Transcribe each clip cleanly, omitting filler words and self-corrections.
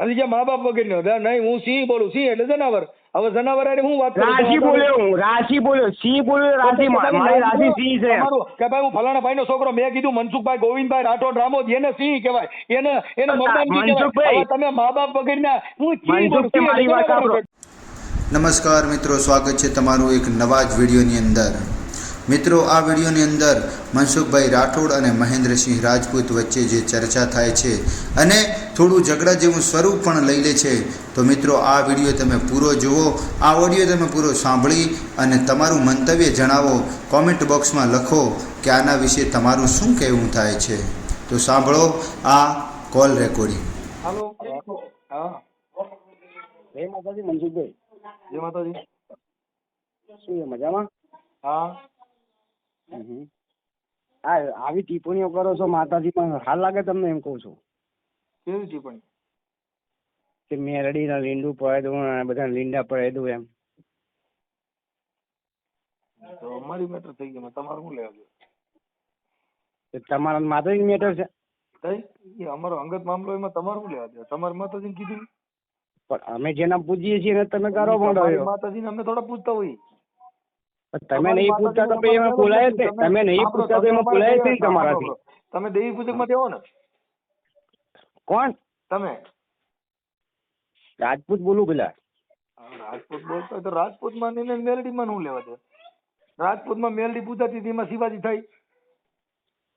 હજી જે મા બાપ વગર નહીં, હું સિંહ બોલું, સિંહ એટલે જનાવર. હવે જનાવર અરે હું વાત કરું? રાશિ બોલ્યો, હું રાશિ બોલ્યો, સિંહ બોલ્યો, રાશિ મારી રાશિ સિંહ છે. કે ભાઈ હું ફલાણા ભાઈ નો છોકરો, મેં કીધું મનસુખભાઈ ગોવિંદભાઈ રાઠોડ રામોદ, એને સિંહ કહેવાય, એને મરદાનગી કહેવાય. હવે તમે મા બાપ વગરના હું સિંહ બોલું, સિંહ એટલે જનાવર. નમસ્કાર મિત્રો, સ્વાગત છે તમારું એક નવા જ વિડીયોની અંદર. મિત્રો, આ વિડીયોની અંદર મનસુખભાઈ રાઠોડ અને મહેન્દ્રસિંહ રાજપૂત વચ્ચે જે ચર્ચા થાય છે અને થોડું ઝઘડા જેવું સ્વરૂપ પણ લઈ લે છે, તો મિત્રો આ વિડીયો તમે પૂરો જુઓ. આ ઓડિયો તમે પૂરો સાંભળી અને તમારું મંતવ્ય જણાવો. કોમેન્ટ બોક્સમાં લખો કે આના વિશે તમારું શું કહેવું થાય છે. તો સાંભળો આ કોલ રેકોર્ડિંગ. હાલો. હા, જય માતાજી મનસુખભાઈ. જય માતાજી. શું મજામાં? હા. આવી ટિપ્પણીઓ કરો છો માતાજી, પણ હાલ લાગે તમને? એમ કહું છું. કેવી ટિપ્પણી? કે મેરડીના લીંડું પડે દઉં, બધા લીંડા પડે દઉં એમ. તો અમારી મેટર થઈ ગઈ, તમારું શું લેવા જોઈએ? તમારા માતાજી મેટર છે. એ અમારો અંગત મામલો, એમાં તમારું શું લેવા દે? તમારી માતાજીને કીધું. પણ અમે જેના પૂજીએ છીએ તમે કરો પણ માતાજીને અમને થોડા પૂછતા હોય. તમે નહીં પૂછતા તો એમાં બોલાય જ નહીં. તમે નહીં પૂછતા તો એમાં બોલાય જ નહીં તમારાથી. તમે દેવી પૂજક માં દેવો ને? કોણ તમે? રાજપૂત બોલું પેલા. રાજપૂત બોલતો હોય તો રાજપૂત માં ને મેલડી માં શું લેવા દે? રાજપૂત માં મેલડી પૂજાતી હતી, એમાં શિવાજી થાય.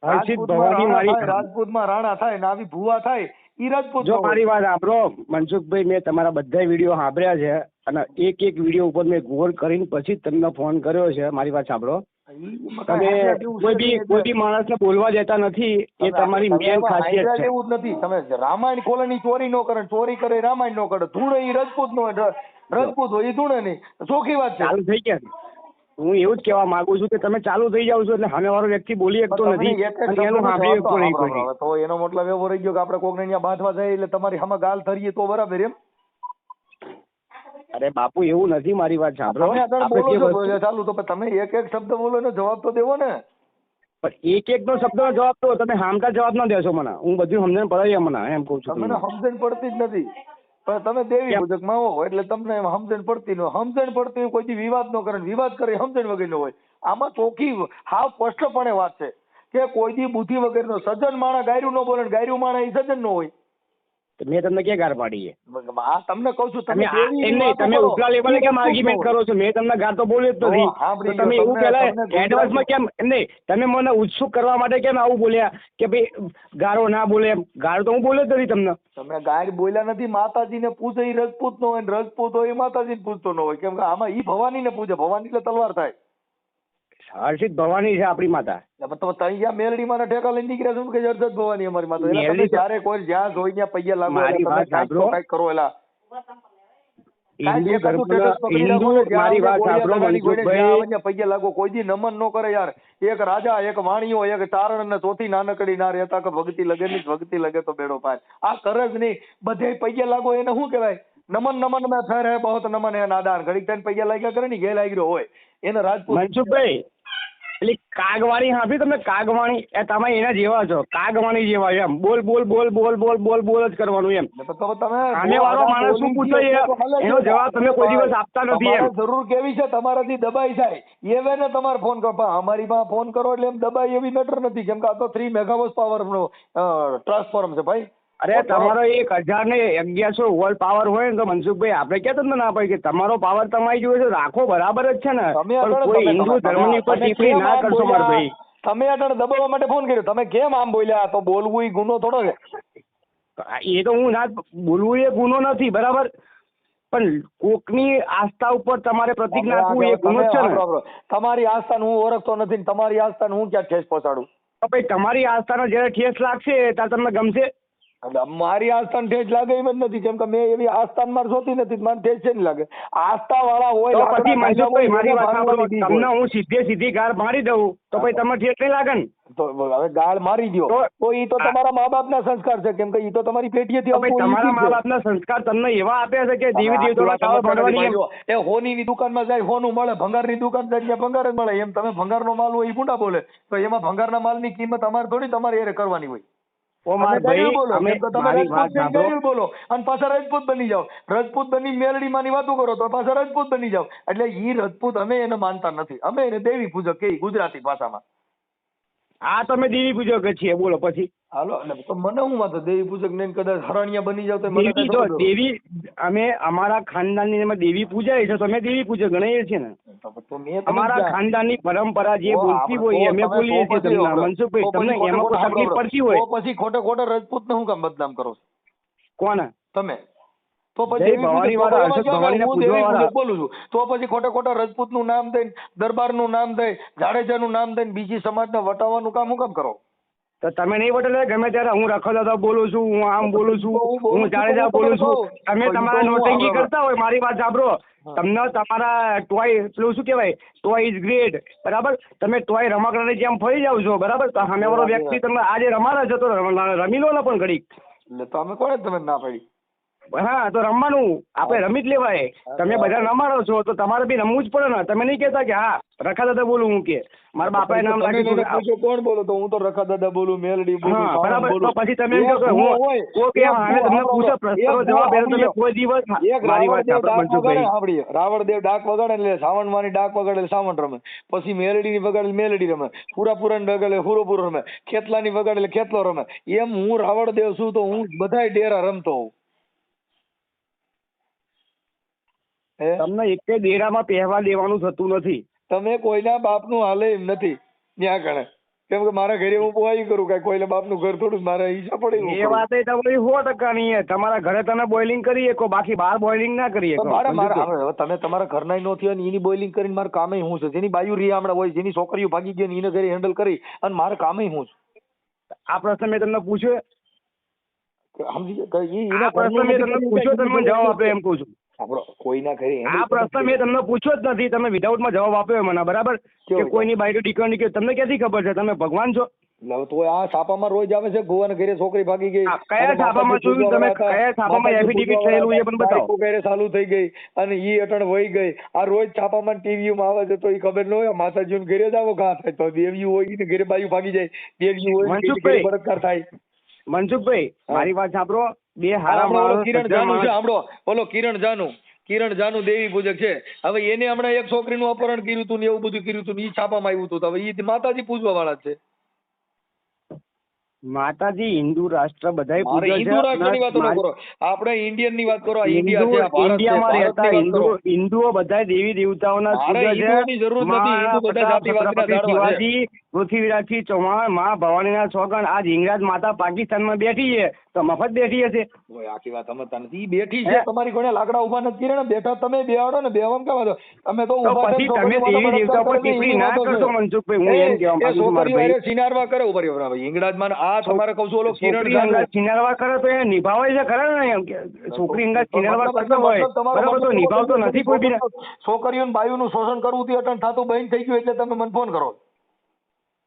રાજપૂત માં રાણા થાય ને આવી ભુવા થાય, ઈ રાજપૂત. જો મારી વાત સાંભળો મનસુખભાઈ, મેં તમારા બધા વિડીયો સાંભળ્યા છે અને એક એક વિડીયો ઉપર મેં ગોળ કરીને પછી તમને ફોન કર્યો છે. મારી વાત સાંભળો, તમે કોઈ બી માણસને બોલવા દેતા નથી, એ તમારી મેન ખાસિયત છે. એવું જ નથી. તમે રામાયણ ખોલવાની ચોરી નો કરે, ચોરી કરે રામાયણ નો કરે. ધૂણે ઈ રાજપૂત નો રાજપૂત હોય, ઈ ધૂણે નહીં. ચોખ્ખી વાત છે. ચાલુ થઈ ગયા. હું એવું જ કહેવા માંગુ છું કે તમે ચાલુ થઈ જાવ છો એટલે સામેવાળો વ્યક્તિ બોલી શકતો નથી. તો એનો મતલબ એવો રહી ગયો કે આપણે કોકને ત્યાં બાંધવા જાય એટલે તમારી સામે ગાલ ધરીએ તો બરાબર એમ? અરે બાપુ, એવું નથી. મારી વાત સાંભળો. ચાલુ તો તમે એક એક શબ્દ બોલો ને જવાબ તો દેવો ને. પણ એક એક નો શબ્દ નો જવાબ તો તમે હામતા જવાબ ના દેશો મને. હું બધું સમજણ પડે મને, એમ કઉ છું. તમને સમજણ પડતી જ નથી. પણ તમે દેવી પૂજક માં હો એટલે તમને સમજણ પડતી ન. સમજણ પડતી કોઈ વિવાદ નો કરે, વિવાદ કરે સમજણ વગર નો હોય. આમાં ચોખ્ખી હાવ સ્પષ્ટપણે વાત છે કે કોઈ દી બુદ્ધિ વગર નો સજ્જન માણસ ગાયરું ન બોલે, ગાયરું માણસ એ સજ્જન નો હોય. મેં તમને ક્યાં ગાર પાડી છે? તમને કઉ છું, તમે ઉપલા લેવલે કેમ આર્ગ્યુમેન્ટ કરો છો? મેં તમને ગાર તો બોલ્યો જ નથી. તમે એવું પેલા એડવાન્સમાં કેમ નહીં? તમે મને ઉત્સુક કરવા માટે કેમ આવું બોલ્યા કે ભાઈ ગારો ના બોલે એમ? ગારો તો હું બોલ્યો જ નથી તમને. તમે ગાય બોલ્યા નથી. માતાજીને પૂજે એ રજપૂત નો હોય, રજપૂત હોય એ માતાજીને પૂજતો ન હોય. કેમ કે આમાં ઈ ભવાની ને પૂજે, ભવાની એટલે તલવાર થાય. હર્ષિત ભવાની છે આપણી માતા. તમે ત્યાં મેલડી માં ઠેકા લઈને નીકળ્યા છો કે જરજત ભવાની અમારી માતા? જયારે કોઈ જ્યાં જોઈ ત્યાં પૈયા લાગો, કઈક કરો એલા. પૈયા લાગો, કોઈ દી નમન નો કરે યાર. એક રાજા, એક વાણીઓ, એક ચારણ ને ચોથી નાનકડી ના રહેતા કે ભક્તિ લગે ની ભક્તિ લગે તો બેડો પાર. આ કરે જ નહીં. બધે પૈયા લાગો એને શું કહેવાય? નમન નમન મેં થર હે બહુત નમન હે નાદાન. ઘડીક થઈને પૈયા લાગ્યા કરે ને ઘે લાગ્યો હોય એને રાજપૂત. મનસુખભાઈ, એટલે કાગવાણી હાંભી તમે? કાગવાણી એ તમે એના જેવા છો, કાગવાણી જેવા એમ. બોલ બોલ બોલ બોલ બોલ બોલ બોલ જ કરવાનું એમ. સામે વાળો માણસ શું પૂછે એનો જવાબ તમે કોઈ દિવસ આપતા નથી એમ. જરૂર કેવી છે તમારાથી દબાઈ જાય એવે ને તમારે ફોન કરો. અમારી પાસે ફોન કરો એટલે એમ દબાઈ એવી મેટર નથી. કેમ કે આ તો 3 મેગાવોટ પાવર નો ટ્રાન્સફોર્મ છે ભાઈ. અરે તમારો 1000 ને 1100 વોલ્ટ પાવર હોય ને તો મનસુખભાઈ આપણે ક્યાં તમને ના પાડીએ કે તમારો પાવર તમારી જોડે રાખો, બરાબર જ છે ને. કોઈ હિન્દુ ધર્મની ઉપર ટિપ્પણી ના કરશો મારા ભાઈ. તમે અટણ દબાવવા માટે ફોન કર્યો. તમે કેમ આમ બોલ્યા? તો બોલવું એ ગુનો થોડો છે. એ તો હું ના બોલવું એ ગુનો નથી, બરાબર. પણ કોકની આસ્થા ઉપર તમારે પ્રતિક નાખવું એ ગુનો છે ને. તમારી આસ્થાને હું ઓળખતો નથી, તમારી આસ્થાને હું ક્યાં ઠેસ પહોંચાડું? તો ભાઈ તમારી આસ્થાનો જયારે ઠેસ લાગશે ત્યારે તમને ગમશે. મારી આસ્થાન ઠેસ લાગે એમ જ નથી. કેમ કે મેં એવી આસ્થાન માર જોતી નથી. મને ઠેસ છે નહીં લાગે. આસ્થા વાળા હોય પછી મારી વાત સાંભળો, તમને હું સીધી ગાળ મારી દઉં તો પછી તમને ઠેસ નહીં લાગે ને? તો હવે ગાળ મારી દો તો ઈ તો તમારા મા બાપ ના સંસ્કાર છે. કેમ કે ઈ તો તમારી પેઢીએથી તમારા મા બાપ ના સંસ્કાર તમને એવા આપ્યા છે કે દેવી દેવતાના ભણવાની. એ હોની ની દુકાનમાં જાય હોનું મળે, ભંગાર ની દુકાન જાય ત્યાં ભંગાર જ મળે. એમ તમે ભંગાર નો માલ હોય એ ભૂંડા બોલે તો એમાં ભંગારના માલ ની કિંમત અમારે થોડી તમારે એ કરવાની હોય. ઓ માર તમે ગળ્યું ભાઈ બોલો. અમે કેમ કે તમે મારી રાજપૂત વાત થઈને સાંભળો. ગળ્યું બોલો અને પાછા રાજપૂત બની જાઓ. રાજપૂત બની મેલડીમાંની વાતો કરો તો પાછા રાજપૂત બની જાઓ. એટલે ઈ રાજપૂત અમે એને માનતા નથી. અમે એને દેવી પૂજક કહીએ ગુજરાતી ભાષામાં. આ તમે દેવી પૂજક જ છીએ, બોલો પછી. હાલો, એટલે તો મને હું વાંધો દેવી પૂજક ને કદાચ હરણિયા બની જાવ તો મને દેવી કઈ જો ખબર દેવી અમે અમારા ખાનદાનની એમાં દેવી પૂજાય છે તો અમે દેવી પૂજક ગણાઈએ છીએ ને. તો મેં તમને અમારા ક્યાં- ખાનદાનની પરંપરા જે તો બોલતી આપણે- હોય તો અમે તમે બોલીએ તો છીએ પછી તમને. આપણે- મનસુખભાઈ તો તમને પછી એમાં કોઈ ખોટે તકલીફ ખોટે પડતી હોય તો પછી ખોટે રાજપૂતને હું કામ બદનામ કરો છો? કોને? તમે તો પછી જય દેવી પૂજક- ભવાની તો વાળા, એમાં હર્ષદ ક્યાં ભવાનીના હું દેવી પૂજવાવાળા. પૂજક બોલું છું તો પછી ખોટા રાજપૂતનું નામ દઈને, દરબારનું નામ દઈ, જાડેજાનું નામ દઈને બીજી સમાજને વટાવવાનું કામ હું કામ કરો? તો તમે નહીં વટલે ગમે ત્યારે હું રખો બોલું છું, હું આમ બોલું છું, હું બોલું હું છું, જાડેજા તો હું બોલું છું. તમને તમે કહું. તમારા તો હું નોટંકી આપણે- કરતા હોય, મારી વાત સાંભળો. તમને તમારા ટોય પેલું શું કહેવાય, ટોય ઇઝ ગ્રેટ, બરાબર? તમે ટોય રમકડાની જેમ ફરી જાવ છો, બરાબર? તો સામેવાળો વ્યક્તિ તમે આજે રમાડે છે તો રમી લો ને પણ ઘડીક. એટલે તો અમે કોને તમે ના પાડી? હા, તો રમવાનું આપણે રમી જ લેવાય. તમે બધા રમાડો છો તો તમારે બી રમવું જ પડે ને. તમે નહીં કહેતા કે હા રખા દાદા બોલું હું કે મારા બાપાએ નામ તમે રાખ્યું મને હતું. પૂછો કોણ બોલો તો હું તો રખા દાદા બોલું, મેલડી બોલું, હા, સાણંદ બરાબર. બોલું. તો પછી તમે એમ કહો કે એક હું હોય, કોક એક અમે તમને સાંભળો, પૂછો એક પ્રશ્નનો જવાબ એનો તમે સાંભળો. કોઈ દિવસ એક મારી વાત રાવણદેવ ડાક સાંભળો વગાડે, મનસુખભાઈ. સાંભળીએ. રાવણદેવ ડાક વગાડે એટલે સાવણવાની ડાક વગાડે એટલે સાવણ રમે. પછી મેલડીની વગાડે એટલે મેલડી રમે. પુરાપુરાની વગાડે એટલે પુરોપુરો રમે. ખેતલાની વગાડે એટલે ખેતલો રમે. એમ હું રાવણદેવ છું તો હું બધાય ડેરા રમતો હોઉં. હે? તમને એક ડેરામાં પહેવા દેવાનું થતું નથી. તમે કોઈના બાપનું હાલે એમ નથી ત્યાં ગણે. કેમ કે મારા ઘરે હું પોઈ કરું કઈ કોઈના બાપનું ઘર થોડું મારા હિસાબ પડે એવું એ કરું. વાત તમારી 100% નહીં. તમારા ઘરે તમે બોઇલિંગ કરી શકો, બાકી બહાર બોઇલિંગ ના કરી તો શકો. મારા હવે તમે તમારા ઘરના નો થયો ને એની બોઇલિંગ કરીને મારે કામે હું છે. જેની બાયુ રીયામડા હોય, જેની છોકરીઓ ભાગી ગઈ ને એને ઘરે હેન્ડલ કરી અને મારે કામે હું છે. આ પ્રશ્ન મેં તમને પૂછ્યો, સમજી ગયા? ઈ એના આ પ્રશ્ન ઘરનું મેં નથી તમને કર્યું, પૂછ્યો, તમે મને જવાબ આપ્યો એમ કહું છું. સાંભળો, કોઈના ઘરે handle આ પ્રશ્ન મેં તમને પૂછ્યો જ નથી. તમે વિધાઉટમાં જવાબ આપ્યો મને, બરાબર? કે કેવો? કોઈની બાઈડો દીકરાની કે તમને ક્યાંથી ખબર છે? તમે ભગવાન છો? એટલે તો આ છાપામાં રોજ આવે છે ગોવાના ઘરે છોકરી ભાગી ગઈ. આ કયા છાપામાં જોયું તમે? કયા છાપામાં એફિડેવિટ થયેલું એ પણ બતાવો. તારીખો ઘરે ચાલુ થઈ ગઈ અને ઈ અટણ વહી ગઈ. આ રોજ છાપામાં ટીવીમાં આવે છે તો ઈ ખબર ન હોય. માતાજીને ઘરે જ આવો ઘા થાય તો દેવીયું હોય ને ઘરે બાયું ભાગી જાય, દેવીયું હોય ને ઘરે મનસુખભાઈ. બળાત્કાર થાય. મનસુખભાઈ, હા. મારી વાત સાંભળો. બે હારા આપણે ઓલો માણસ, કિરણ સજ્જન જાનુ છે, માણસ. સાંભળો, ઓલો કિરણ જાનુ દેવી પૂજક છે. હવે એને હમણાં એક છોકરીનું અપહરણ કર્યું હતું ને એવું બધું કર્યું હતું ને ઈ છાપામાં આવ્યું હતું. તો હવે ઈ માતાજી પૂજવા વાળા જ છે. માતાજી હિન્દુ રાષ્ટ્ર બધાય મારે પૂજે હિન્દુ છે. રાષ્ટ્રની વાતો ન કરો, આપણે ઇન્ડિયન ની વાત કરો. આ ઇન્ડિયા છે, આ ભારત છે, ઇન્ડિયામાં રહેતા ભારતની વાત કરો. હિન્દુઓ બધા દેવી દેવતાઓના મારે પૂજે છે. હિન્દુઓની જરૂર નથી. હિન્દુ બધા જાતિવાદીના છત્રપતિ ઝાડવા છે. શિવાજી, પૃથ્વીરાજસિંહ ચૌહાણ, માં ભવાનીના સોગન, આજ હિંગરાજ માતા પાકિસ્તાનમાં બેઠી છે તો મફત બેઠી હશે? ઓય, આખી વાત સમજતા નથી. ઈ બેઠી છે, તમારી ઘોડે લાકડા ઉભા નથી કર્યા ને, બેઠા તમે બેહાડો ને, બેહવામાં કામ હતો? તમે તો તો ઊભા પછી થઈને તમે છોકરીઓ દેવી વાતો દેવતા પર કરો, ટિપ્પણી એની ના વાતો કરશો છે. મનસુખભાઈ. હું એમ કહેવા માંગુ છું મારા છોકરીઓ ભાઈ. હારે સિનારવા કરે ઉપર બરાબર. હિંગળાજમાં આ તમારે કહું છું ઓલો કિરણ છોકરી જાનુ. અંગાત સિનારવા કરે તો એ નિભાવે છે ખરા ને? એમ કે છોકરી અંગાત સિનારવા કરતો હોય બરાબર, તો નિભાવતો નથી કોઈ બી. છોકરીઓ બાયુનું શોષણ કરવું તે અટણ થતું બંધ થઈ ગયું એટલે તમે મને ફોન કરો.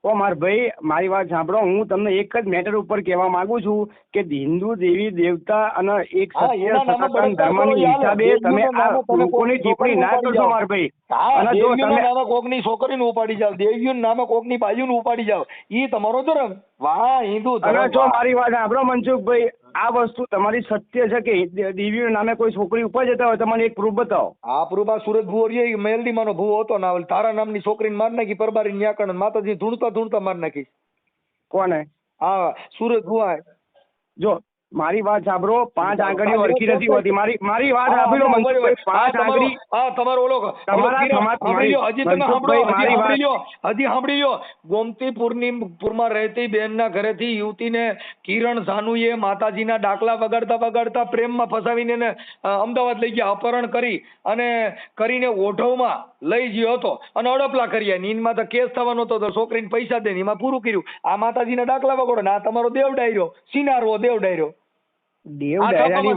ઓ માર ભાઈ, મારી વાત સાંભળો. હું તમને એક જ મેટર ઉપર કહેવા માંગુ છું કે હિન્દુ દેવી દેવતા અને એક હા, સત્ય એના નામે સનાતન બળાત્કાર કરો, ધર્મની એ હાલે. હિસાબે દેવીઓના તમે આ નામે તમે લોકોની ટિપ્પણી ના છોકરીને કરશો ઉપાડી માર ભાઈ. હા, અને જો દેવીઓના તમે નામે કોકની છોકરીને ઉપાડી જાવ, દેવીઓના નામે કોકની બાયુને ઉપાડી જાવ, ઈ તમારો ધર્મ. વાહ, હિન્દુ અને ધર્મ. જો વાહ. મારી વાત સાંભળો મનસુખભાઈ, આ વસ્તુ તમારી સત્ય છે કે દેવીઓના નામે કોઈ છોકરી ઉપર જતા હોય? તમને એક પ્રૂફ બતાવો. આ પૂર્વા સુરત ભુવો રહ્યો, ઈ મેલડીમાંનો ભુવો હતો ને, ઓલી તારા નામની છોકરીને માર નાખી પરબારી ન્યાકણ, માતાજી ધૂણતા માર નાખી. કોને? હા, સુરત ભુવા. જો મારી વાત સાંભળો. 5 આંગળીઓ હરખી નથી હોતી. મારી વાત સાંભળો મનસુખભાઈ. 5 આંગળી તમારો ઓલો તમારા કિરણ, સમાજ સાંભળી લ્યો, હજી તમે મનસુખભાઈ, સાંભળો, મારી વાત. હજી સાંભળી લ્યો. ગોમતીપુરમાં રહેતી બેનના ઘરેથી યુવતીને કિરણ જાનુએ માતાજીના ડાકલા વગાડતા પ્રેમમાં ફસાવીને એને અમદાવાદ લઈ ગયા, અપહરણ કરી અને કરીને ઓઢવમાં લઈ ગયો હતો અને અડપલા કર્યા. નીંદમાં તો કેસ થવાનો હતો તો છોકરીને પૈસા દે એમાં પૂરું કર્યું. આ માતાજીના ડાકલા વગાડો ને આ તમારો દેવ ડાયરો, સિનારવો દેવ ડાયરો. દેવ ડાયરાની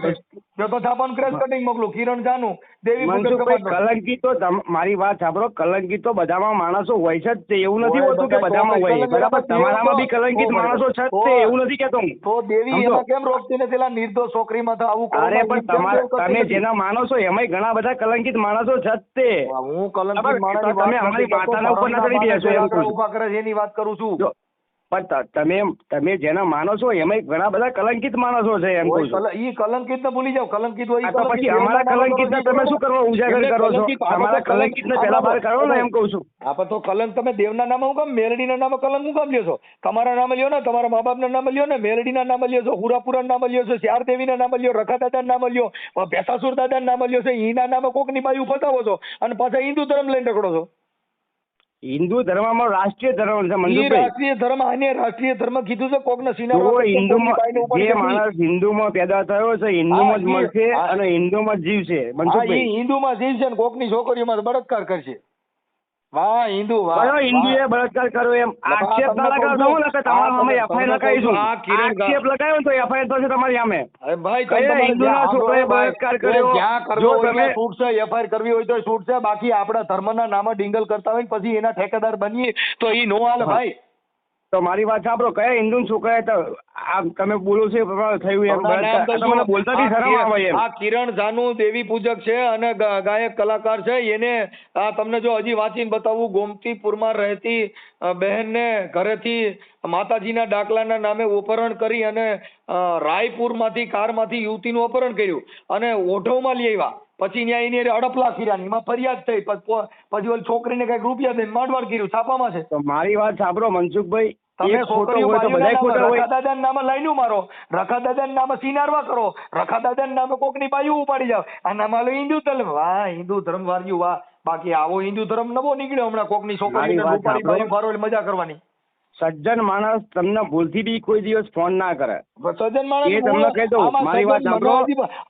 છાપાનું ક્રેશ કટિંગ મોકલું. કિરણ જાનુ દેવી પૂજક મનસુખભાઈ, સમાજનો. કલંકી તો મારી વાત સાંભળો. કલંકિત તો બધામાં માણસો હોય છે જ તે. એવું નથી હોતું કે બધામાં હોય, બરાબર? તમારામાં બી કલંકિત માણસો છે જ તે. એવું નથી કેતો હું. તો દેવી સમજો. એમાં કેમ રોકતી નથી? એલા નિર્દોષ છોકરીમાં તો આવું કરો. અરે પણ તમે જેના માનો છો એમાંય ઘણા બધા કલંકિત માણસો છે જ તે. હું કલંકિત બરાબર? માણસની તો તમે વાત અમારી નથી કરતો. માતાના ઉપર ના ચડી બેસો એમ કહું છું. ઉભા કરે છે એની વાત કરું છું. જો પણ તમે જેના માનો છો એમાં ઘણા બધા કલંકિત માણસો છે એમ કહું છું. ઈ કલંકિત ને ભૂલી જાઓ, કલંકિત હોય ઈ તો પછી અમારા કલંકિત ને તમે શું કરવા ઉજાગર કરો છો? અમારા કલંકિત ને પહેલા બહાર કાઢો ને એમ કહું છું. હા તો કલંક તમે દેવના નામે હું કામ, મેલડીના નામે કલંક હું કામ લ્યો છો? તમારા નામે લ્યો ને, તમારા મા બાપના નામે લ્યો ને, મેલડીના નામે લ્યો છો, હુરાપુરા નામે લ્યો છો, શ્યાર દેવીના નામે લ્યો, રખા દાદાના નામે લ્યો, ભેસાસુર દાદાના નામે લ્યો છો, ઈના નામે કોકની બાયું ફસાવો છો અને પાછા હિન્દુ ધર્મ લઈને રખડો છો. હિન્દુ ધર્મમાં રાષ્ટ્રીય ધર્મ છે ઈ મનસુખભાઈ. રાષ્ટ્રીય ધર્મ, આને રાષ્ટ્રીય ધર્મ કીધું છે. કોકને તો સિનારવા હિન્દુમાં જે માણસ હિન્દુમાં પેદા થયો છે હિન્દુમાં જ મળશે અને હિન્દુમાં જ જીવશે મનસુખભાઈ. હિન્દુમાં જીવશે ને કોકની છોકરીઓમાં બળાત્કાર કરશે. વાહ હિન્દુ, વાહ. કયો હિન્દુએ બળાત્કાર કર્યો એમ આક્ષેપ ના લગાવતો હું ને તમારા સામે એફઆઈઆર લગાવીશું. આક્ષેપ લગાવ્યો તો એફઆઈઆર થશે તમારી સામે. અરે ભાઈ કયા હિન્દુના છોકરાએ બળાત્કાર કર્યો? જો તમે છૂટ છે, એફઆઈઆર કરવી હોય તો છૂટ છે, બાકી આપણા ધર્મના નામે ડિંગલ કરતા હોય ને પછી એના ઠેકેદાર બનીએ તો ઈ નો હાલે ભાઈ. તો મારી વાત સાંભળો, કયા હિન્દુ છોકરાએ તો આ તમે બોલો છો એ પ્રમાણે થયું એમ બળાત્કાર? તમને બોલતા બી શરમ આવે એમ? આ કિરણ જાનુ દેવી પૂજક છે અને ગાયક કલાકાર છે. એને આ તમને જો હજી વાંચીને બતાવું, ગોમતીપુરમાં રહેતી બહેનને ઘરેથી માતાજીના ડાકલાના નામે અપહરણ કરી અને રાયપુરમાંથી કારમાંથી યુવતીનું અપહરણ કર્યું અને ઓઢવમાં લઈ આવ્યા. પછી ન્યાય એની અડપલા કર્યા, એમાં ફરિયાદ થઈ, પછી ઓલી છોકરીને કઈક રૂપિયા દઈને માંડવાળ કર્યું, છાપામાં છે. તો મારી વાત સાંભળો મનસુખભાઈ, તમે રખા દાદાના નામે લાઈનું મારો, રખા દાદાના નામે સિનારવા કરો, રખા દાદાના નામે કોકની બાયું ઉપાડી જાવ, આ નામ આલો હિન્દુ ધર્મ. વાહ હિન્દુ ધર્મ વાળ્યું, વાહ. બાકી આવો હિન્દુ ધર્મ નવો નીકળ્યો હમણાં, કોકની છોકરીને ઉપાડી બાયું ફારો એટલે મજા કરવાની. સજ્જન માણસ તમને ભૂલથી બી કોઈ દિવસ ફોન ના કરે. સજ્જન માણસ એ તમને કહી દઉં, મારી વાત સાંભળો,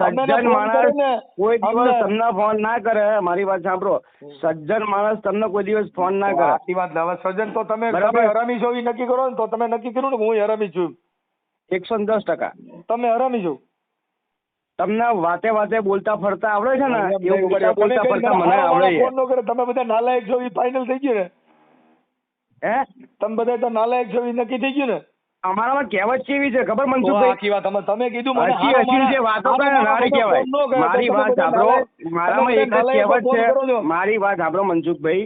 સજ્જન માણસ કોઈ દિવસ તમને ફોન ના કરે. મારી વાત સાંભળો, સજ્જન માણસ તમને કોઈ દિવસ ફોન ના કરે. સાચી વાત. હવે સજ્જન તો તમે હરામી છો એ નક્કી કરો ને, તો તમે નક્કી કર્યું ને હું હરામી છું. 110%. તમે હરામી છો. તમને વાતે વાતે બોલતા ફરતા આવડે છે ને, એવું બોલતા ફરતા મને આવડે. ફોન ન કરે, તમે બધા નાલાયક છો એ ફાઇનલ થઈ ગયું ને. હે તમે બધા તો નાલાયક છો એ નક્કી થઈ ગયું ને. અમારામાં કહેવત કેવી છે ખબર મનસુખભાઈ? આખી વાત તમે કીધું મને હસી જે વાતો કરે નારી કહેવાય. મારી વાત સાંભળો, મારામાં એક જ કહેવત છે. મારી વાત સાંભળો મનસુખભાઈ,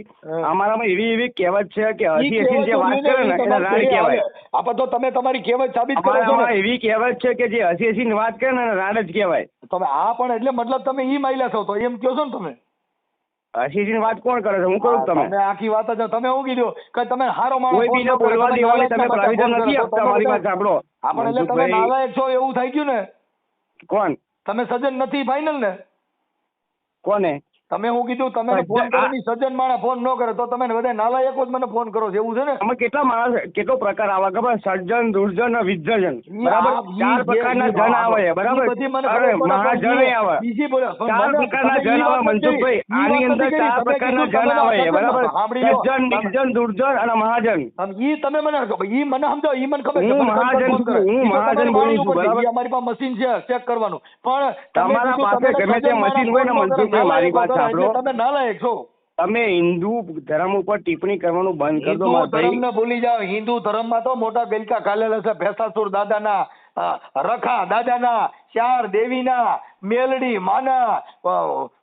અમારામાં એવી કહેવત છે કે હસી જે વાત કરે ને એને રાડ કહેવાય. આપણે તો તમે તમારી કહેવત સાબિત કરો છો. અમારામાં એવી કહેવત છે કે જે હસી વાત કરે ને રાડ જ કહેવાય. તમે આ પણ એટલે મતલબ તમે ઈ માયલા છો તો એમ કહો છો ને તમે. હસી વાત કોણ કરે છે? હું કરું તમે આખી વાત જ તમે શું કીધું કે તમે હારો માણસ કોઈ બીને બોલવા દેવાની તમે પ્રાવિઝન નથી આપતા. મારી વાત સાંભળો, આપણે એટલે તમે નાલાયક છો એવું થઈ ગયું ને. કોણ? તમે સજ્જન નથી ફાઇનલ ને. કોને તમે હું કીધું? તમે ફોન કરો ની સજ્જન માણસ ફોન ન કરે તો તમે બધા નાલાયકો જ મને ફોન કરો છો એવું છે ને. અમે કેટલા માણસ કેટલો પ્રકાર આવે ખબર? સજ્જન, દુર્જન, વિજ્જન, બરાબર? 4 પ્રકારના જન આવે, બરાબર? મહાજન આવે, 4 પ્રકારના જન આવે મનસુખભાઈ. આની અંદર 4 પ્રકારના જન આવે, બરાબર? સજ્જન, નિર્જન, દુર્જન અને મહાજન. ઈ તમે મને ઈ મને સમજો, ઈ મને ખબર હું મહાજન બોલું છું, બરાબર? અમારી પાસે મશીન છે ચેક કરવાનું, પણ તમારા પાસે ગમે તે મશીન હોય ને મનસુખભાઈ, મારી વાત સાંભળો, તમે નાલાયક છો. તમે હિન્દુ ધર્મ ઉપર ટિપ્પણી કરવાનું બંધ કરી દો. હિન્દુ ધર્મને ભૂલી જાઓ. હિન્દુ ધર્મમાં તો મોટા ગલકા ખાલેલા છે. ભેસાસુર દાદાના, રખા દાદાના, ચાર દેવીના, મેલડી માના,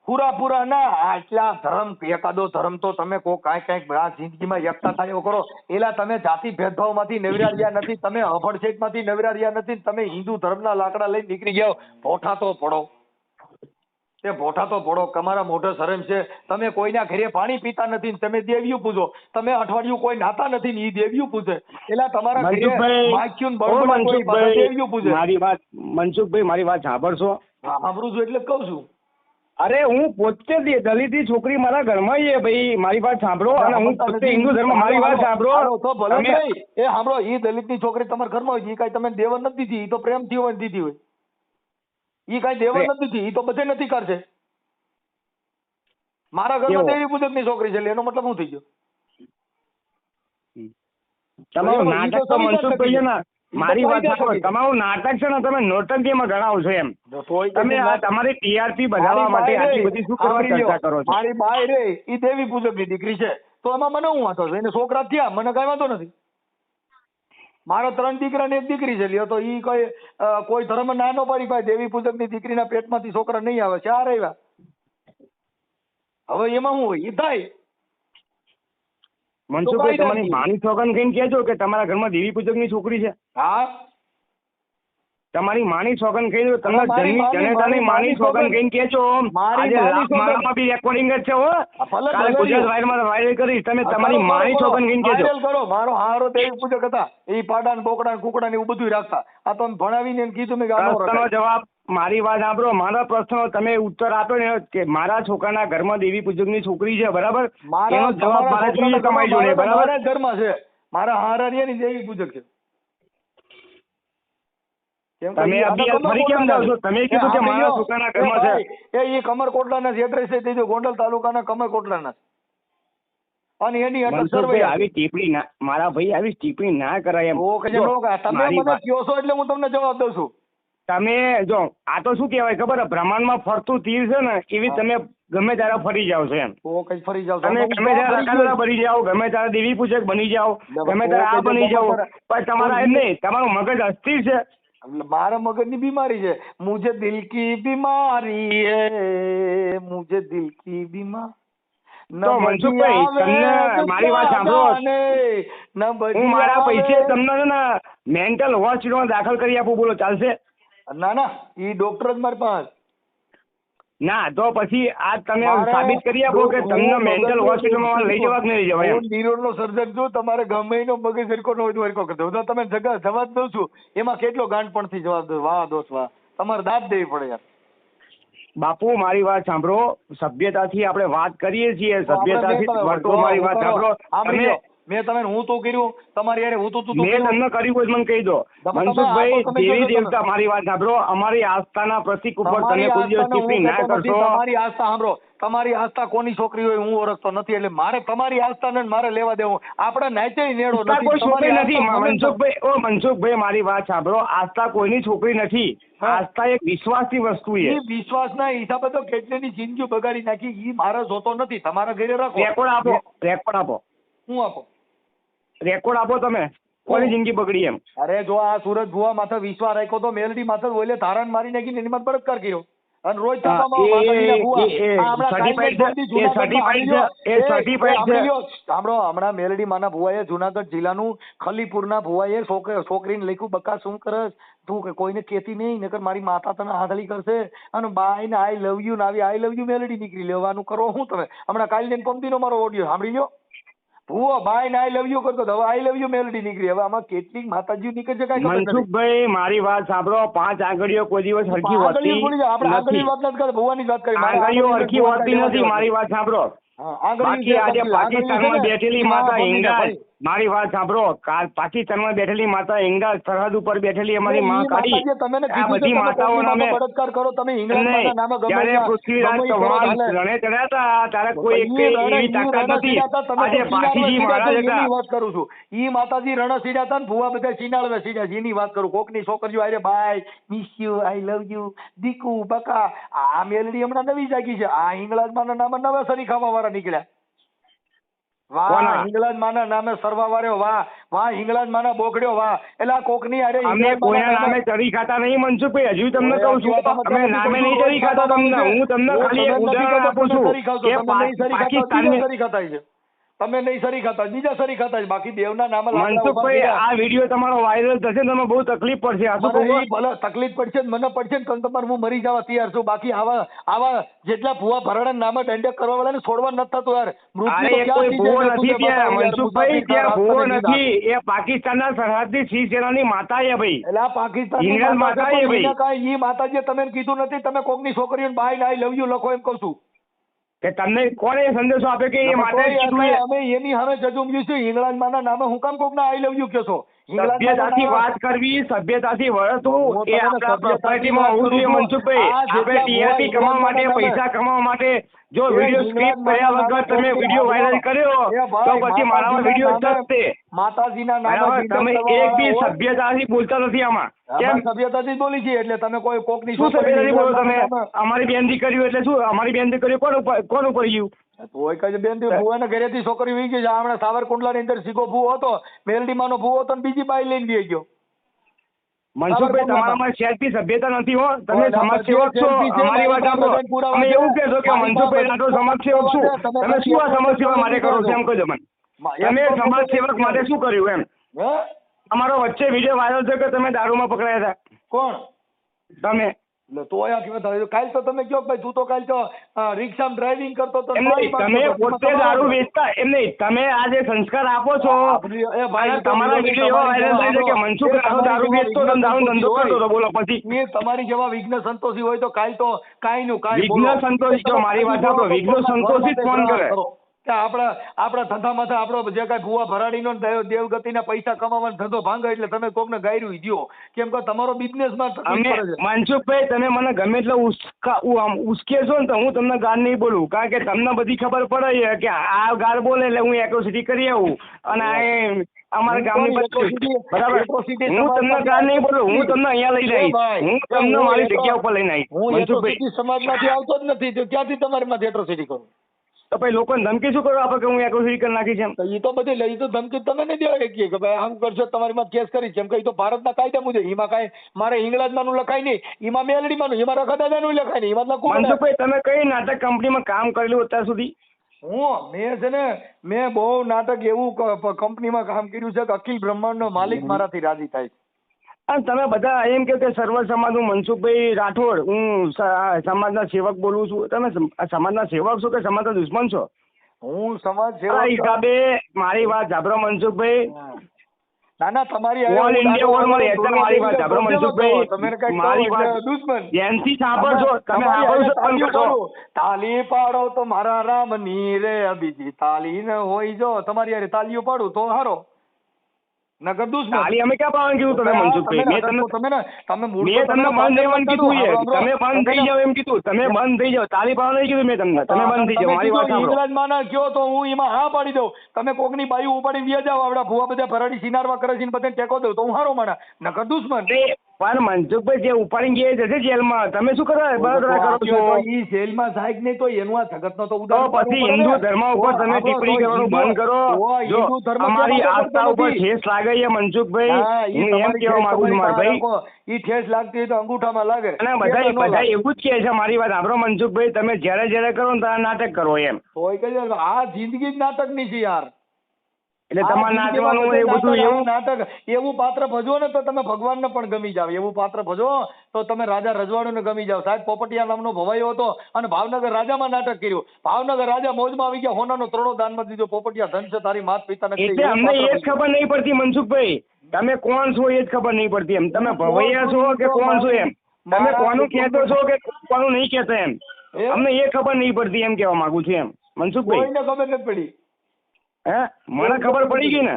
હુરાપુરાના, આટલા ધર્મ, એકાદો ધર્મ તો તમે કાંઈક આ જિંદગીમાં એકતા થાય એવો કરો. એલા તમે જાતિ ભેદભાવમાંથી નવરા રહ્યા નથી, તમે અભડછેટમાંથી નવરા રહ્યા નથી. તમે હિન્દુ ધર્મના લાકડા લઈને નીકળી જાઓ. ભોઠા તો પડો, તે ભોઠા તો પડો. તમારા મોઢે શરમ છે. તમે કોઈના ઘરે પાણી પીતા નથી, તમે દેવ્યું પૂજો. તમે અઠવાડિયું કોઈ નાતા નથી ને ઈ દેવ્યું પૂજે. એટલે તમારા ઘરે માખ્યું બળબડ દેવ્યું પૂજે. મારી વાત મનસુખભાઈ, મારી વાત સાંભળશો? સાંભળું છું એટલે કહું છું. અરે હું પોતે દલિતની છોકરી મારા ઘરમાં છે ભાઈ, મારી વાત સાંભળો. અને હું પોતે હિન્દુ ધર્મ, મારી વાત સાંભળો તો ભલે નહીં. એ સાંભળો, ઈ દલિતની છોકરી તમારા ઘરમાં હોય, ઈ કઈ તમે દેવન નથી દીધી, ઈ તો પ્રેમથી હોય દીધી હોય. ઈ કઈ દેવન નથી, ઈ તો બધે નથી કરશે. મારા ઘરમાં દેવી પૂજક ની છોકરી છે, એનો મતલબ શું થઈ ગયો? તમારું નાટક તો મનસુખભાઈ છે ને, મારી વાત સાંભળો, તમારું નાટક છે ને તમે નોટંકીમાં ગણાવો છો એમ. તમે આ તમારી ટીઆરપી બનાવવા માટે આટલી બધી શું કરવા ચર્ચા કરો છો? મારી બાઈ રે ઈ દેવી પૂજક ની દીકરી છે, તો એમાં મને શું વાંધો છે? એને છોકરા થયા, મને કઈ વાંધો નથી. મારા 3 દીકરા ને 1 દીકરી છે, લ્યો તો ઈ કોઈ ધર્મ નાનો પડી ભાઈ દેવી પૂજક ની દીકરીના પેટમાંથી છોકરા નહીં આવે, 4 આવ્યા. હવે એમાં શું હોય? ઈ થાય. મનસુખભાઈ તમારી માની સોગન કહીને કહેજો કે તમારા ઘરમાં દેવી પૂજકની છોકરી છે. હા તમારી માની સોગન કહીને તમને જનેતાની માની સોગન કહીને કહેજો. આજે મારામાં બી રેકોર્ડિંગ જ છે હો. કાલે ગુજરાત વાયરમાં વાયરલ કરીશ. તમે તમારી માની સોગન કહીને કહેજો. વાયરલ કરો. મારો હારો દેવી પૂજક હતા. એ પાડા ને બોકડા ને કુકડા ને એવું બધું રાખતા. આ તો ભણાવીને કીધું મેં પ્રશ્નનો જવાબ મારી વાત સાંભળો. મારા પ્રશ્નનો તમે ઉત્તર આપ્યો ને કે મારા છોકરાના ઘરમાં દેવી પૂજકની છોકરી છે, બરાબર? એનો જવાબ મારે જોઈએ તમારી જોડે, બરાબર? મારા ઘરમાં છે. મારા હારાની દેવી પૂજક છે. તમે ફરી કેમ જાવ છો? તમે કીધું કે મારા છોકરાના ઘરમાં છે. એ કમરકોટલાના એડ્રેસ છે તે ગોંડલ તાલુકાના કમરકોટલાના. અને એની આવી ટીપણી ના મારા ભાઈ આવી ટીપણી ના કરાય એમ. તમે મને કહો છો એટલે હું તમને જવાબ દઉં છું. તમે જો આ તો શું કહેવાય ખબર? બ્રહ્માંડમાં ફરતું તીર છે ને એવી તમે ગમે ત્યારે ફરી જાવ છો એમ. ફરી જાવ તમે ગમે ત્યારે અકાળા બની જાઓ, ગમે ત્યારે દેવી પૂજક બની જાઓ, ગમે ત્યારે આ બની જાઓ, પણ તમારા એમ નહીં, તમારું મગજ અસ્થિર છે. મારા મગજની બીમારી છે. મુझे दिल की बीमारी है, मुझे दिल की बीमारी. તો મનસુખભાઈ તમને મારી વાત સાંભળો. હું મારા પૈસે તમને છે ને મેન્ટલ હોસ્પિટલમાં દાખલ કરી આપું, બોલો ચાલશે? ના એ ડોક્ટર જ મારી પાસે. ના તો પછી આ તમે સાબિત કરી આપો કે તમને મેન્ટલ હોસ્પિટલમાં લઈ જવા કે નહીં જવાય. હું નિરોડનો સર્જન છું. તમારે ગમે એનો મગજ હરકો ન હોય તો હરકો કરતો હું તમે જવાબ દઉં છું. એમાં કેટલો ગાંઠપણથી જવાબ દઉં. વાહ દોસ્ત વાહ. તમારે દાદ દેવી પડે યાર. બાપુ મારી વાત સાંભળો. સભ્યતાથી આપણે વાત કરીએ છીએ, સભ્યતાથી વર્તો. મારી વાત સાંભળો. મેં તમે હું તો કર્યું તમારી યાર. હું તો મેં તમને કર્યું હોય મને કહી દો. મનસુખભાઈ દેવી દેવતા મારી વાત સાંભળો. અમારી આસ્થાના પ્રતીક ઉપર તમે કોઈ દિવસ ટિપ્પણી ના કરશો. તમારી આસ્થા સાંભળો. તમારી આસ્થા કોની છોકરી હોય હું ઓળખતો નથી. એટલે મારે તમારી આસ્થા ને મારે લેવા દેવું. આપણે નાચે નેડો નથી. કોઈ છોકરી નથી મનસુખભાઈ. મનસુખભાઈ મારી વાત સાંભળો. આસ્થા કોઈની છોકરી નથી. આસ્થા એક વિશ્વાસની વસ્તુ છે. વિશ્વાસના હિસાબે તો કેટલીની જિંદગી બગાડી નાખી. એ મારે જોતો નથી. તમારા ઘરે રાખો. રેકોર્ડ આપો. રેકોર્ડ આપો. હું આપો રેકોર્ડ આપો. તમે કોની જિંદગી બગડી એમ? અરે જો આ સુરત ભુવા માથે વિશ્વાસ રાખ્યો તો મેલડી માથે ઓલે ધારણ મારી નાખીને એની માથે બળાત્કાર કર્યો. અને રોજ હમણાં મેલડી માના ભુવાએ જુનાગઢ જિલ્લાનું ખલીપુરના ભુવાએ છોકરીને લખ્યું બકા શું કરસ તું કોઈને કેતી નહીં નકર મારી માતા તને હાથળી કરશે. અને બાઈ ને આઈ લવ યુ ને આવી આઈ લવ યુ મેલડી નીકળી લેવાનું કરો. હું તમે હમણાં કાલે પંપીનો મારો ઓડિયો સાંભળી લો. ભુવો બાઈ ને આઈ લવ યુ કરતો હવે આઈ લવ યુ મેલડી નીકળી. હવે આમાં કેટલીક માતાજી નીકળે છે. મનસુખભાઈ મારી વાત સાંભળો. 5 આંગળીઓ કોઈ દિવસ હરખી હોતી નથી. આપણે આંગળી વાત નથી કરતા, ભુવાની વાત કરી. આંગળીઓ હરખી હોતી નથી. મારી વાત સાંભળો. બાકી આજે પાકિસ્તાનમાં બેઠેલી માતા હિંગળાજ મારી વાત સાંભળો. પાકિસ્તાનમાં બેઠેલી માતા હિંગળાજ સરહદ ઉપર બેઠેલી અમારી માં કાળી. આ બધી માતાઓ નામે જ્યારે પૃથ્વીરાજ ચૌહાણ રણે ચડ્યા હતા ત્યારે કોઈ એવી તાકાત નથી. આજે પાકીજી મહારાજ હતા. વાત કરું છું. ઈ માતાજી રણ સીડ્યા હતા ને ભુવા બધા સીનાળવે સીડ્યા. જેની વાત કરું. કોકની છોકરીઓ આરે bye miss you I love you દીકુ બકા. આ મેલડી હમણાં નવી જાગી છે. આ હિંગળાજ માના નામે નવા સરી ખાવા વાળા નીકળ્યા. વાહ હિંગળાજ માના નામે સરવા વાળ્યો. વાહ હિંગળાજ માના બોકડ્યો. વાહ એટલે આ કોકની અરે અમે કોઈના નામે ચરી ખાતા નહીં મનસુખભાઈ. હજુ તમને કહું છું અમે નામે નહીં ચરી ખાતા. તમને હું તમને ખાલી એક ઉદાહરણ આપું છું કે પાકિસ્તાન તમે નહીં સરી ખાતા બીજા સરી ખાતા બાકી દેવના નામે. મનસુખભાઈ આ વિડીયો તમારો વાયરલ થશે તમે બહુ તકલીફ પડશે. ભલે તકલીફ પડશે મને પડશે ને તમારે હું મરી જવા તૈયાર છું. બાકી આવા જેટલા ભુવા ભરડા નામે દંડક કરવા વાળા ને છોડવા નથી થતું યાર. મનસુખભાઈ ત્યાં ભૂવો નથી. એ પાકિસ્તાનના સરહદની શિવસેનાની માતા છે ભાઈ. એટલે આ પાકિસ્તાન માતા છે ભાઈ. ઈ માતાજી તમે કીધું નથી તમે કોકની છોકરીઓને બાય આઈ લવ યુ લખો એમ કહું છું. કે તમને કોણે સંદેશો આપ્યો કે એ માતા અમે એની સામે જજુમ્યું છે. હિંગળાજ માના નામે હું કામ કોકના આઈ લવ યુ કહો છો? સભ્યતાથી વાત કરવી, સભ્યતાથી વર્તવું એ આપણા પ્રોપર્ટીમાં હોવું જોઈએ મનસુખભાઈ. આપણે ટીઆરપી કમાવા માટે, પૈસા કમાવા માટે જો વિડીયો સ્ક્રિપ્ટ કર્યા વગર તમે વિડીયો વાયરલ કર્યો તો પછી મારામાં વિડીયો ચડશે. માતાજીના નામે તમે એક બી સભ્યતાથી બોલતા નથી આમાં. કેમ સભ્યતાથી બોલી છે? એટલે તમે કોઈ કોકની શું સભ્યતાથી બોલો તમે? અમારી બેનથી કર્યું એટલે શું? અમારી બેનથી કર્યું કોણ ઉપર ગયું? તોય કઈ બેન ભુવાના ઘરેથી છોકરી વી ગઈ છે. હમણાં સાવરકુંડલાની અંદર સીગો ભૂવો હતો, મેલડીમાંનો ભૂવો હતો ને બીજી બાઈ લઈને બી ગયો. મનસુખભાઈ તમારામાં સેલ્ફી સભ્યતા નથી હો. તમે સમાજ સેવક છો. અમારી વાત સાંભળો. તમે એવું કહેશો કે મનસુખભાઈ રાઠોડ સમાજ સેવક છું. તમે શું આ સમાજ સેવા માટે કરો છો એમ કહો મને. તમે સમાજ સેવક માટે શું કર્યું એમ? હે? તમારો વચ્ચે વિડીયો વાયરલ થયો કે તમે દારૂમાં પકડાયા હતા. કોણ? તમે એટલે તો આયા કેવા થાય? કાલ તો તમે કહો ભાઈ તું તો કાલ તો રિક્ષામાં ડ્રાઇવિંગ કરતો તો એમ નહીં, તમે પોતે દારૂ વેચતા, એમ નહીં, તમે આ જે સંસ્કાર આપો છો એ ભાઈ અને તમારા વિડીયો એવા વાયરલ થાય છે કે મનસુખ રાઠોડ દારૂ વેચતો હતો, દારૂ ધંધો કરતો હતો. બોલો પછી તમારી જેવા વિઘ્ન સંતોષી હોય તો કાલ તો કાઈ નું કાઈ વિઘ્ન સંતોષી, જો મારી વાત સાંભળો, વિઘ્ન સંતોષી જ ફોન કરે. આપણા ધંધામાંથી આપણો જે કાંઈ ભૂવા ભરાડીનો દેવગતિના પૈસા કમાવાનો ધંધો ભાંગે એટલે તમે કોકને ગાયરું દ્યો, કેમ કે તમારો બિઝનેસમાં તકલીફ પડે છે. મનસુખભાઈ, તમે મને ગમે એટલે ઉશ્કેશો ને તો હું તમને ગાળ નહીં બોલું, કારણ કે તમને બધી ખબર પડે છે કે આ ગાળ બોલે એટલે હું એટ્રોસિટી કરી આવું અને આ અમારા ગામની બરાબર. હું તમને ગાળ નહીં બોલું, હું તમને અહીંયા લઈ જઈશ, હું તમને મારી જગ્યા ઉપર લઈને આવીશ. હું મનસુખભાઈ, એટ્રોસિટી સમાજમાંથી આવતો જ નથી તો ક્યાંથી તમારી માંથી એટ્રોસિટી કરું? તો ભાઈ લોકોને ધમકી શું કરો આપણે કે હું એટ્રોસિટી કરી નાખી છે એમ? એ તો બધી લઈ તો ધમકી તમે નહીં દેવા શકીએ કે ભાઈ આમ કરશો તમારી માં કેસ કરી છે એમ કે એ તો ભારતના કાયદા મુજબ. એમાં કાંઈ મારે ઇંગ્લેન્ડમાંનું લખાય નહીં, એમાં મેલડીમાંનું, એમાં રખાદાદાનું લખાય નહીં, એમાં લખવું. મનસુખભાઈ, તમે કઈ નાટક કંપનીમાં કામ કરેલું અત્યાર સુધી? મેં છે ને મેં બહુ નાટક એવું કંપનીમાં કામ કર્યું છે કે અખિલ બ્રહ્માંડનો માલિક મારાથી રાજી થાય છે. અને તમે બધા એમ કહો કે સર્વ સમાજનું મનસુખભાઈ રાઠોડ, હું સમાજના સેવક બોલું છું. તમે સમાજના સેવક છો કે સમાજના દુશ્મન છો? હું સમાજ આ સેવા હિસાબે મારી વાત સાંભળો મનસુખભાઈ. ના તમારી ઓલ ઇન્ડિયા ઓવરમાં રહેતા મારી વાત સાંભળો મનસુખભાઈ, મારી વાત દુશ્મન ધ્યાનથી સાંભળજો. તમે સાંભળશો પણ કરશો. તાલી પાડો તો મારા રામની રે, બીજી તાલી ન હોય જો તમારી યાર તાલીઓ પાડું તો હારો, નકર દુશ્મન. તાલી અમે ક્યાં પાડવાનું કીધું તમે મનસુખભાઈ? મેં તમને બંધ રહેવાનું કીધું યાર, તમે બંધ થઈ જાવ એમ કીધું, તમે બંધ થઈ જાવ. તાલી પાડવાનું નહીં કીધું મેં તમને, તમે બંધ થઈ જાવ. મારી વાત સાંભળો. ઇંગ્લેન્ડમાં ના કયો તો હું એમાં હા પાડી દઉં. તમે કોકની બાયું ઉપાડી વ્યા જાવ, આપડા ભૂવા બધા ભરાડી સિનારવા કરે છે ને બધાને ટેકો દઉં તો હું હારો માણા, નકર દુશ્મન. પણ મનસુખભાઈ જે ઉપાડી ગયા જશે જેલમાં, તમે શું કરો બળતરા કરો છો? ઈ જેલમાં જાય નહીં તો એનું આ જગતનો તો તો ઉદાહરણ પછી હિન્દુ ધર્મ ઉપર તમે ટિપ્પણી કરવાનું બંધ કરો. જો અમારી આસ્થા ઉપર ઠેસ લાગે છે મનસુખભાઈ, હું એમ કહેવા માંગુ છું મારા ભાઈ. ઈ ઠેસ લાગતી હોય તો અંગૂઠામાં લાગે. અને બધા એવું જ કહે છે. મારી વાત સાંભળો મનસુખભાઈ, તમે જ્યારે જ્યારે કરો ને ત્યારે નાટક કરો એમ. તોય કહે આ જિંદગી જ નાટકની છે યાર. એટલે તમારે નાચવાનું એ બધું એવું નાટક, એવું પાત્ર ભજવો ને તો તમે ભગવાનને પણ ગમી જાવ, એવું પાત્ર ભજવો તો તમે રાજા રજવાડુને ગમી જાવ. સાહેબ પોપટિયા નામનો ભવાયો હતો અને ભાવનગર રાજામાં નાટક કર્યું. ભાવનગર રાજા મોજમાં આવી ગયા, હોનાનો ત્રણો દાનમાં દીધો. પોપટિયા ધન છે તારી માત પિતાને. એટલે અમને એ જ ખબર નહીં પડતી મનસુખભાઈ, તમે કોણ છો એ જ ખબર નહીં પડતી એમ. તમે ભવૈયા છો કે કોણ છો એમ, તમે કોનું કહેતો છો કે કોનું નહીં કહેતો એમ, અમને એ ખબર નહીં પડતી એમ કહેવા માંગુ છું એમ મનસુખભાઈ. કોઈને ખબર નથી પડી. હે, મને ખબર પડી ગઈ ને,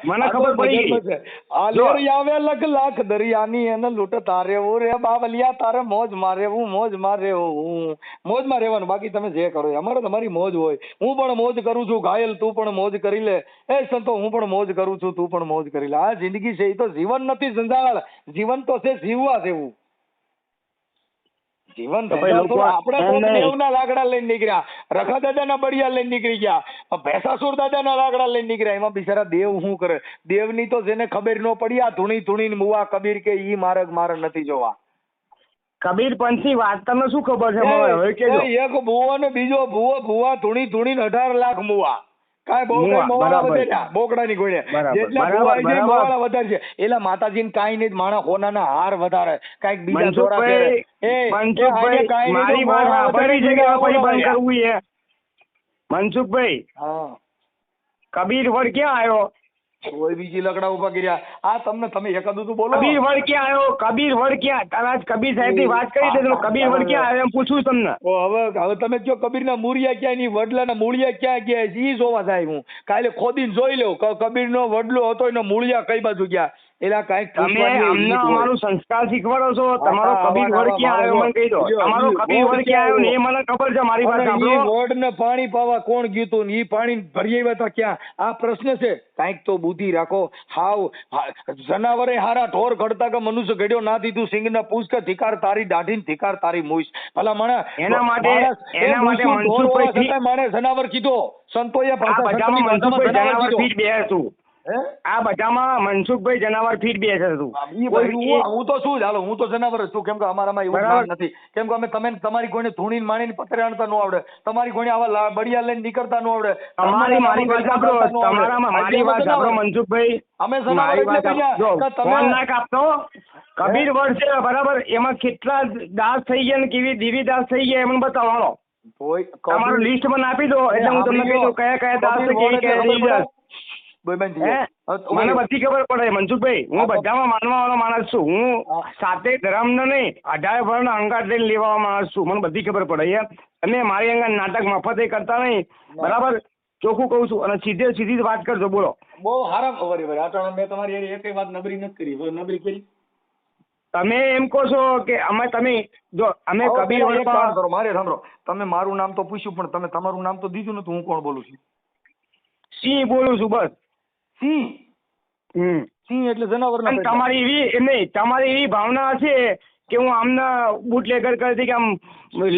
મને ખબર પડી ગઈ. આલેરી આવે લખ લાખ દરિયાની એને લૂંટ તારે ઓ રે બાવલિયા, તારે મોજ મારે હું મોજ મારે હું મોજમાં રહેવાનું. બાકી તમે જે કરો અમારે તમારી મોજ હોય. હું પણ મોજ કરું છું ઘાયલ, તું પણ મોજ કરી લે. એ સંતો હું પણ મોજ કરું છું, તું પણ મોજ કરી લે. આ જિંદગી છે એ તો જીવન નથી જંજાળ, જીવન તો છે જીવવા જેવું. જીવન આપણે દેવના લાકડા લઈને નીકળ્યા, રખા દાદાના બળિયા લઈને નીકળી ગયા, ભેસાસુર દાદાના લાકડા લઈને નીકળ્યા. એમાં બિચારા દેવ શું કરે? દેવની તો જેને ખબર ન પડી આ ધૂણી ધૂણીને મુવા કબીર કે ઈ માર્ગ મારે નથી જોવા. કબીર પંથની વાત તમને શું ખબર છે? એક ભૂવો ને બીજો ભૂવો, ભૂવા ધૂણી ધૂણીને 18 લાખ મુવા. કાંઈ બહુ કઈ મોવાળા વધે બોકડાની ગોળે જેટલા મોવાળા વધારે છે. એલા માતાજીને કાંઈ નહીં, માણા હોનાના હાર વધારે, કાંઈક બીજા જોરા પહેરે. મારી વાત સાંભળી છે કે પછી બંધ કરવું છે મનસુખભાઈ? કબીર વડ ક્યાં આવ્યો? કોઈ બીજી લકડા ઉભા કર્યા. આ તમને તમે એકાદું તો બોલો. કબીર વડ ક્યાં આવ્યો? કબીર વડ ક્યાં? આજ કબીર સાહેબ ની વાત કરી દે, કબીર વડ ક્યાં આવ્યો એમ પૂછું તમને. હવે તમે કયો કબીરના મૂળિયા ક્યાં ની વડલાના મૂળિયા ક્યાં ગયા છે ઈ જોવા જાય. હું કાલે ખોદીને જોઈ લઉં કબીરનો વડલો હતો એનો મૂળિયા કઈ બાજુ ગયા. એલા કાંઈક તમે અમને અમારું સંસ્કાર શીખવાડો છો. તમારો કબીર વડ ક્યાં આવ્યો મને કહી દો. તમારો કબીર વડ ક્યાં આવ્યો ને એ મને ખબર છે. મારી વાત સાંભળો. વડ ને પાણી પાવા કોણ ગયું તું? ઈ પાણી ભરી આવ્યા હતા ક્યાં? આ પ્રશ્ન છે. કાંઈક તો બુદ્ધિ રાખો. હાવ જનાવરે હારા ઢોર ઘડતા કે મનુષ્ય ઘડ્યો ના દીધું સિંગ ને પૂછ કે ધિકાર તારી દાઢી ને ધિકાર તારી મૂછ. ભલા મને એના માટે મનસુખભાઈ માણે જનાવર કીધો. સંતોએ ભાષા જનાવર થી જ બે છું. હે આ બધામાં મનસુખભાઈ જનાવર ફીટ બેસે તું. ઈ ભાઈ હું તો શું ચાલો હું તો જનાવર જ છું કેમ કે અમારામાં એવું બરાબર. જ્ઞાન નથી કેમ કે અમે તમે તમારી કોઈને ધૂણીને માણીને પથરે આણતા ન આવડે તમારી કોઈને આવા બળિયા લઈને નીકળતા ન આવડે મારી વાત સાંભળો, તમારામાં મારી વાત સાંભળો મનસુખભાઈ, અમે જનાવર મારી વાત એટલે સાંભળો. ભૈયા કે ફોન તમે ના કાપતો. કબીર વર્ડ છે બરાબર, એમાં કેટલા દાસ થઈ ગયા ને કેવી દીવી દાસ થઈ ગયા એમને બતાવો. તમારું લિસ્ટ મને આપી દો એટલે હું તમને કહી દઉં કયા કયા દાસ છે, કેવી કયા દીવી દાસ. મને બધી ખબર પડે મનસુખભાઈ, હું બધામાં માનવા વાળો માણસ છું. હું સાતે ધર્મ નો નહીં 18 વર્ષનો અંગાત લઈને લેવા માણસ છું. મને બધી ખબર પડે. તમે મારી અંગા નાટક મફતે કરતા નહીં બરાબર, ચોખ્ખું કહું છું. અને સીધી જ વાત કરજો. બોલો. બહુ સારા ખબર ભાઈ આટલા મેં તમારી એકે વાત નબળી નથી કરી. નબળી કરી તમે એમ કહો છો કે તમે જો અમે કબીર વર્ડમાં કરો મારે સાંભળો તમે મારું નામ તો પૂછ્યું પણ તમે તમારું નામ તો દીધું નથી. હું કોણ બોલું છું? સિંહ બોલું છું બસ. સિંહ સિંહ એટલે જનાવર. તમારી એવી નહીં, તમારી એવી ભાવના છે કે હું આમના બુટલેગર કરતી કે આમ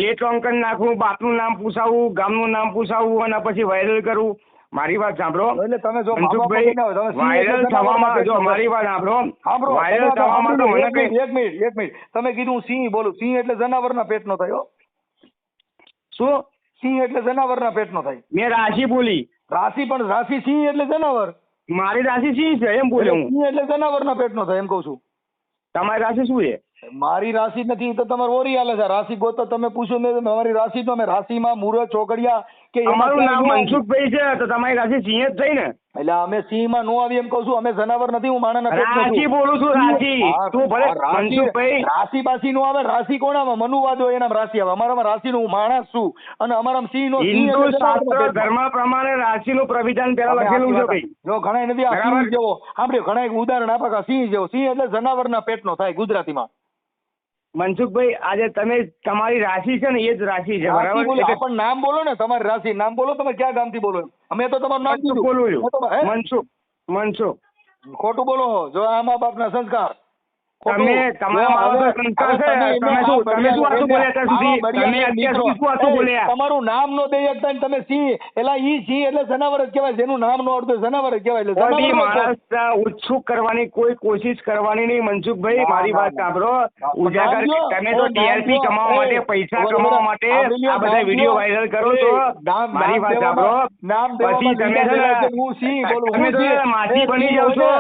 લેટ રોંગ કરી નાખું, બાપનું નામ પૂછાવું, ગામનું નામ પૂછાવું અને પછી વાયરલ કરું. મારી વાત સાંભળો એટલે તમે જો મનસુખભાઈ, વાયરલ થવામાં જો મારી વાત સાંભળો, વાયરલ થવામાં તો મને એક મિનિટ તમે કીધું સિંહ બોલું. સિંહ એટલે જનાવરના પેટનો થયો. શું? સિંહ એટલે જનાવરના પેટનો થાય. મેં રાશિ બોલી. રાશિ પણ રાશિ સિંહ એટલે જનાવર. મારી રાશિ સિંહ છે એમ બોલે હું. સિંહ એટલે જનાવરના પેટનો થાય એમ કહું છું. તમારી રાશિ શું છે? મારી રાશિ નથી તો તમારે ઓરી હાલે છે. રાશિ ગોતો તમે પૂછો ને અમારી રાશિ તો અમે રાશિમાં મુરત ચોકડિયા કે અમારું નામ મનસુખભાઈ છે તો તમારી રાશિ સિંહ જ થઈ ને. એટલે અમે સિંહમાં નો આવી એમ કહું છું. અમે જનાવર નથી. હું માણસના પેટનો છું. રાશિ બોલું છું. રાશિ તું ભલે મનસુખભાઈ. રાશિ બાશિ નો આવે. રાશિ કોણામાં મનુવાદ હોય એનામાં રાશિ આવે. અમારામાં રાશિ નું હું માણસ છું અને અમારામાં સિંહ નો હિન્દુ શાસ્ત્ર ધર્મ પ્રમાણે રાશિનું પ્રવિધાન પેલા લખેલું છે ભાઈ. જો ઘણા નથી આ સિંહ જેવો આપણે ઘણા એક ઉદાહરણ આપે કે સિંહ જેવો. સિંહ એટલે જનાવરના પેટનો થાય ગુજરાતીમાં. મનસુખભાઈ આજે તમે તમારી રાશિ છે ને એ જ રાશિ છે બરાબર. પણ નામ બોલો ને તમારી રાશિ નામ બોલો. તમે ક્યાં ગામથી બોલો? અમે તો તમારું નામ કીધું. બોલું છું મનસુખ. ખોટું બોલો. જો આ મા બાપના સંસ્કાર. તમે તમારા મા બાપના સંસ્કાર છે. તમે શું વાતું બોલ્યા અત્યાર સુધી? તમે અત્યાર સુધી શું વાતું બોલ્યા? તમારું નામ નો દઈ શકતા ને તમે સિંહ એલા ઈ સિંહ એટલે જનાવર જ કહેવાય. જેનું નામ નો આવડતું જનાવર જ કહેવાય. એટલે માણસ ઉત્સુક કરવાની કોઈ કોશિશ કરવાની નહીં મનસુખભાઈ. મારી વાત સાંભળો. ઉજાગર તમે તો ટીઆરપી કમાવા માટે, પૈસા કમાવા માટે આ બધા વિડીયો વાયરલ કરો છો. મારી વાત સાંભળો. પછી તમે તો માછી બની જાવ છો,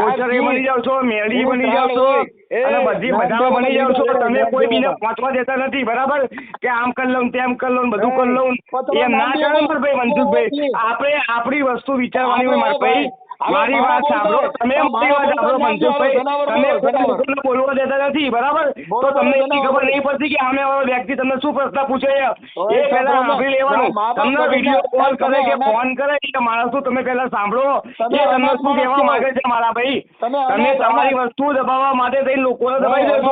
બોચરે બની જાવ છો, મેળી બની જાવ છો અને બધા બની જાવ છો. તમે કોઈ બીને પહોંચવા દેતા નથી બરાબર કે આમ કરી લઉં તેમ કરી લઉં બધું કરી લઉં. એમ ના ચાલે ને ભાઈ મનસુખભાઈ. આપણે આપણી વસ્તુ વિચારવાની હોય મારા ભાઈ. મારી વાત સાંભળો. તમે મારી વાત સાંભળો મનસુખભાઈ. તમે કોઈ લોકોને બોલવા દેતા નથી બરાબર. તો તમને એટલી ખબર નહીં પડતી કે સામે વાળો વ્યક્તિ તમને શું પ્રશ્ન પૂછે એ પહેલા સાંભળી લેવાનું. તમને વિડીયો કોલ કરે કે ફોન કરે કે માણસો તમે પહેલા સાંભળો એ તમને શું કહેવા માંગે છે મારા ભાઈ. તમે તમારી વસ્તુ દબાવવા માટે થઈને લોકોને દબાઈ દેશો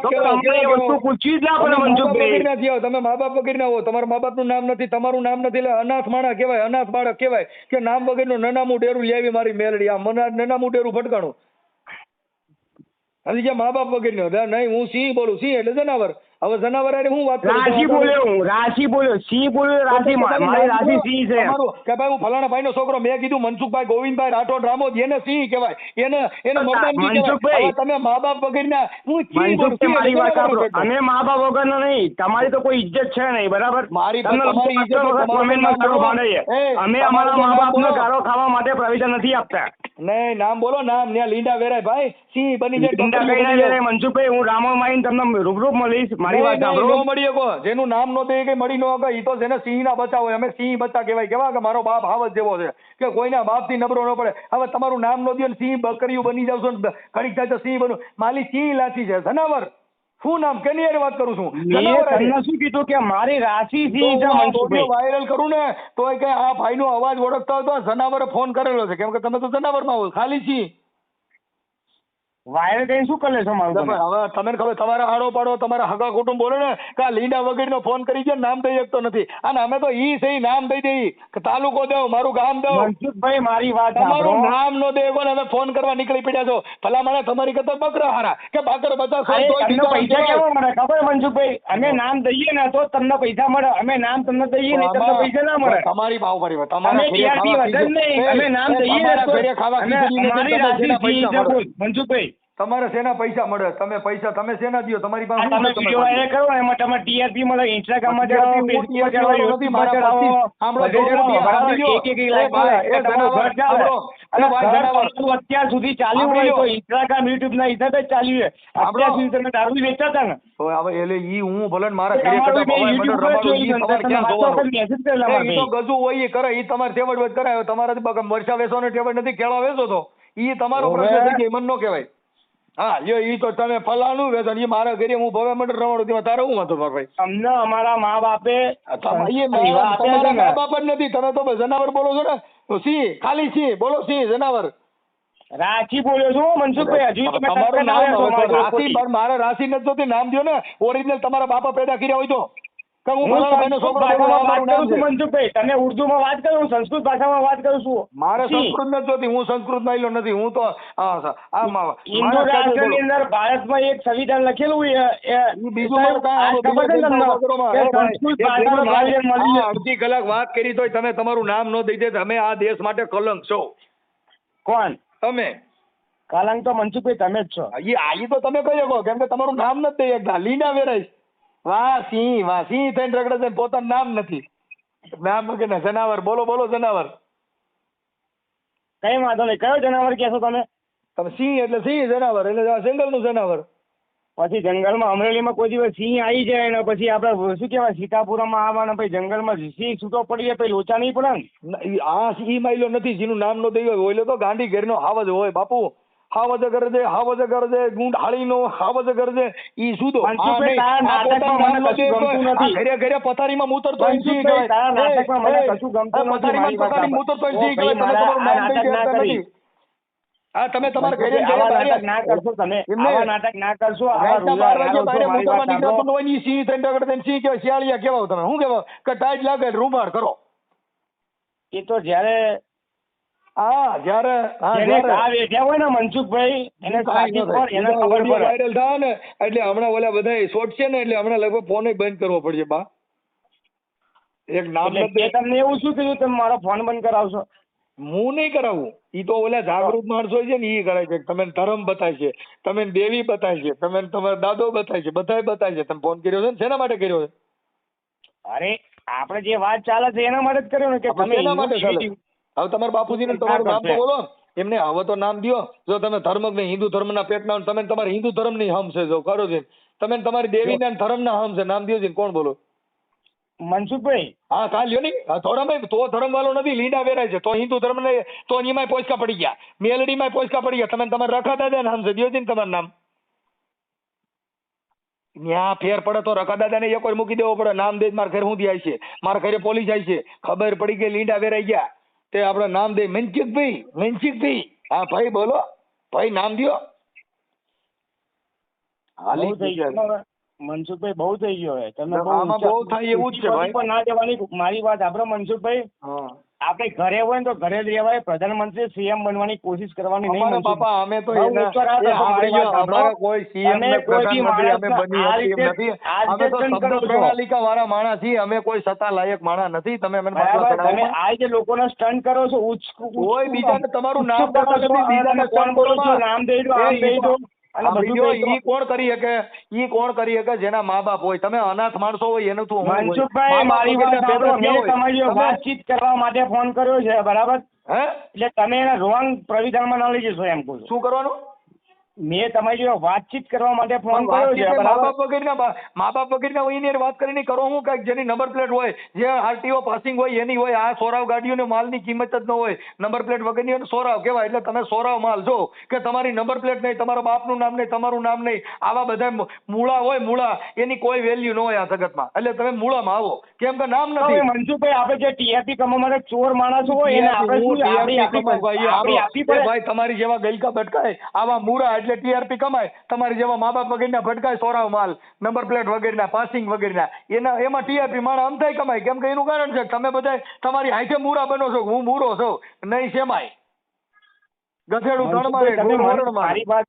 તો તમને એ વસ્તુ પૂછવી જ ના પડે મનસુખભાઈ. તમે મા બાપ વગર ના હો. તમારા મા બાપનું નામ નથી, તમારું નામ નથી એટલે અનાથ માણસ કહેવાય. અનાથ બાળક કહેવાય કે નામ વગરનું નનામું ડેરું લેવી મારી મેલડી. આ મને નનામું ડેરું ફટકાણું હજી કે મા બાપ વગર નહીં. હું સિંહ બોલું. સિંહ એટલે જનાવર. હવે જનાવર એટલે હું વાત કરું? રાશિ બોલ્યો હું. રાશિ બોલ્યો. સિંહ બોલ્યો. રાશિ મારી રાશિ સિંહ છે કે ભાઈ હું ફલાણા ભાઈ નો છોકરો. મેં કીધું મનસુખભાઈ ગોવિંદભાઈ રાઠોડ રામોદ. એને સિંહ કહેવાય. એને મનસુખભાઈ તમે મા બાપ વગર ના. હું મારી વાત સાંભળો. અમે મા બાપ વગર ના નહીં. તમારી તો કોઈ ઇજ્જત છે નહીં બરાબર. અમે અમારા મા બાપ નો ગાળો ખાવા માટે પ્રવિધાન નથી આપતા. નહીં નામ બોલો. નામ ત્યાં લીંડા વેરાય ભાઈ. સિંહ બની જાય. મનસુખભાઈ હું રામો માઈને તમને રૂબરૂ મળીશ. મારી વાત સાંભળો. મળી શકો. જેનું નામ નો દે કે મળી નો એ તો જેને સિંહ ના બચ્ચા હોય. અમે સિંહ બચ્ચા કહેવાય. કેવા કે મારો બાપ હાવજ જેવો છે કે કોઈના બાપ થી નબળો ન પડે. હવે તમારું નામ નો દો સિંહ બકરીયું બની જાવ છો. ઘડીક થાય તો સિંહ બનું. માલી સિંહ લાચી છે જનાવર. શું નામ કેની યાર વાત કરું છું? તમને શું કીધું કે મારી રાશિ સિંહ છે મનસુખભાઈ. વાયરલ કરું ને તો કે આ ભાઈ નો અવાજ ઓળખતા હોય તો જનાવરે ફોન કરેલો છે. કેમ કે તમે તો જનાવર માં હોય. ખાલી સિંહ વાયરલ કરીને શું કરી લેશો મારું તમે? હવે તમને ખબર, તમારા આડો પાડો તમારા હગા કુટુંબ બોલે ને કે આ લીંડા વગેરેનો ફોન કરી છે, નામ દઈ શકતો નથી, અને અમે તો ઈ સહી નામ દઈ દઈ કે તાલુકો દઉં, મારું ગામ દઉં. મનસુખભાઈ મારી વાત સાંભળો. તમારું નામ નો દે કોને અમે ફોન કરવા નીકળી પડ્યા છો. ભલા મને તમારી કરતા બકરા હારા કે બાકર બતા અરે તમને પૈસા કેવા મળે ખબર મનસુખભાઈ? અમે નામ દઈએ ને તો તમને પૈસા મળે, અમે નામ તમને દઈએ ને તમને પૈસા ના મળે. તમારી ભાવ પડી અમે તમારા TRP વધે જ નહીં, અમે નામ દઈએ ને તો અમારી રાશિ ફી છે. બોલ મનસુખભાઈ, તમારે શેના પૈસા મળે? તમે પૈસા તમે શેના દ્યો? તમારી પાસે તમે વિડીયો વાયરલ કરો ને એમાં તમે TRP મળે, ઇન્સ્ટાગ્રામમાં ચડાવો, ફેસબુકમાં ચડાવો, યુટ્યુબમાં ચડાવો, બધે ચડાવો, બરાબર? એક લાખ મળે તમારું ઘર ચાલે. અને ઘર અત્યાર સુધી ચાલ્યું હોય તો ઇન્સ્ટાગ્રામ યુટ્યુબ ના હિસાબે જ ચાલ્યું છે. અત્યાર સુધી તમે દારૂ વેચાતા ને તો હવે એટલે ઈ હું ભલે ને મારા ઘરે કરતા ભવાઈ મંડળ રમાડું, ઈ તમારે ક્યાં જોવાનું? ઈ તો ગજુ હોય ઈ કરે, ઈ તમારે ટેવડ વધ કરાવે. તમારાથી મરચા વેચવાનો ટેવડ નથી, કેળા વેચો તો ઈ તમારો પ્રશ્ન થઈ ગયો, મન નો કહેવાય. હા યો ઈ તો તમે ફલાણું વેચો, ઈ મારા ઘરે હું ભવાઈ મંડળ રમાડું, તેમાં તારે શું વાંધો મારા ભાઈ? અમને અમારા મા બાપે તમારા મા બાપ જ નથી, તમે તો જનાવર બોલો છો ને. સિંહ ખાલી સિંહ બોલો, સિંહ જનાવર. રાશિ બોલ્યો છું મનસુખભાઈ, હજુ તમે તમારું નામ રાશિ, પણ મારે રાશિ નથી જોતી, નામ દો ને ઓરિજિનલ તમારા બાપા પેદા કર્યા હોય તો. કે હું ફલાણાનો છોકરો મારું નામ છે. મનસુખભાઈ તમે ઉર્દુમાં વાત કરો, હું સંસ્કૃત ભાષામાં વાત કરું છું. મારે સંસ્કૃત નથી જોતી, હું સંસ્કૃત માયલો નથી. હું તો હિન્દુ રાષ્ટ્રની અંદર ભારતમાં એક સંવિધાન લખેલું બીજું અડધી કલાક વાત કરી તોય તમે તમારું નામ ન દઈ દે. તમે આ દેશ માટે કલંક છો. કોણ તમે? કલંક તો મનસુખભાઈ તમે જ છો. આ તો તમે કહી શકો, કેમ કે તમારું નામ નથી દઈ શકતા. લીના વેરાઈશ વાહ સિંહ થઈને રગડે છે, પોતાનું નામ નથી. નામ કે જનાવર બોલો બોલો, જનાવર. કઈ વાંધો નહીં, કયો જનાવર કહેશો તમે? તમે સિંહ એટલે સિંહ, જનાવર એટલે જંગલનું જનાવર. પછી જંગલમાં અમરેલીમાં કોઈ દિવસ સિંહ આવી જાય ને પછી આપણે શું કહેવાય સીતાપુરામાં આવવાના પછી જંગલમાં સિંહ છૂટો પડી જાય પછી લોચા નહીં પડે ને? આ સિંહ માયલો નથી, જેનું નામ નો દઈ હોય તો ગાંડી ઘેરનો હાવજ હોય બાપુ. હાવજ ગરજે ગુંડાળીનો હાવજ ગરજે ઈ સુધો. ઘરે ઘરે પથારીમાં મૂતરતો સિંહ કહેવાય. પથારીમાં મૂતરતો સિંહ કહેવાય. તમે તમારું નામ દઈ શકતા નથી. હા તમે તમારા ઘરે નાટક ના કરશો, તમે નાટક ના કરશો. સિંહ સિંહ કહેવાય, શિયાળિયા કેવાવ તમે શું કેવાવ કે ટાઈટ લાગે રૂમાર કરો. એ તો જયારે જયારે મનસુખભાઈ એને વાયરલ થાય ને એટલે હમણાં ઓલા બધા શોર્ટ છે ને એટલે હમણાં લગભગ ફોન બંધ કરવો પડશે. બા એક નામ તમને એવું શું કીધું તમે મારો ફોન બંધ કરાવશો? હું નહીં કરાવું, ઈ તો ઓલા જાગૃત માણસો છે ને ઈ કરાય છે. તમે ધર્મ બતાય છે, તમે દેવી બતાય છે, તમે તમારા દાદો બતાય છે, બધાય બતાય છે. તમે ફોન કર્યો છે ને શેના માટે કર્યો છે? અરે આપણે જે વાત ચાલે છે એના માટે જ કર્યો ને કે તમે એના માટે ચાલે. હવે તમારા બાપુજી ને તમારું નામ તો બોલો એમને. હવે તો નામ દો. જો તમે ધર્મ ને હિન્દુ ધર્મ ના પેટના તમે તમારા હિન્દુ ધર્મ ની હમ છે, જો કરો છે તમે તમારી દેવી ના ધર્મ ના હમ છે, નામ દો છે. કોણ બોલો? મનસુખભાઈ. હા કાલ લ્યો નહીં થોડા તો ધર્મ વાળો નથી, લીંડા વેરાય છે તો હિન્દુ ધર્મ ને તો એમાં પોચકા પડી ગયા, મેલડી માં પોચકા પડી ગયા. તમે તમારે રખા દાદા નામ છે, દો છે ને તમારું નામ. ત્યાં ફેર પડે તો રખા દાદા ને એક વાર મૂકી દેવો પડે. નામ દે મારા ઘરે હું જાય છે, મારા ઘરે પોલીસ જાય છે, ખબર પડી કે લીંડા વેરાઈ ગયા તે આપડે નામ દે. મનસુખભાઈ. હા ભાઈ બોલો ભાઈ, નામ દો. હાલી થઈ ગયો મનસુખભાઈ, બહુ થઈ ગયો હવે. તમે બહુ થાય એવું જ છે ભાઈ. ના જવાની મારી વાત આપણે મનસુખભાઈ. આપણે ઘરે હોય ને તો ઘરે જ રહેવાય. પ્રધાનમંત્રી CM બનવાની કોશિશ કરવાની નહીં. બાપા અમે તો કોઈ CM ને પ્રધાનમંત્રી અમે બની હતી નથી. અમે તો શબ્દ પ્રણાલિકા વાળા માણસ છીએ, અમે કોઈ સત્તા લાયક માણસ નથી. તમે તમે આ જે લોકોને સ્ટન્ટ કરો છો, કોઈ બીજાને તમારું નામ બીજાને કોણ બોલો છો, નામ દઈ દો, આમ દઈ દો. ઈ કોણ કરી શકે જેના મા બાપ હોય? તમે અનાથ માણસો હોય એનું તું. મનસુખભાઈ મારી વાત સાંભળો. મેં તમારી વાતચીત કરવા માટે ફોન કર્યો છે, બરાબર? એટલે તમે એને રોંગ પ્રવિધાનમાં ના લઈ જશો એમ કહું છું. શું કરવાનું? મેં તમારી જોડે વાતચીત કરવા માટે ફોન કર્યો છે. મા બાપ વગેરેના હોય એની વાત કરીને કરો. હું કઈક જેની નંબર પ્લેટ હોય, જે RTO પાસિંગ હોય એની હોય. આ સોરાવ ગાડીઓને માલની કિંમત જ ન હોય, નંબર પ્લેટ વગરની સોરાવ કહેવાય. એટલે તમે સોરાવ માલ છો કે તમારી નંબર પ્લેટ નહીં, તમારા બાપનું નામ નહીં, તમારું નામ નહીં. આવા બધા મૂળા હોય, મૂળા એની કોઈ વેલ્યુ ન હોય આ જગતમાં. એટલે તમે મૂળામાં આવો, કેમ કે નામ નથી. મનસુખભાઈ આપણે જે TRP કમાવા માટે ચોર માણસો હોય એને આપણે ભાઈ તમારી જેવા ગલકા બટકાય આવા મૂળા એટલે ટીઆરપી કમાય. તમારી જેવા મા બાપ વગેરેના ભટકાય સોરાવ માલ, નંબર પ્લેટ વગેરેના, પાસિંગ વગેરેના, એમાં ટીઆરપી માણસ આમ થાય કમાય. કેમ કે એનું કારણ છે તમે બધા તમારી હાથે મૂરા બનો છો, હું મૂરો છું નહીં સેમાય ગધેડું ધણમાં તમે વરણમાં. મારી વાત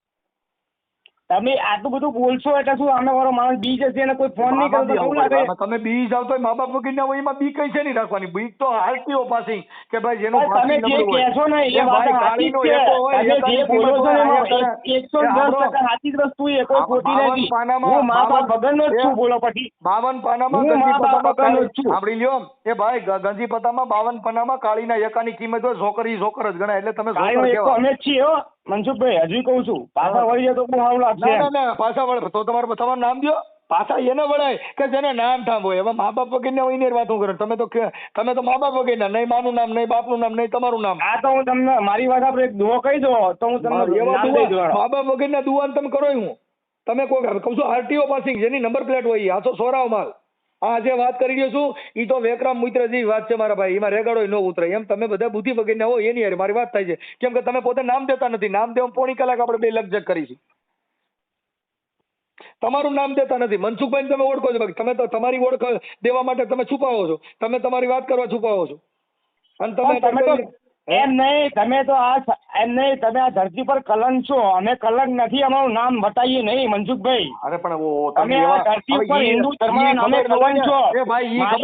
તમે આટલું બધું બોલશો એટલે શું સામે વાળો માણસ બી જશે અને કોઈ ફોન નહીં કરે તો કેવું લાગે? તમે બી જાવ તો મા બાપ વગેરેના હોય એમાં બી કઈ છે નહીં રાખવાની. બીક તો આરટીઓ પાસિંગ કે ભાઈ જેનો તમે જે કહેશો ને એ વાત સાચી જ છે. તમે જે બોલો છો ને એમાં 110% સાચી જ વસ્તુ છે, કોઈ ખોટી નથી. હું મા બાપ વગરનો જ છું. બોલો પછી 52 પાનામાં હું મા બાપ વગરનો જ છું. સાંભળી લ્યો એ ભાઈ ગંજી પતામાં 52 પાનામાં કાળીના એકાની કિંમત હોય, છોકરી છોકર જ ગણાય. એટલે તમે કાળીનો એક તો અમે જ છીએ હો મનસુખભાઈ, હજુ કહું છું. પાછા વળી જાય તો બહુ સારું લાગશે. ના પાછા વળે તો તમારું નામ દો. પાછા એને વળાય કે જેને નામ ઠામ હોય. હવે મા બાપ વગેરે હોય ને વાતું કરો. તમે તો મા બાપ વગેરે નહીં માનું નામ, નહીં બાપનું નામ, નહીં તમારું નામ. આ તો હું તમને મારી વાત આપણે એક દુઓ કહી દો તો હું તમને નામ દઈ દઉં. મા બાપ વગેરેના દુઆન તમે કરો. હું તમે કહું છું આરટીઓ પાસિંગ જેની નંબર પ્લેટ હોય આ તો સોરાવ માલ. આ જે વાત કરી રહ્યો છું એ તો વેકરામ મિત્ર જેવી વાત છે મારા ભાઈ. એમાં રેગાડો ન ઉતરે. એમ તમે બધા બુદ્ધિ વગેરેના હોય એની હારે મારી વાત થાય છે. કેમ કે તમે પોતે નામ દેતા નથી. નામ દેવા પોણી કલાક આપણે 2 લગજગ કરી છે. તમારું નામ દેતા નથી. મનસુખભાઈ તમે ઓળખો છો, તમે તો તમારી ઓળખ દેવા માટે તમે છુપાવો છો. તમે તમારી વાત કરવા છુપાવો છો. અને તમે તો એમ નહીં, તમે તો એમ નહીં, તમે આ ધરતી પર કલંક છો. અમે કલંક નથી, અમારું નામ બતાવીએ નહીં મનસુખભાઈ. અરે પણ તમે આ ધરતી ઉપર હિન્દુ ધર્મના નામે કલંક છો. હિન્દુ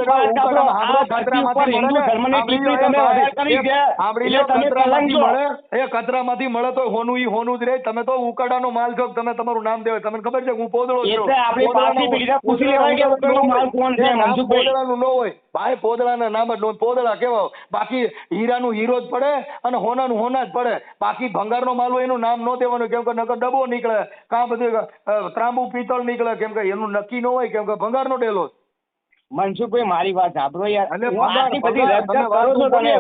ધર્મની ટીપણી તમે વધારે કરી છે એટલે તમે કલંક છો. એ કચરામાંથી મળે તો હોનું ઈ હોનું જ રહે. તમે તો ઉકાડાનો માલ છો. તમે તમારું નામ દેવાય. તમને ખબર છે હું પોદળો છું. એટલે આપણી પાછી પેઢીને પૂછી લેવાય કે ઉકાળો માલ કોણ છે મનસુખભાઈ. પોદળાનું ન હોય ભાઈ, પોદળાના નામ જ પોદળા કેવા. બાકી હીરાનું હીરો જ પડે અને હોનાનું હોના જ પડે. બાકી ભંગારનો માલ હોય એનું નામ ન દેવાનું. કેમ કે નકર ડબ્બો નીકળે, કાં બધું ત્રાંબુ પિત્તળ નીકળે. કેમ કે એનું નક્કી ન હોય. કેમ કે ભંગારનો ડેલો. મનસુખભાઈ મારી વાત સાંભળો યાર. આટલી બધી રજૂઆત કરો છો તમે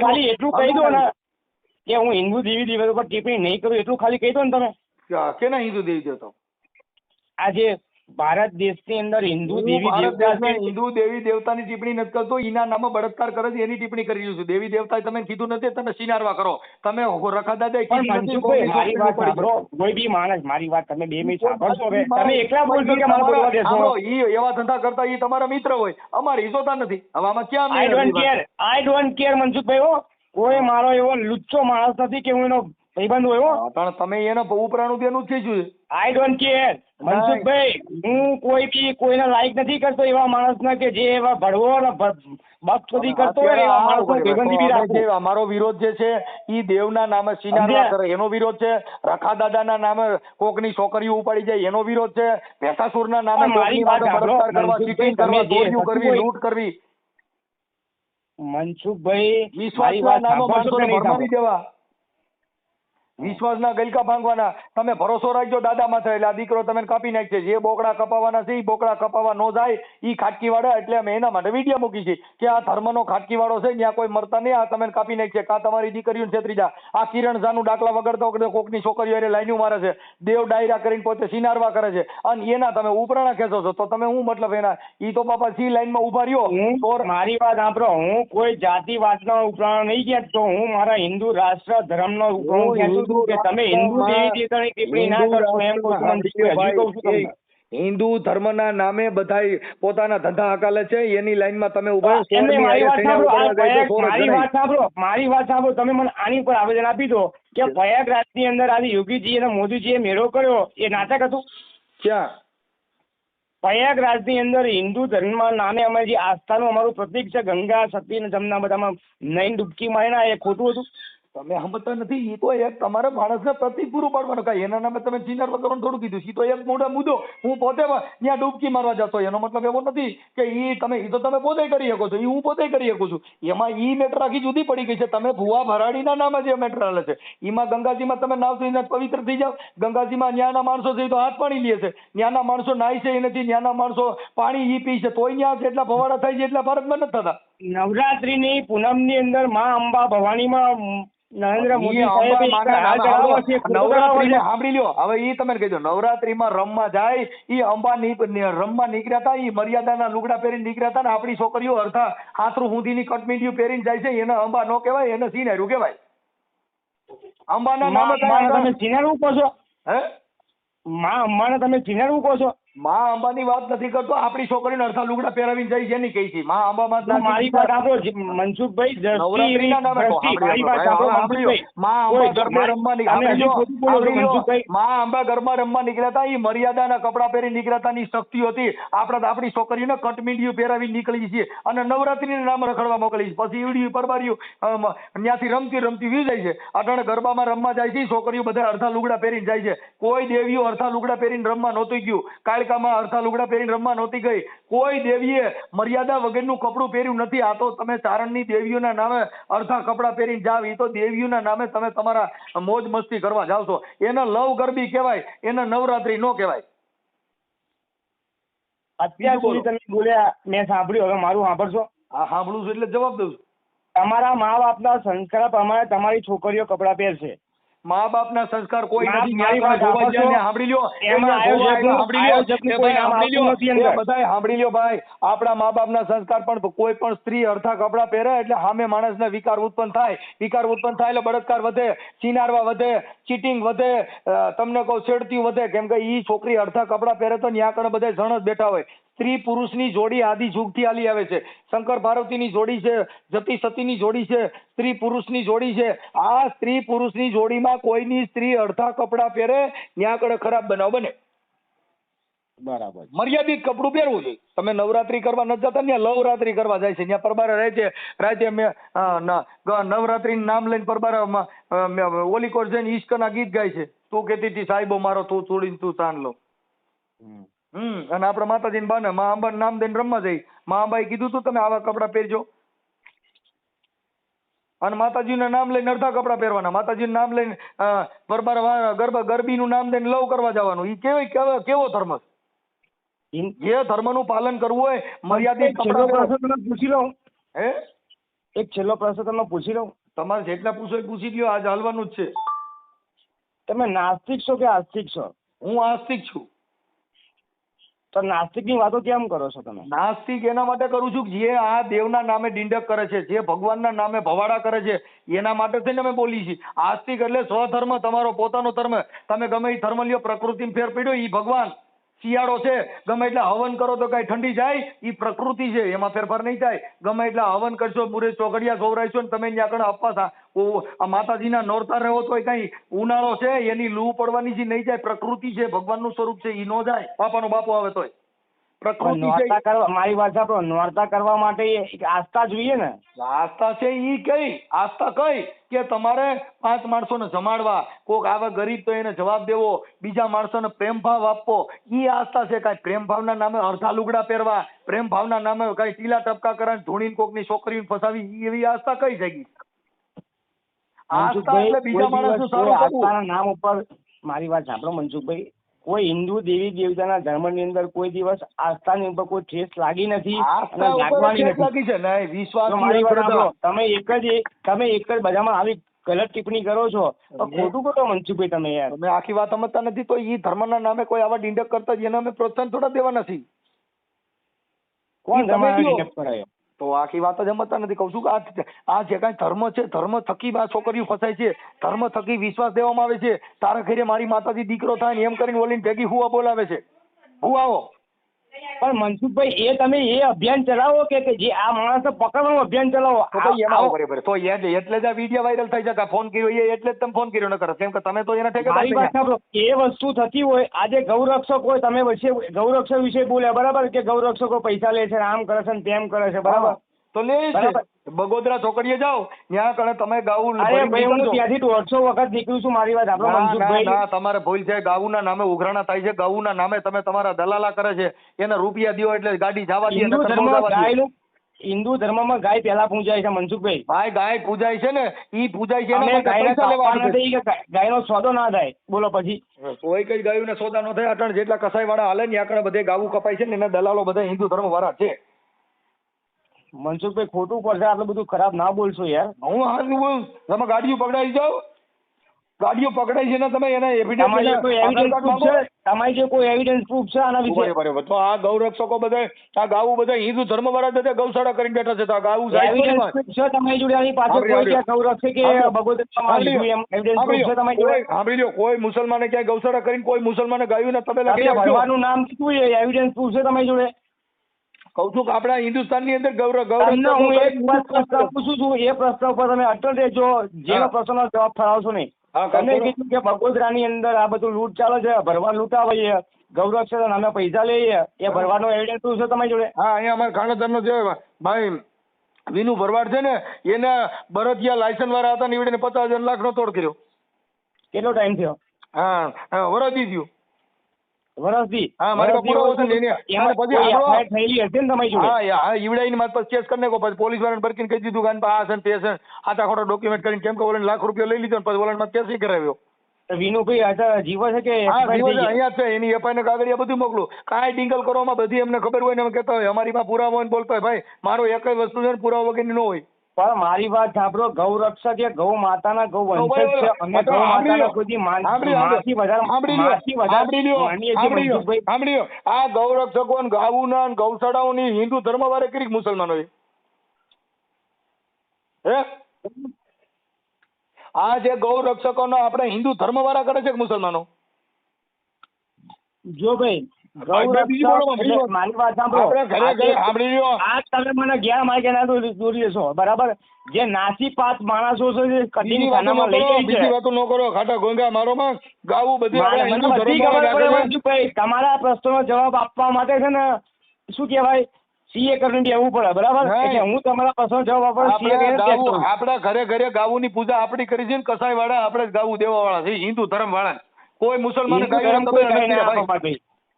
ખાલી એટલું કહી દો ને કે હું હિન્દુ દેવી દેવતા પર ટિપ્પણી નહીં કરું. એટલું ખાલી કહી દો ને તમે. કેના હિન્દુ દેવી દેવતા? આજે ભારત દેશની અંદર હિન્દુ દેવી દેવતા હિન્દુ દેવી દેવતાની ટિપ્પણી નથી કરતો. એના નામે બળાત્કાર કરે છે એની ટિપ્પણી કરી રહ્યું છું. દેવી દેવતા તમે કીધું નથી. તમે સિનારવા કરો. તમે રખા દાદા મારી વાત સાંભળો. કોઈ બી માણસ મારી વાત તમે 2 મિનિટ સાંભળશો. તમે એકલા બોલશો કે મારે બોલવા દેશો? ઈ એવા ધંધા કરતા ઈ તમારા મિત્ર હોય, અમારી જોતા નથી. હવે આમાં ક્યાં આઈ ડોન્ટ કેર મનસુખભાઈ. હો કોઈ મારો એવો લુચ્ચો માણસ નથી કે હું એનો ભાઈબંધ હોય. પણ તમે એના ઉપરાણું બેનું જ છે. I don't care Mansukhbhai. હું કોઈના લાયક નથી કરતો એવા માણસને કે જે એવા ભડવો અને બકચોદી કરતો હોય એવા માણસો ભાઈબંધી બી રાખું. અમારો વિરોધ જે છે ઈ દેવના નામે સિનારવા કરે એનો વિરોધ છે. રખા દાદાના નામે કોકની છોકરીઓ ઉપાડી જાય એનો વિરોધ છે. ભેસાસુરના નામે મારી વાત બળાત્કાર કરવા, ચીટિંગ કરવા, ચોરીઓ કરવી, લૂંટ કરવી. મનસુખભાઈ વિશ્વાસના નામે માણસોને ભરમાવી દેવા, વિશ્વાસના ગલકા ભાંગવાના. તમે ભરોસો રાખજો દાદા માથે એટલે આ દીકરો તમે કાપી નાખશે. જે બોકડા કપાવાના છે એ બોકડા કપાવા ન જાય એ ખાટકી વાળા. એટલે અમે એના માટે વિડીયો મૂકી છે કે આ ધર્મનો ખાટકી વાળો છે ત્યાં કોઈ મરતા નહીં. આ તમે કાપી નાખશે. કા તમારી દીકરીઓને છેતરી જા. આ કિરણ ઝાનું ડાકલા વગડતો કોકની છોકરીઓ એને લાઈનો મારે છે. દેવ ડાયરા કરીને પોતે સિનારવા કરે છે અને એના તમે ઉપરાણા ખેંચો છો. તો તમે હું મતલબ એના ઈ તો બાપા સી લાઈનમાં ઉભા રહ્યો. મારી વાત સાંભળો. હું કોઈ જાતિવાદનો ઉપરાણો નહીં ખેંચતો. હું મારા હિન્દુ રાષ્ટ્ર ધર્મનો ઉપરાણો ખેંચું કે તમે હિન્દુ દેવી દેવતાની ટિપ્પણી ના કરશો એમ કહું છું. હિન્દુ ધર્મના નામે બધાય પોતાના ધંધા હકાલે છે. એની લાઈનમાં તમે ઉભા. મારી વાત સાંભળો. તમે મને આની પર આવેદન આપી દો કે પ્રયાગરાજની અંદર આજે યોગીજી અને મોદીજીએ મેળો કર્યો એ નાટક હતું. ક્યાં? પ્રયાગરાજની અંદર હિન્દુ ધર્મના નામે અમે જે આસ્થાનું અમારું પ્રતીક છે ગંગા સતી ને જમના બધામાં નૈન ડૂબકી માર્યા એ ખોટું હતું. તમે સમજતા નથી. એ તો એક તમારે માણસને પ્રતિક પૂરું પાડવાનું. કાંઈ એના નામે તમે સિનારવા કરવાનું થોડું કીધું. એ તો એક મોટો મુદ્દો. હું પોતે ત્યાં ડૂબકી મારવા જતો. એનો મતલબ એવો નથી કે એ તો તમે પોતે કરી શકો છો. એ હું પોતે કરી શકું છું. એમાં ઈ મેટર આખી જુદી પડી ગઈ છે. તમે ભુવા ભરાડીના નામે જે મેટર હાલે છે એમાં ગંગાજીમાં તમે નાવ થઈને પવિત્ર થઈ જાવ. ગંગાજીમાં ન્યાના માણસો છે તો હાથ પાણી લે છે. ન્યાના માણસો નાય છે એ નથી. ન્યાના માણસો પાણી ઈ પી છે તોય ન્યા જેટલા ભવાડા થાય છે એટલા ભારતમાં નથી થતા. નવરાત્રીની પૂનમની અંદર માં અંબા ભવાનીમાં નરેન્દ્ર મોદી સાંભળી લ્યો. હવે ઈ તમે કહી દો નવરાત્રીમાં રમવા જાય ઈ અંબા રમવા નીકળ્યા હતા. ઈ મર્યાદાના લુગડા પહેરીને નીકળ્યા હતા ને આપણી છોકરીઓ અડધા હાથરું હુંધીની કટમીડિયું પહેરીને જાય છે. એને અંબા ન કહેવાય, એને સિનેરું કહેવાય. અંબાના નામે તમે સિનેરું કહો છો? હે માં અંબાને તમે ચીનાડવું કહો છો? માં અંબાની વાત નથી કરતો, આપણી છોકરીને અડધા લુગડા પહેરાવીને જઈ છે, કહી છે માં અંબામાં તો મારી વાત સાંભળો મનસુખભાઈ, નવરાત્રીના નામે તો મારી વાત સાંભળો મનસુખભાઈ. માં અંબા ગરબા રમવા નીકળ્યા, માં અંબા ગરબા રમવા નીકળ્યા હતા, એ મર્યાદાના કપડા પહેરી નીકળ્યા હતા, ની શક્તિ હતી. આપણે આપણી છોકરીઓને કટમીંડિયું પહેરાવી નીકળી છીએ અને નવરાત્રીના નામે રખડવા મોકલી છે. પછી ઈવડી પરબારીઓ ત્યાંથી રમતી રમતી વી જાય છે. અટાણે ગરબામાં રમવા જાય છે, છોકરીઓ બધા અડધા લુગડા પહેરીને જાય છે. કોઈ દેવીઓ અડધા લુગડા પહેરીને રમવા નહોતું ગયું, કાળકામાં અડધા લુગડા પહેરીને રમવા નહોતી ગઈ. કોઈ દેવીએ મર્યાદા વગરનું કપડું પહેર્યું નથી. આ તો તમે ચારણની દેવીઓના નામે અડધા કપડા પહેરીને જાવ, એ તો દેવીઓના નામે તમે તમારા મોજ મસ્તી કરવા જાવ છો. એને લવ ગરબી કહેવાય, એને નવરાત્રી નો કહેવાય. અત્યાર સુધી તમે બોલ્યા મેં સાંભળ્યું, હવે મારું સાંભળશો? હા સાંભળું છું એટલે જવાબ દઉં છું. તમારા મા બાપના સંસ્કાર પ્રમાણે તમારી છોકરીઓ કપડાં પહેરશે. મા બાપના સંસ્કાર કોઈ નથી. મારી વાત સાંભળી લ્યો, બધાય સાંભળી લ્યો ભાઈ. આપણા મા બાપના સંસ્કાર પણ કોઈ પણ સ્ત્રી અડધા કપડા પહેરે એટલે સામે માણસને વિકાર ઉત્પન્ન થાય. વિકાર ઉત્પન્ન થાય એટલે બળાત્કાર વધે, ચીનારવા વધે, ચીટિંગ વધે, તમને કહું છેડતી વધે. કેમ કે ઈ છોકરી અડધા કપડા પહેરે તો ન્યા કણે બધા જણ જ બેઠા હોય. સ્ત્રી પુરુષની જોડી આદિ યુગથી હાલી આવે છે. શંકર પાર્વતીની જોડી છે, જતી સતીની જોડી છે, સ્ત્રી પુરુષની જોડી છે. આ સ્ત્રી પુરુષની જોડીમાં કોઈની સ્ત્રી અડધા કપડા પહેરે ન્યા કણે ખરાબ બનાવ બને. બરાબર. મર્યાદિત કપડું પહેરવું જોઈએ. તમે નવરાત્રી કરવા નથી જતા, ત્યાં લવરાત્રી કરવા જાય છે. ત્યાં પરબારે રહે છે, રાતે નવરાત્રીનું નામ લઈને પરબારા ઓલી કોર જઈને ઈશ્કના ગીત ગાય છે. તું કહેતી હતી સાહેબો મારો તું છોડીને તું તાન લો. અને આપણે માતાજીને બાને મા અંબાનું નામ દઈને રમવા જઈ. મા અંબાએ કીધું તું તમે આવા કપડા પહેરજો, અને માતાજીનું નામ લઈને અડધા કપડા પહેરવાના, માતાજીનું નામ લઈને ગરબીનું નામ દઈને લવ કરવા જવાનું. એ કેવો ધર્મ છે? જે ધર્મનું પાલન કરવું હોય મર્યાદિત કપડા. પૂછી લઉં? હે એક છેલ્લો પ્રશ્ન તમને પૂછી લઉં? તમારે જેટલા પૂછો એ પૂછી લ્યો, આજ હાલવાનું જ છે. તમે નાસ્તિક છો કે આસ્તિક છો? હું આસ્તિક છું. તો નાસ્તિક ની વાતો કેમ કરો છો તમે? નાસ્તિક એના માટે કરું છું કે જે આ દેવના નામે ડિંડક કરે છે, જે ભગવાનના નામે ભવાડા કરે છે, એના માટે થઈને અમે બોલી છીએ. આસ્તિક એટલે સ્વધર્મ, તમારો પોતાનો ધર્મ. તમે ગમે એ ધર્મ લ્યો, પ્રકૃતિમાં ફેર પડ્યો એ ભગવાન. શિયાળો છે, ગમે એટલે હવન કરો તો કઈ ઠંડી જાય? એ પ્રકૃતિ છે, એમાં ફેરફાર નહીં થાય. ગમે એટલે હવન કરશો, મુરે ચોઘડિયા જોવરાઈશો ને તમે ત્યાં આગળ અપવાસ આ માતાજીના નોરતા રહો તો કઈ ઉનાળો છે, એની લૂ પડવાની છે નહીં જાય. પ્રકૃતિ છે, ભગવાનનું સ્વરૂપ છે, એ નો જાય. બાપાનો બાપો આવે તોય પ્રકૃતિ છે. મારી વાત સાંભળો, નોરતા કરવા માટે આસ્થા જોઈએ ને? આસ્થા છે ઈ કઈ આસ્થા કઈ કે તમારે 5 માણસોને જમાડવા, કોક આવે ગરીબ તો એને જવાબ દેવો, બીજા માણસોને પ્રેમ ભાવ આપવો, ઈ આસ્થા છે. કાંઈ પ્રેમ ભાવના નામે અડધા લુગડા પહેરવા, પ્રેમ ભાવના નામે કઈ ટીલા ટપકા કરીને ધૂણીને કોકની છોકરીને ફસાવી, એવી આસ્થા કઈ જગી? આસ્થા એટલે બીજા માણસનું સારું કરવું. નામ ઉપર મારી વાત સાંભળો મનસુખભાઈ, કોઈ હિન્દુ દેવી દેવતાના ધર્મની અંદર કોઈ દિવસ આસ્થાની ઉપર કોઈ ઠેસ લાગી નથી અને લાગવાની નથી. વિશ્વાસ તમે એક જ બધામાં આવી ગલત ટિપ્પણી કરો છો તો ખોટું કરો મનસુખભાઈ તમે યાર. તમે આખી વાત સમજતા નથી. તો એ ધર્મના નામે કોઈ આવા ડિંડક કરતા એને અમે પ્રોત્સાહન થોડા દેવા નથી. કોણ તમે ડિંડક કરાયો? તો આખી વાત જ સમજતા નથી. કહું છું કે આ જે કાંઈ ધર્મ છે, ધર્મ થકી આ છોકરીઓ ફસાય છે, ધર્મ થકી વિશ્વાસ દેવામાં આવે છે. તારા ઘરે મારી માતાજી દીકરો થાય ને એમ કરીને ઓલીને ભેગી હુવા બોલાવે છે. હું આવો પણ મનસુખભાઈ એ તમે એ અભિયાન ચલાવો કે જે આ માણસ પકડવાનું અભિયાન ચલાવો. બરાબર. તો એટલે જ આ વિડીયો વાયરલ થઈ જાય. ફોન કર્યો એટલે જ તમે ફોન કર્યો ન કરો, કેમ કે તમે તો એના ઠેકેદાર. એ વસ્તુ થતી હોય, આજે ગૌરક્ષક હોય, તમે ગૌરક્ષક વિશે બોલ્યા બરાબર કે ગૌરક્ષકો પૈસા લે છે, આમ કરે છે તેમ કરે છે બરાબર, તો લે છે. બગોદરા ચોકડીએ જાઓ, ત્યાં કણે તમે ગાવું. હું ત્યાંથી 150 વખત નીકળું છું. મારી વાત આપણો મનસુખભાઈ, ના તમારે ભૂલ છે. ગાઉના નામે ઉઘરાણા થાય છે, ગાઉના નામે તમે તમારા દલાલા કરે છે, એને રૂપિયા દો એટલે ગાડી જવા દે. હિન્દુ ધર્મમાં ગાય પહેલા પૂજાય છે મનસુખભાઈ. ભાઈ ગાય પૂજાય છે ને, ઈ પૂજાય છે. ગાયનો સોદો ના થાય. બોલો પછી કોઈ કઈ ગાયું સોદા ન થાય. અટણ જેટલા કસાઈ વાળા હાલે ને આગળ બધે ગાવું કપાય છે ને એના દલાલો બધા હિન્દુ ધર્મ વાળા છે. મનસુખભાઈ ખોટું પડશે, આટલું બધું ખરાબ ના બોલશો યાર. હું હાલ બોલ, તમે ગાડીઓ પકડાવી જાઓ. ગાડીઓ પકડાઈ છે ને તમે એના તમારી જે કોઈ એવિડન્સ પ્રૂફ છે, તમારી જે કોઈ એવિડન્સ પ્રૂફ છે આના વિશે? બરાબર. તો આ ગૌરક્ષકો બધા આ ગાવું બધા હિન્દુ ધર્મ વાળા બધા ગૌશાળા કરીને બેઠા છે, તો આ ગાવું જાય એવિડન્સ પ્રૂફ છે તમારી જોડે આની પાછળ કોઈ ક્યાં ગૌરક્ષક કે બગોદરામાં લીધું એમ એવિડન્સ પ્રૂફ છે તમારી જોડે? સાંભળી લો, કોઈ મુસલમાને ક્યાંય ગૌશાળા કરીને કોઈ મુસલમાને ગાયું ને તબેલા તમે ભરવાનું નામ શું છે? એવિડન્સ પ્રૂફ છે તમારી જોડે? કહું છું કે આપણા હિન્દુસ્તાનની અંદર તમને હું એક પ્રશ્ન પૂછું છું, એ પ્રશ્ન ઉપર તમે અટલ રહેજો, જેનો પ્રશ્નનો જવાબ ફરાવશો નહીં. તમે કીધું કે બગોદરાની અંદર આ બધું લૂંટ ચાલે છે, ભરવા લૂંટાવાય ગૌરક્ષક નામે પૈસા લઈએ, એ ભરવાનો એવિડન્સ શું છે તમારી જોડે? હા, અહીંયા અમારા ખાનદાનનો જે ભાઈ વિનુ ભરવાડ છે ને, એના બરતિયા લાયસન્સ વાળા હતા ને એવડે 50,000 લાખનો તોડ કર્યો. કેટલો ટાઈમ થયો? હા, વરદી થયું. વરસથી? હા, મારી પાસે પુરાવો છે ને એને. એમાં પછી એફઆઈઆર થયેલી હશે ને તમારી જોડે? હા, ઈવડાઈને મારી પાસે કેસ કરી નાખો. પછી પોલીસ વાળાને બરકીને કહી દીધું કે આ છે ને તે છે, આટા ખોટા ડોક્યુમેન્ટ કરીને, કેમ કે ઓલાને લાખ રૂપિયા લઈ લીધો ને પછી ઓલાને કેસ ઈ કરાવ્યો. વિનુભાઈ આજે જીવો છે કે અહીંયા છે, એની એફઆઈઆર ને કાગળિયા બધું મોકલું. કાંઈ ડિંગલ કરવામાં બધી એમને ખબર હોય ને, એમ કહેતા હોય અમારી પાસે પુરાવો હોય ને બોલતા હોય. ભાઈ મારો એક વસ્તુ છે ને પુરાવા વગરની ન હોય. પણ મારી વાત સાંભળો, ગૌરક્ષક એ ગૌ માતાના ગૌ વંશજ છે. અમે ગૌ માતાના કોઈ માથી વધારે આ ગૌરક્ષકો ગાવુના ગૌશાળાઓની હિન્દુ ધર્મ વાળે કરી મુસલમાનો હે? આ જે ગૌરક્ષકોનો આપણે હિન્દુ ધર્મ વાળા કરે છે કે મુસલમાનો? જો ભાઈ મારી વાત સાંભળો, આ તમે મને 11 માર્કે દોરી દેશો, બરાબર? જે નાસીપાત માણસો છે કટીની ખાનામાં લઈ જાય છે. બીજી વાતો ન કરો, ખાટા ગોંગા મારો માં ગાવું બધી. તમારા પ્રશ્નનો જવાબ આપવા માટે છે ને શું કહેવાય, સીએ કરીને બેહવું પડે, બરાબર? એટલે હું તમારા પ્રશ્નનો જવાબ આપવા આપણા ઘરે ઘરે ગાવુંની પૂજા આપણી કરી છે ને, કસાઈ વાળા આપણે ગાવું દેવા વાળા છે, હિન્દુ ધર્મ વાળા. કોઈ મુસલમાન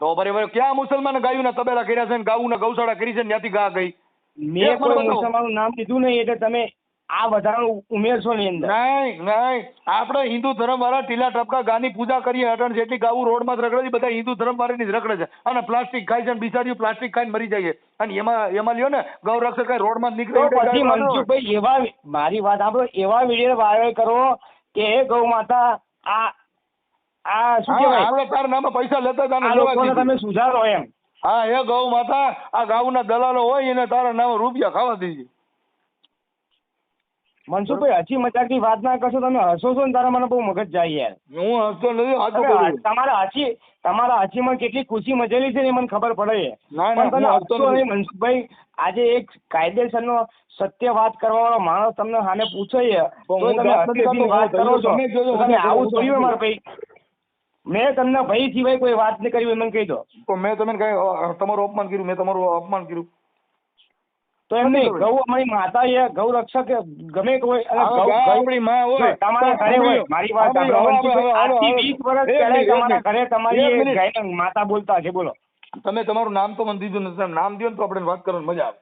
તો બરાબર ક્યાં મુસલમાન ગાયું ના તબેલા કર્યા છે ને ગાવું ના ગૌશાળા કરી છે ને ત્યાંથી ગા ગઈ? મેં કોઈ મુસલમાનનું નામ લીધું નહીં એટલે તમે આ વધારાનું ઉમેરશો ની અંદર. નહીં, આપણે હિન્દુ ધર્મ વાળા ટીલા ટપકા ગાની પૂજા કરીએ, અટણ જેટલી ગાવું રોડમાં રખડે છે, બધા હિન્દુ ધર્મ વાળાની જ રખડે છે. અને પ્લાસ્ટિક ખાય છે ને બિચારીઓ પ્લાસ્ટિક ખાઈને મરી જાય છે. અને એમાં લ્યો ને ગૌરક્ષક કઈ રોડમાં જ નીકળે. પછી મનસુખભાઈ એવા, મારી વાત આપણો એવા વિડીયો વાયરલ કરો કે એ ગૌ માતા આ શું કહેવાય, આપણે તારા નામે પૈસા લેતા હતા તમે સુધારો એમ. હા, એ ગૌ માતા આ ગાઉના દલાલો હોય એને તારા નામે રૂપિયા ખાવા દીધી. મનસુખભાઈ હસી મજાકની વાત ના કરશો, તમે હસો છો ને તારા મને બહુ મગજ જાય યાર. હું હસતો નથી. તમારા હસીમાં કેટલી ખુશી મચેલી છે ને મને ખબર પડે છે. પણ તમે હસતો નહીં મનસુખભાઈ. આજે એક કાયદેસરનો સત્ય વાત કરવા વાળો માણસ તમને સામે પૂછે તો તમે વાત કરો છો. તમે આવું જોયું મારા ભાઈ? મેં તમને ભાઈ સિવાય કોઈ વાત નહીં કરી, મને કહી દો. તો મેં તમને કઈ તમારું અપમાન કર્યું? મેં તમારું અપમાન કર્યું તો એમ નહીં. ગૌ અમારી માતા એ ગૌ રક્ષક ગમે કોઈ આપણી માં હોય, તમારા ઘરે હોય. મારી વાત આજથી 20 વર્ષ પહેલા તમારા ઘરે તમારી ગાય માતા બોલતા છે. બોલો. તમે તમારું નામ તો મને દીધું નથી. નામ દો ને તો આપણે વાત કરવાની મજા આવે.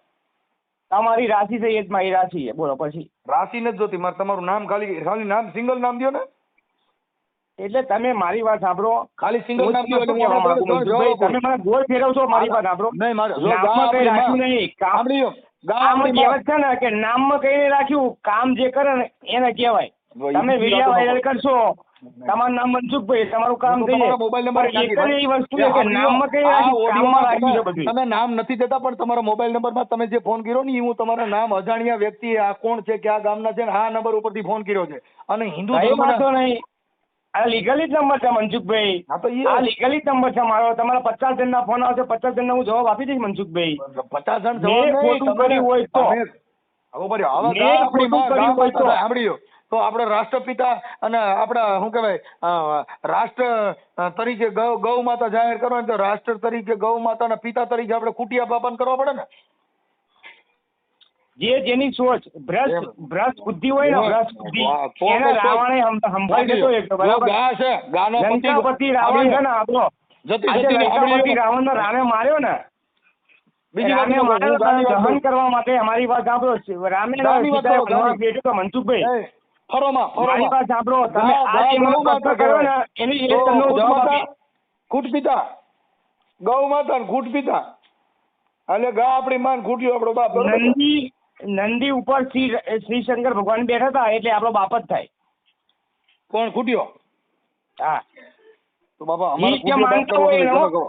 તમારી રાશિ છે, એ જ મારી રાશિ છે. બોલો. પછી રાશિ નથી જોતી મારે, તમારું નામ ખાલી નામ સિંગલ નામ દો ને. એટલે તમે મારી વાત સાંભળો, ખાલી સિંગલ નામ દો. તમે મને ગોળ ફેરવશો. મારી વાત સાંભળો, નામમાં કઈ રાખ્યું નહીં. કામ કહેવત છે ને કે નામમાં કઈ રાખ્યું, કામ જે કરે ને એને કહેવાય. તમે વિડીયો વાયરલ કરશો, તમારું નામ મનસુખભાઈ, તમારું કામ થઈ જાય. મોબાઈલ નંબર એવી વસ્તુ છે કે નામમાં કઈ રાખ્યું, કામમાં રાખ્યું છે બધું. તમે નામ નથી દેતા પણ તમારા મોબાઈલ નંબરમાં તમે જે ફોન કર્યો ને, હું તમારા નામ અજાણ્યા વ્યક્તિ આ કોણ છે, કયા ગામના છે, આ નંબર ઉપરથી ફોન કર્યો છે. અને હિન્દુ ધર્મ નહીં, આ લીગલી જ નંબર છે મનસુખભાઈ. આ લીગલી જ નંબર છે મારો. તમારા 50 જણના ફોન આવશે, 50 જણના હું જવાબ આપી દઈશ મનસુખભાઈ. 50 જણ ખોટું કર્યું હોય તો સાંભળ્યો તો આપણે રાષ્ટ્રપિતા અને આપણા શું કહેવાય રાષ્ટ્ર તરીકે ગૌ માતા જાહેર કરો ને, તો રાષ્ટ્ર તરીકે ગૌ માતાના પિતા તરીકે આપણે ખૂટિયા બાપાને કરવા પડે ને. જેની સોચ ભ્રષ્ટ બુદ્ધિ હોય ને, ભ્રષ્ટ બુદ્ધિ એને રાવણે સંભાળી દેતો એક તો બરાબર. લંકાપતિ રાવણ છે ને આપણો, લંકાપતિ રાવણ નો રામે માર્યો ને, રામે માર્યો દહન કરવા માટે. અમારી વાત સાંભળો, રામે બેઠો તો મનસુખભાઈ મારી વાત સાંભળો, તમે આ પ્રશ્ન કર્યો ને એની તમને જવાબ આપી. ખૂટ પિતા ગૌ માતા ને ખૂટ પિતા એટલે ગા આપણી માન ખૂટ્યું આપણો બાપ. નંદી ઉપર શ્રી શંકર ભગવાન બેઠા હતા એટલે આપણો બાપ જ થાય. કોણ ખૂટ્યો? હા તો બાપા ઈ અમારે જે ખૂટ્યો બાપ માનતા કરવો હોય નથી, એનો તમે કરો.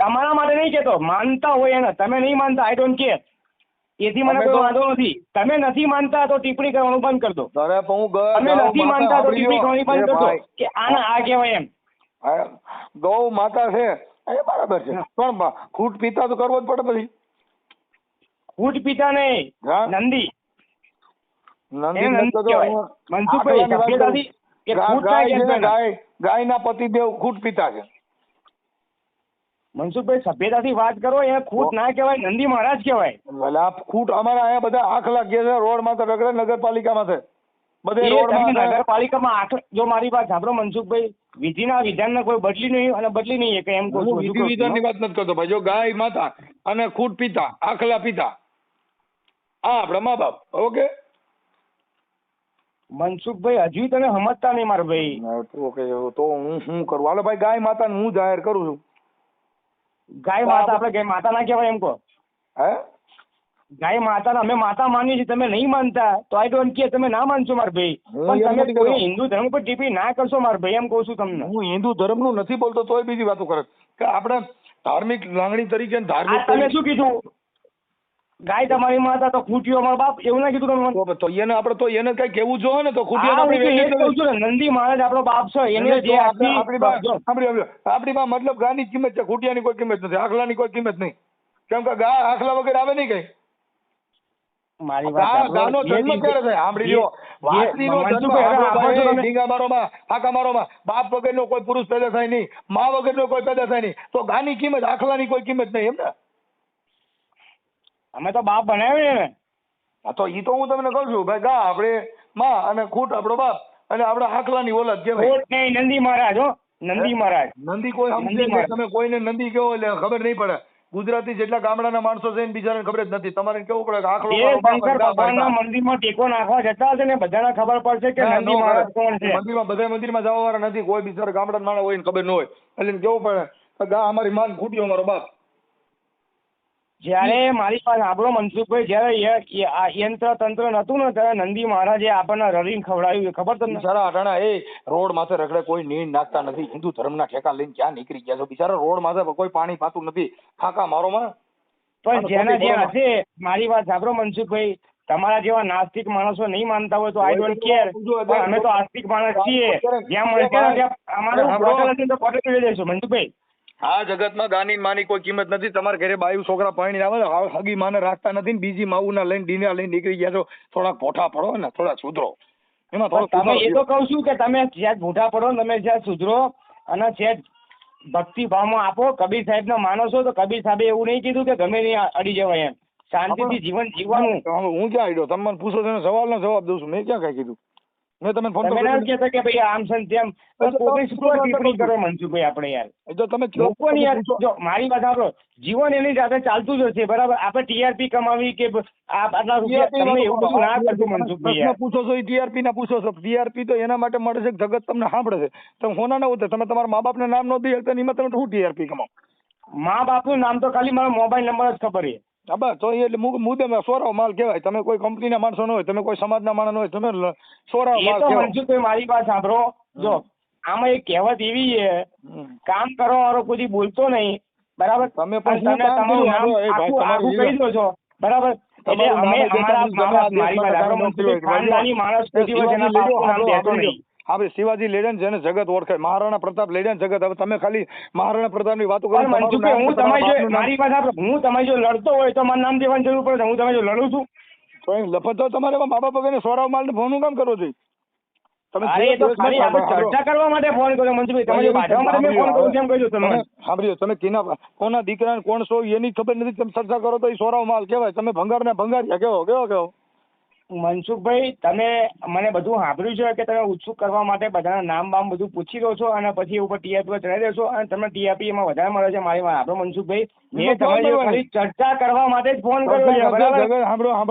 તમારા માટે નહીં કહેતો, માનતા હોય એને, તમે નહીં માનતા આઈ ડોન્ટ કેર, એથી મને અમે કોઈ તો- વાંધો નથી. તમે નથી માનતા તો ટિપ્પણી કરવાનું બંધ કરી દો. અરે પણ હું તમે ગૌ નથી માતા માનતા તો સાંભળી ટિપ્પણી લ્યો. કરવાની બંધ એ કરી દો ભાઈ, કે આને આ કહેવાય એમ. હા, ગૌ માતા છે એ બરાબર છે, પણ ખૂટ પીતા તો કરવો જ પડે પછી. ફૂટ પીતા નહીં, હા? નંદી નંદી એને નંદ તો કહેવાય. હું મનસુખભાઈ, આખલાની વાત કરું. સભ્યતાથી એ ફૂટ ના ગાય છે કહેતો ને, એને. ગાયના પતિદેવ ખૂટ પીતા છે. મનસુખભાઈ, સભ્યતાથી વાત કરો, એ ખૂટ ના કહેવાય, નંદી મહારાજ કહેવાય. એટલે આ ખૂટ અમારા અહીંયા બધા આખલા કે છે, રોડમાં તો રગડે, નગરપાલિકામાં છે બધે એ રોડમાં તમે છે. નગરપાલિકામાં જો મારી વાત સાંભળો મનસુખભાઈ, વિધિના વિધાનને કોઈ બદલી નહીં અને બદલી નહીં કે એમ કહું હું છું. વિધિ વિધાનની વાત નથી કરતો ભાઈ. જો ગાય માતા અને ખૂટ પિતા, આખલા પિતા, આ આપણા મા બાપ. ઓકે, મનસુખભાઈ, હજુ તમે સમજતા નહીં મારા ભાઈ. ઓકે, તો હું શું કરું? હાલો ભાઈ, ગાય માતાને હું જાહેર કરું છું. ગાય માતા આપણે ગાય માતા ના કહેવાય એમ કહો. હે? ગાય માતાને અમે માતા માનીએ છીએ, તમે નહીં માનતા તો આઈ ડોન્ટ કેર, તમે ના માનશો મારા ભાઈ. હું પણ એમ તમે નથી કહેતો. કોઈ હિન્દુ ધર્મ પર ટિપ્પણી ના કરશો મારા ભાઈ, એમ કહું છું તમને. હું હિન્દુ ધર્મનું નથી બોલતો, તોય બીજી વાતો કરે કે આપણે ધાર્મિક લાગણી તરીકે ને આ ધાર્મિક તમે શું કીધું? ગાય તમારી માતા તો ખૂટ્યો અમારો બાપ, એવું ના કીધું તમે? તો એને આપણે તો એને કઈ કેવું જોઈએ ને, તો ખૂટ્યો હા, હું આપણે તો એ જ વેચી કહું છું ને, નંદી મહારાજ આપણો બાપ છે, એને જે આપણી પાસે મતલબ ગાયની કિંમત છે, ખૂટિયાની કોઈ કિંમત નથી, આખલાની કોઈ કિંમત નહીં. કેમ કે ગા આખલા વગર આવે નહીં કઈ. મારી વાત ગાનો જન્મ ક્યારે થાય? સાંભળી લ્યો, વાસળીનો જન્મ સાંભળો ભાઈ, ઢીંગા મારોમાં, ફાંકા મારોમાં, બાપ વગરનો કોઈ પુરુષ પેદા થાય નહીં, મા વગરનો કોઈ પેદા થાય નહીં, તો ગાની કિંમત, આખલાની કોઈ કિંમત નહીં, એમ ને? અમે તો બાપ બનાવ્યો ને. હા, તો ઈ તો હું તમને કહું છું ભાઈ, ગા આપણે માં અને ખૂટ આપણો બાપ, અને આપણા આખલાની ઓલાદ કહેવાય. ખોટ નહીં, નંદી મહારાજ હો, નંદી મહારાજ. નંદી કોઈ સમજે નંદી નહીં. મહારાજ. તમે કોઈને નંદી કહો એટલે ખબર નહીં પડે. ગુજરાતી જેટલા ગામડાના માણસો છે ને બીજાને ખબર જ નથી. તમારે કેવું પડે કે આખલો એ મારો બાપ શંકર અને ગા ભગવાનના મારી મંદિરમાં ટેકો નાખવા જતા હશે ને બધાને ખબર પડશે કે ના, નંદી નો મહારાજ કરે. કોણ છે. મંદિરમાં બધા મંદિરમાં જવા વાળા નથી. કોઈ બિચારા ગામડાના માણસ હોય ને ખબર ન હોય એટલે એને કેવું પડે કે ગા અમારી માન ખૂટ્યો મારો બાપ. જયારે મારી પાસે આપણો મનસુખભાઈ જયારે આ યંત્ર તંત્ર નતું ને ત્યારે નંદી મહારાજે આપણને રડીને ખવડાવ્યું, ખબર તમને? બિચારા અટાણા એ રોડ માથે રખડે, કોઈ નીણ નાખતા નથી. હિન્દુ ધર્મના ઠેકા લઈને ક્યાં નીકળી ગયા છો? બિચારા રોડ માથે કોઈ પાણી પાતું નથી, ફાંકા મારોમાં. પણ જેના જ્યાં હશે, મારી વાત સાંભળો મનસુખભાઈ, તમારા જેવા નાસ્તિક માણસો નહીં માનતા હોય તો આઈ ડોન્ટ કેર, પણ અમે તો આસ્તિક માણસ છીએ. જ્યાં મળશે ને ત્યાં અમારું બોટલ હશે તો બોટલ લઈ જઈશું મનસુખભાઈ. આ જગતમાં ગાની માની કોઈ કિંમત નથી. તમારા ઘરે બાયું છોકરા પરણીને આવે, હગી માને રાખતા નથી ને બીજી માવુના લઈને ડીના લઈને નીકળી ગયા છો. થોડાક પોઠા પડો ને, થોડા સુધરો. એમાં થોડો તમે એ તો કહું છું કે તમે જ્યાં ભૂઠા પડો, તમે જ્યાં સુધરો અને જ્યાં ભક્તિ ભાવમાં આપો. કબીર સાહેબ ને માનો છો તો કબીર સાહેબે એવું નહીં કીધું કે ગમે નહીં અડી જવાય એમ. શાંતિથી જીવન જીવવાનું. હું ક્યાં આડ્યો? તમે મને પૂછો છો ને, સવાલનો જવાબ દઉં છું. મેં ક્યાં કઈ કીધું? મેં તમને ફોન તમે ના કહેતા કે ભાઈ આમ છે ને તેમ. પોતે શું ટિપ્પણી કરો મનસુખભાઈ આપણે યાર? તો તમે લોકોની યાર, જો મારી વાત સાંભળો, જીવન એની સાથે ચાલતું જ હશે, બરાબર? આપણે ટીઆરપી કમાવી કે આટલા રૂપિયા, તમને એવું બધું ના કરશું મનસુખભાઈ યાર. પૂછો છો એ ટીઆરપી ના પૂછો છો. ટીઆરપી તો એના માટે મળે છે કે જગત તમને સાંભળે છે. તમે હોના ના હોતે, તમે તમારા મા બાપને નામ ન દઈ શકતા, એમાં તમે શું ટીઆરપી કમાવો? મા બાપનું નામ તો ખાલી મારો મોબાઈલ નંબર જ ખબર છે. હા બસ, તો એટલે મુદ્દે સોરાવ માલ કહેવાય. તમે કોઈ કંપનીના માણસો ન હોય, તમે કોઈ સમાજના માણસ ન હોય, તમે સોરાવ એ માલ તો કહેવાય. મનસુખભાઈ મારી વાત સાંભળો, જો આમાં એક કહેવત એવી છે, કામ કરવા વાળો કોઈ બોલતો નહીં, બરાબર? તમે પણ અને તમે તમારું નામ આખું કહી દો છો, બરાબર? એટલે અમે અમારા મારી વાત સાંભળો મનસુખભાઈ, ખાનદાની માણસ કોઈ દિવસ એના બાપનું નામ લેતો નહીં. આપણે શિવાજી લેડન જેને જગત ઓળખાય, મહારાણા પ્રતાપ લેડન જગત. હવે તમે ખાલી મહારાણા પ્રતાપની વાતો કરો. પણ મનસુખભાઈ, હું તમારી જો મારી વાત સાંભળો, હું તમારી જો લડતો હોય તો મારું નામ દેવાની જરૂર પડે. હું તમારી જો લડું છું તો લફત તો તમારે મા બાપ વગરને સોરાવ માલ ને ફોન કામ કરવો જોઈએ? તમે અરે એ તો ખાલી આપણે ચર્ચા કરવા માટે ફોન કર્યો મનસુખભાઈ. તમે બાંધવા માટે મેં ફોન કર્યો કેમ કહ્યું તમે? સાંભળ્યો તમે કોના દીકરા કોણ છો એની ખબર નથી. તમે ચર્ચા કરો તો એ સોરાવ માલ કહેવાય. તમે ભંગારના ભંગારિયા કેવો મનસુખભાઈ, તમે મને બધું સાંભળ્યું છે કે તમે ઉત્સુક કરવા માટે બધાના નામ બામ બધું પૂછી રહ્યો છો અને પછી ઉપર ટીઆરપી પર ચડાવી દેશો અને તમને ટીઆરપી એમાં વધારે મળે છે. મારી વાત આપણો મનસુખભાઈ, મેં તમારી ખાલી ચર્ચા કરવા માટે જ ફોન કર્યો છે, બરાબર?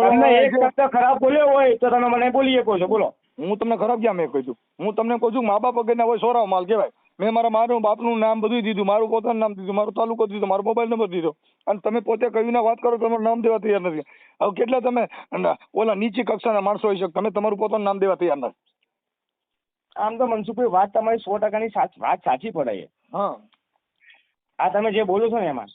તમને એક શબ્દ ખરાબ બોલ્યો હોય તો તમે મને બોલી શકો છો, બોલો. હું તમને ખરાબ ક્યાં મેં કહ્યું? હું તમને કહું છું મા બાપ વગરના હોય સોરાવ માલ કહેવાય. મેં મારું બાપનું નામ બધું દીધું, મારું પોતાનું નામ દીધું, મારો તાલુકો દીધો, મારો મોબાઈલ નંબર દીધો, અને તમે પોતે કહીને વાત કરો તમારું નામ દેવા તૈયાર નથી. હવે કેટલા તમે ઓલા નીચી કક્ષાના માણસો હોય છે, તમે તમારું પોતાનું નામ દેવા તૈયાર નથી. આમ તો મનસુખભાઈ વાત તમારી 100% વાત સાચી પડે છે. હા, આ તમે જે બોલો છો ને એમાં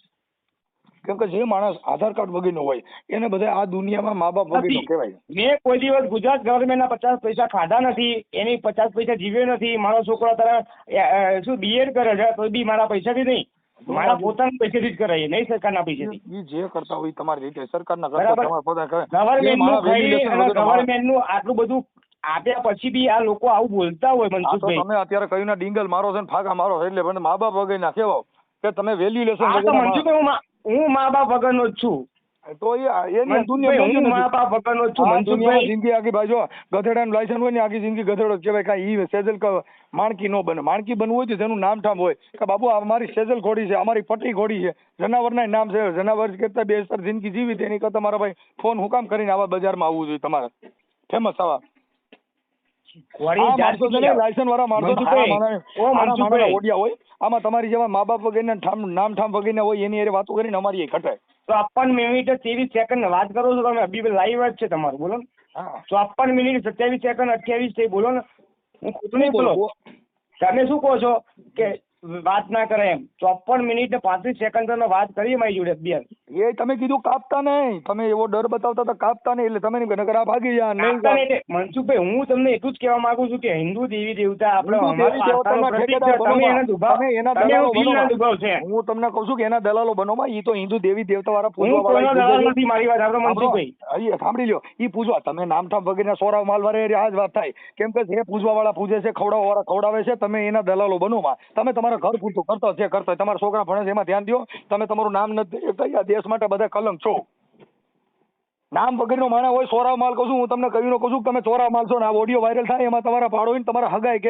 કેમ કે જે માણસ આધાર કાર્ડ વગરનો હોય એને બધા આ દુનિયામાં મા બાપ વગરનો કહેવાય. મેં કોઈ દિવસ ગુજરાત ગવર્મેન્ટના 50 પૈસા ખાધા નથી, એની 50 પૈસા જીવ્યો નથી. મારો છોકરો અત્યારે શું BEd કરે છે તો બી મારા પૈસાથી નહીં, મારા પોતાના પૈસાથી જ કરાય, નહીં સરકારના પૈસાથી. ઈ જે કરતા હોય તમારી રીતે સરકારના બરાબર. તમારા પોતાના કરે. ગવર્મેન્ટનું આટલું બધું આપ્યા પછી બી આ લોકો આવું બોલતા હોય આ તો મનસુખભાઈ. તમે અત્યારે કયું ના ડિંગલ મારો છે ને ફાકા મારો છે એટલે પણ મા બાપ વગરના કેવો કે તમે વેલ્યુલેશન આ તો મનસુખભાઈ હું મા બાપ વગરનો જ છું. તો એની મનસુખભાઈ, હું મા બાપ વગરનો જ છું મનસુખભાઈ. જિંદગી આખી બાજુ ગધેડાનું લાયસન્સ હોય ને આખી જિંદગી ગધેડો જ કહેવાય. કાંઈ ઈ સેજલ માણકી નો બને. માણકી બનવું હોય તો જેનું નામ ઠામ હોય કે બાબુ અમારી સેજલ ઘોડી છે, અમારી પટ્ટી ઘોડી છે, જનાવરના નામ છે, જનાવર કરતા બેસ્તર જિંદગી જીવી તેની કરતા મારા ભાઈ ફોન હું કામ કરીને આવા બજારમાં આવવું જોઈએ તમારે ફેમસ આવા લાયસન્સ વાળા માણસો ઓડિયા હોય. આમાં તમારી જેવા મા બાપ વગેરે નામ ઠામ વગેરે હોય એની હારે વાતો કરીને અમારી ઘટે. 54 મિનિટ 23 સેકન્ડ વાત કરો છો તમે, અભી લાઈવ જ છે તમારું, બોલો ને. 54 મિનિટ 27 સેકન્ડ 28 થઈ, બોલો ને. હું ખોટું નહીં બોલો. તમે શું કહો છો કે વાત ના કરે એમ? 54 મિનિટ ને 35 સેકન્ડ તમે વાત કરી મારી જોડે અત્યારે. એ તમે કીધું કાપતા નહીં, તમે એવો ડર બતાવતા હતા કાપતા નહીં એટલે તમે નકર આ ભાગી જા. મનસુખભાઈ, હું તમને એટલું જ કહેવા માંગુ છું કે હિન્દુ દેવી દેવતા આપણે હું તમને કઉ છું કે એના દલાલો બનો માં. ઈ તો હિન્દુ દેવી દેવતા વાળા પૂજવા નથી. મારી વાત આપણે મનસુખભાઈ સાંભળી લ્યો, ઈ પૂજવા તમે નામઠામ વગેરે સોરાવ માલ વાળા આ જ વાત થાય. કેમ કે જે પૂજવા વાળા પૂજે છે, ખવડાવવા વાળા ખવડાવે છે, તમે એના દલાલો બનો માં. તમે તમારા ઘર પૂરતું કરતો છે કરતો, તમારા છોકરા ભણે છે એમાં ધ્યાન દો. તમે તમારું નામ નથી આ દેશ માટે બધા કલંક છો. નામ વગરનો માણસ હોય સોરાવ માલ કહું છું, હું તમને કહ્યું કહું છું તમે ચોરાવ માલ છો ને આ ઓડિયો વાયરલ થાય એમાં તમારા ભાડો હોય ને તમારા હગાય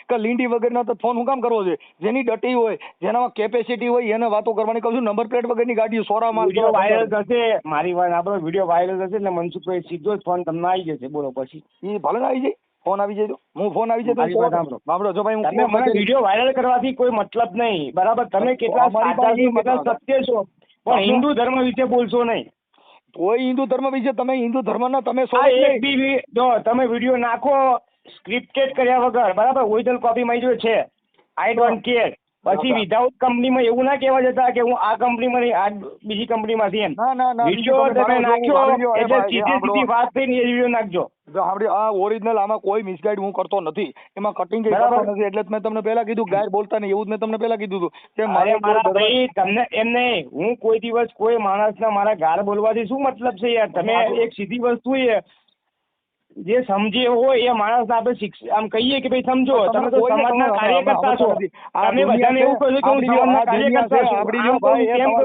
કે લીંડી વગરના તો ફોન હું કામ કરવો છે? જેની ડટી હોય, જેનામાં કેપેસિટી હોય એને વાતો કરવાની કહું છું. નંબર પ્લેટ વગરની ગાડીઓ સોરાવ માલ વાયરલ થશે. મારી વાત આપણો વિડીયો વાયરલ થશે એટલે મનસુખભાઈ સીધો જ ફોન તમને આવી જશે. બોલો પછી એ ભલે આવી જાય, ફોન આવી જાય તો હું ફોન આવી જાય તો સાંભળો જો ભાઈ, તમે મને વિડીયો વાયરલ કરવાથી કોઈ મતલબ નહીં, બરાબર? તમે કેટલા સત્ય છો પણ હિન્દુ ધર્મ વિશે બોલશો નહીં. કોઈ હિન્દુ ધર્મ વિશે તમે હિન્દુ ધર્મના તમે જો તમે વિડીયો નાખો સ્ક્રિપ્ટેડ કર્યા વગર, બરાબર? ઓરિજિનલ કોપી મારી જોડે છે, આઈ ડોન્ટ કેર. પછી વિધાઉટ કંપનીમાં એવું ના કહેવા જતા કે હું આ કંપનીમાં નહીં આ બીજી કંપનીમાંથી એમ. વિડીયો તમે નાખ્યો એટલે સીધી વાત થઈને એ વિડીયો નાખજો. આ ઓરિજિનલ આમાં કોઈ મિસગાઈડ હું કરતો નથી, એમાં કટિંગ કરતો નથી. એટલે મેં તમને પહેલા કીધું ગાયર બોલતા નહીં, એવું જ મેં તમને પહેલા કીધું હતું કે મારે તમને એમ નહીં, હું કોઈ દિવસ કોઈ માણસના મારા ગાર બોલવાથી શું મતલબ છે યાર? તમે એક સીધી વસ્તુ છે જે સમજે હોય એ માણસ આપણે આમ કહીએ કે ભાઈ સમજો, તમે તો સમાજના કાર્યકર્તા છો. તમે બધાને એવું કહો છો કે હું સમાજના કાર્યકર્તા છું.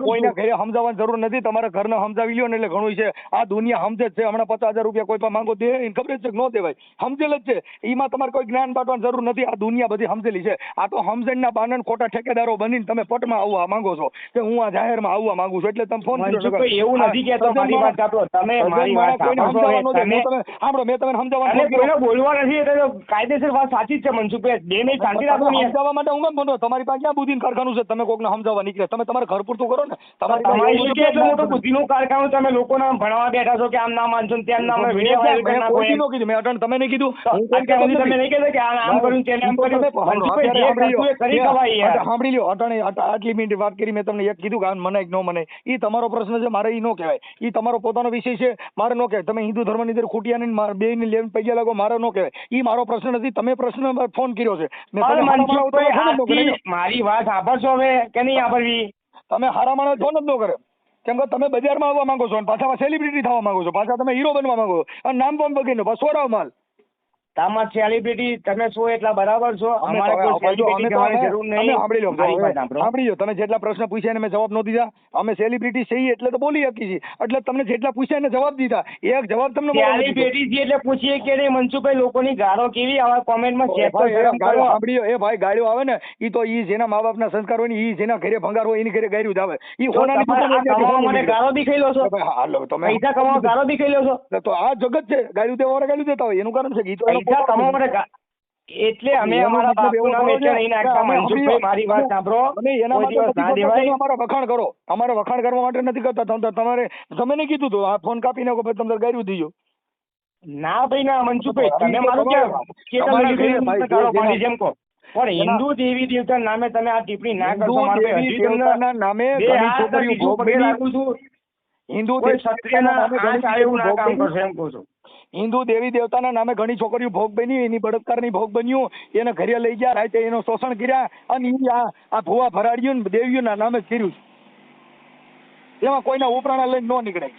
કોઈને ઘરે સમજાવવાની જરૂર નથી, તમારા ઘરને સમજાવી લ્યો ને એટલે ઘણું છે. આ દુનિયા સમજે જ છે. હમણાં 50,000 રૂપિયા કોઈ પણ માંગો દે એને ખબર છે કે ન દેવાય, સમજેલ જ છે. એમાં તમારે કોઈ જ્ઞાન બાંટવાની જરૂર નથી. આ દુનિયા બધી સમજેલી છે. આ તો સમજણના બાનન ખોટા ઠેકેદારો બનીને તમે પટમાં આવવા માંગો છો કે હું આ જાહેરમાં આવવા માંગુ છું એટલે તમે ફોન કર્યો. એવું નથી કહેતો. મારી વાત સાંભળો, તમે મારી વાત સાંભળો. તમે સમજાવવાનું બોલવા નથી એટલે કાયદેસર વાત સાચી જ છે મનસુખભાઈ. બે મિનિટ શાંતિ રાખો ને. સમજાવવા માટે હું કેમ બોલો? તમારી પાસે ક્યાં બુદ્ધિનું કારખાનું છે? તમે કોકને સમજાવવા નીકળે, તમે તમારા ઘર પૂરતું કરો ને. તમારી મોટું બુદ્ધિનું કારખાનું તમે લોકોને ભણવા બેઠા છો કે આમ ના માનશો તેમ ના વિડીયો વાયરલ કરી નાખો. મેં અટણ તમે નહીં કીધું, તમે નહીં કહેતા કે આમ કર્યું તેને આમ કર્યું. સાંભળી લ્યો, અટણે આટલી મિનિટ વાત કરી મેં તમને એક કીધું કે મને એક ન મને, એ તમારો પ્રશ્ન છે, મારે એ ન કહેવાય. એ તમારો પોતાનો વિષય છે, મારે ન કહેવાય. તમે હિન્દુ ધર્મની અંદર ખૂટિયા બે ને લેવન પૈયા લાગો, મારે ન કહેવાય. એ મારો પ્રશ્ન નથી. તમે પ્રશ્ન ફોન કર્યો છે. મારી વાત સાંભળશો હવે કે નહીં સાંભળવી? તમે હારા માણસ ફોન જ ન કરે. કેમ કે તમે બજારમાં આવવા માંગો છો અને પાછા સેલિબ્રિટી થવા માંગો છો, પાછા તમે હીરો બનવા માંગો છો અને નામ પણ બગીનો બસ સોરાવ માલ. તમાર સેલિબ્રિટી તમે છો એટલા બરાબર છો. અમારે કોઈ સેલિબ્રિટી થવાની જરૂર નહીં. સાંભળી લો, તમે જેટલા પ્રશ્ન પૂછ્યા મેં જવાબ ન દીધા. અમે સેલિબ્રિટી છીએ એટલે તો બોલી શકીએ છીએ. એટલે તમને જેટલા પૂછ્યા એને જવાબ દીધા. એક જવાબ તમને સેલિબ્રિટી એટલે પૂછીએ કે નહીં મનસુખભાઈ? લોકોની ગાળો કેવી આવે કોમેન્ટમાં? સાંભળી લો, એ ભાઈ ગાળ્યો આવે ને એ તો ઈ જેના મા બાપના સંસ્કાર હોય ને ઈ જેના ઘરે ભંગાર હોય એની ઘરે ગાળ્યું જ આવે. ઈ મને ગાળો બી ખાઈ લો છો, પૈસા કમાવા ગાળો બી ખાઈ લો છો. તો આ જગત છે, ગાળ્યું દેવા ગાળ્યું દેતા હોય એનું કારણ છે કે એટલે અમે અમારા બાપનું નામ એટલે નહીં નાખતા મનસુખભાઈ. મારી વાત સાંભળો, અમારા વખાણ કરો. અમારે વખાણ કરવા માટે નથી કરતા. તમારે તમે નહીં કીધું તો આ ફોન કાપી નાખો, તમને ગાળ્યું દીજો. ના ભાઈ ના મનસુખભાઈ, તમે મારું પાડી જેમ કહો, પણ હિન્દુ દેવી દેવતા નામે તમે આ ટિપ્પણી ના કરશો. મારા ભાઈ હજી તમને નામે બે ઘણી હાથ છોકરીઓ બીજું ભોગ પગે બની. રાખું છું. હિન્દુ કોઈ દેવી ક્ષત્રિયના દેવતાના નામે આ ઘણી એવું ના કામ છોકરીઓ કરશો એમ કહું છું. હિન્દુ દેવી દેવતાના નામે ઘણી છોકરીઓ ભોગ બની, એની બળાત્કારની ભોગ બન્યું, એને ઘરે લઈ ગયા, રાતે એનું શોષણ કર્યા, અને ઈ આ ભુવા ભરાડીઓ ને દેવીઓના નામે જ કર્યું છે. એમાં કોઈના ઉપરાણા લઈને ન નીકળે.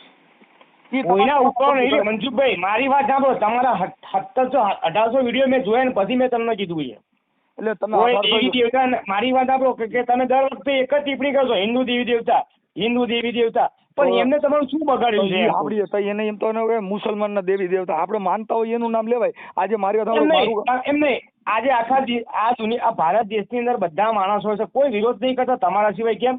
કોઈના ઉપર નહીં મનસુખભાઈ, મારી વાત સાંભળો. તમારા 1700-1800 વિડીયો મેં જોયા ને પછી મેં તમને કીધું છે. એટલે તમે કોઈ દેવી દેવતા મારી વાત સાંભળો કે તમે દર વખતે એક જ ટિપ્પણી કરશો, હિન્દુ દેવી દેવતા, હિન્દુ દેવી દેવતા. પણ એમને તમારું શું બગાડ્યું છે? આપડી તો એને એમ તો મુસલમાનના દેવી દેવતા આપણે માનતા હોય એનું નામ લેવાય. આજે મારી એમ નહીં. આજે આખા આ દુનિયા, આ ભારત દેશની અંદર બધા માણસો છે, કોઈ વિરોધ નહીં કરતા તમારા સિવાય. કેમ?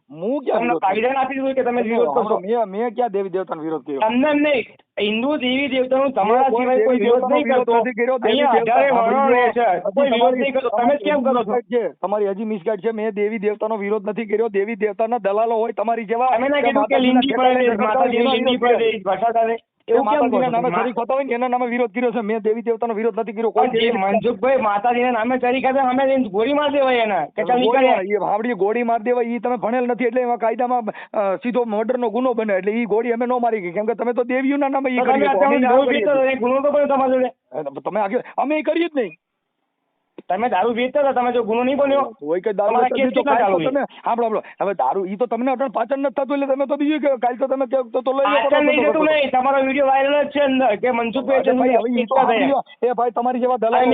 હું ક્યાં સંવિધાન આપી દીધું કે તમે વિરોધ કરશો? મેં ક્યાં દેવી દેવતાનો વિરોધ કર્યો? તમને એમ નહીં. હિન્દુ દેવી દેવતાનો તમારા સિવાય કોઈ વિરોધ નહીં કરતો. અહીંયા 18 વર્ણો રહે છે, કોઈ વિરોધ નહીં કરતો. તમે કેમ કરો છો? તમારી હજી મિસગાઈડ છે. મેં દેવી દેવતાનો વિરોધ નથી કર્યો. દેવી દેવતાના દલાલો હોય તમારી જેવા. તમે ના કીધું કે લિંગી પડે, માતાજી લિંગી પડે, ભાષાદારે એવું કેમ નામે ચરી થતો હોય ને એના નામે વિરોધ કર્યો છે. મેં દેવી દેવતાનો વિરોધ નથી કર્યો. કોઈ મનસુખભાઈ, માતાજીના નામે ચરી ખાતે અમે ગોળી માર દેવાય એના કે ચાલ નીકળ્યા. ભાવડી ગોળી માર દેવાય. ઈ તમે ભણેલ નથી એટલે એમાં કાયદામાં સીધો મર્ડરનો ગુનો બને. એટલે ઈ ગોળી અમે નો મારી ગઈ, કેમ કે તમે તો દેવીઓના નામે ઈ કરી ગુનો તો બન્યો તમારા જોડે. તમે આગળ અમે ઈ કરીએ જ નહીં. તમે દારૂ વેચતા હતા, તમે જો ગુનો નહીં બન્યો હોય કે દારૂ તમે સાંભળો. હવે દારૂ ઈ તો તમને અટણ પાચન નથી થતું એટલે તમે તો બીજું કે કાલ તો તમે તો લઈ જતું નહીં. તમારો વિડીયો વાયરલ જ છે અંદર કે મનસુખભાઈ એ ભાઈ તમારી જેવા દલાલો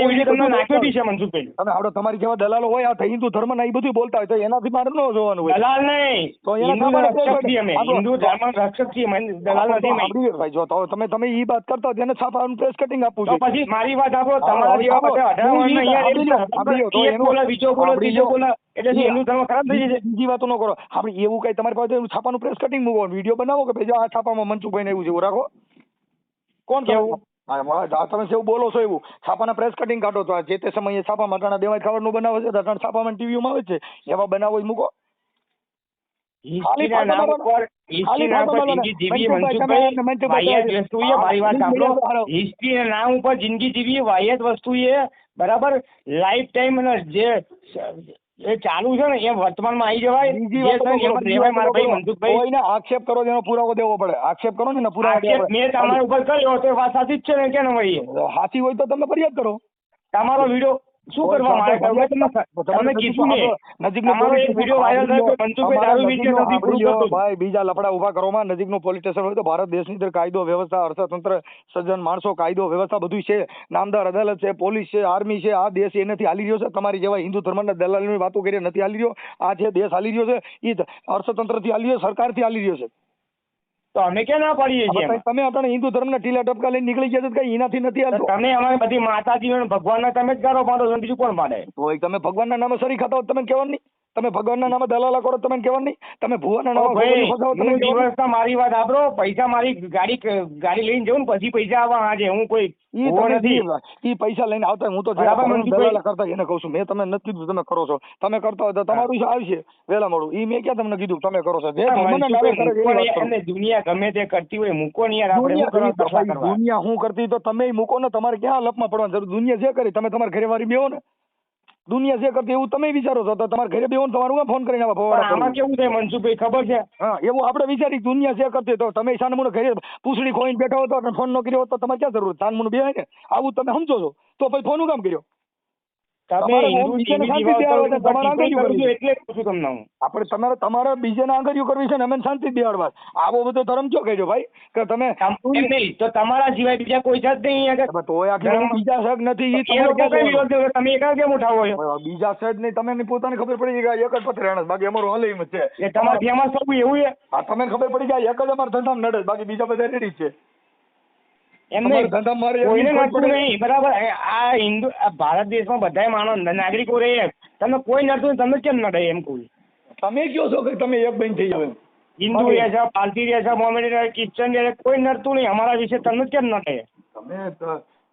નાખી છે. મનસુખભાઈ તમે આવડો તમારી જેવા દલાલો હોય આ હિન્દુ ધર્મ ના એ બધું બોલતા હોય તો એનાથી મારે ન જોવાનું હોય. દલાલ નહીં, તો હિન્દુ રક્ષક છીએ અમે, હિન્દુ ધર્મ રક્ષક છીએ, દલાલ નથી. ભાઈ જો તો તમે ઈ વાત કરતા હોય તેને છાપાનું પ્રેસ કટિંગ આપવું છે. પછી મારી વાત આપો. તમારા જેવા બીજી વાતો ન કરો. આપણે એવું કઈ તમારી પાસે છાપાનું પ્રેસ કટિંગ મૂકો, વિડીયો બનાવો કે ભાઈ આ છાપામાં મનસુખભાઈ ને એવું છે એવું રાખો. કોણ કેવું તમે જેવું બોલો છો એવું છાપાના પ્રેસ કટિંગ કાઢો તો જે તે સમયે છાપામાં અટાણા દેવાય ખાવાનું બનાવે છે, અટાણા છાપામાં ટીવીમાં આવે છે, એવા બનાવો મૂકો. હિસ્ટ્રીના નામ ઉપર જિંદગી જીવી વાહિયાત વસ્તુ એ બરાબર લાઈફ ટાઈમ જે એ ચાલુ છે ને એ વર્તમાનમાં આવી જવાય. કોઈને આક્ષેપ કરો એનો પુરાવો દેવો પડે. આક્ષેપ કરો ને પુરાવો મેં તમારા ઉપર કર્યો તે વાત સાચી જ છે ને? કેમ ભાઈ સાચી હોય તો તમે ફરિયાદ કરો. તમારો વિડીયો શું કરવા માંગે તમે કીધું ને વિડીયો વાયરલ થયો મનસુખભાઈ દારૂ વેચે નથી પૂરું કરતો. ભાઈ બીજા લફડા ઉભા કરવામાં નજીકનું પોલીસ સ્ટેશન હોય તો ભારત દેશની અંદર કાયદો વ્યવસ્થા, અર્થતંત્ર, સજ્જન માણસો, કાયદો વ્યવસ્થા બધું છે. નામદાર અદાલત છે, પોલીસ છે, આર્મી છે. આ દેશ એનાથી હાલી રહ્યો છે. તમારી જેવા હિન્દુ ધર્મના દલાલીની વાતો કરી નથી હાલી રહ્યો. આ જે દેશ હાલી રહ્યો છે એ અર્થતંત્રથી હાલી રહ્યો, સરકારથી હાલી રહ્યો છે. તો અમે ક્યાં ના પાડીએ છીએ? તમે અત્યારે હિન્દુ ધર્મના ટીલા ટપકા લઈને નીકળી ગયા કઈ એનાથી નથી હાલતો. તમે અમારી બધી માતાજી ભગવાનના તમે જ ગારો પાડો છો, બીજું કોણ પાડે? તો તમે ભગવાનના નામે સરી ખાતા હોય તમે કહેવાનું નહીં. તમે ભગવાનના નામે દલાલા કરો તમે કહેવાનું નહીં. તમે ભુવાના નામે દિવસના મારી વાત આપરો. પૈસા મારી ગાડી લઈને જવું ને પછી પૈસા આવવા આજે હું કોઈ ઈ પૈસા લઈને આવતા હું તો દલાલા કરતા એને કહું છું. મેં તમે નથી કીધું તમે કરો છો. તમે કરતા હોય તો તમારું આવશે વહેલા મોડું. ઈ મેં ક્યાં તમને કીધું તમે કરો છો? દુનિયા ગમે તે કરતી હોય મૂકો ને યાર. દુનિયા શું કરતી તો તમે મૂકો ને. તમારે ક્યાં લપમાં પડવાની જરૂર? દુનિયા જે કરી તમે તમારા ઘરે વાળી બેહો ને. દુનિયા જે કરતી એવું તમે વિચારો છો તો તમારા ઘરે બેહો ને તમારું ફોન કરીને આમાં કેવું છે મનસુખભાઈ ખબર છે? હા એવું આપણે વિચારી દુનિયા જે કરતી તો તમે સાનમુનો ઘરે પૂછડી ખોઈને બેઠા હો તો ફોન ન કર્યો તો તમારે ક્યાં જરૂર? સાનમુનું બે ને આવું તમે સમજો છો તો પછી ફોન કામ કર્યો? તમારે બીજાને આંગળીઓ કરવી છે ને અમે શાંતિ બેહાડવા. આવો બધો ધર્મ ચો કહેજો ભાઈ કે તમે તો તમારા સિવાય બીજા કોઈ છે જ નહીં. બીજા શક નથી તમે એકા કેમ ઉઠાવો છો? બીજા શક નહીં. તમને પોતાને ખબર પડી જાય એક જ પત્ર બાકી અમારું હલે એમ છે. તમારે ફેમસ થવું એવું છે? હા તમને ખબર પડી જાય એક જ અમારા ધંધામાં નડે બાકી બીજા બધા રેડી છે. બરાબર. આ હિન્દુ ભારત દેશમાં બધા માણસ નાગરિકો રહે, તમે કોઈ નડતું તમે કેમ નડે એમ કહું? તમે કયો છો કે તમે એક બેન થઈ જાવ? હિન્દુ રહે છે, પાલતી રહે છે, મોમેડી રહે, ક્રિશ્ચન રહે, કોઈ નડતું નહીં. અમારા વિશે તમે કેમ નડે? તમે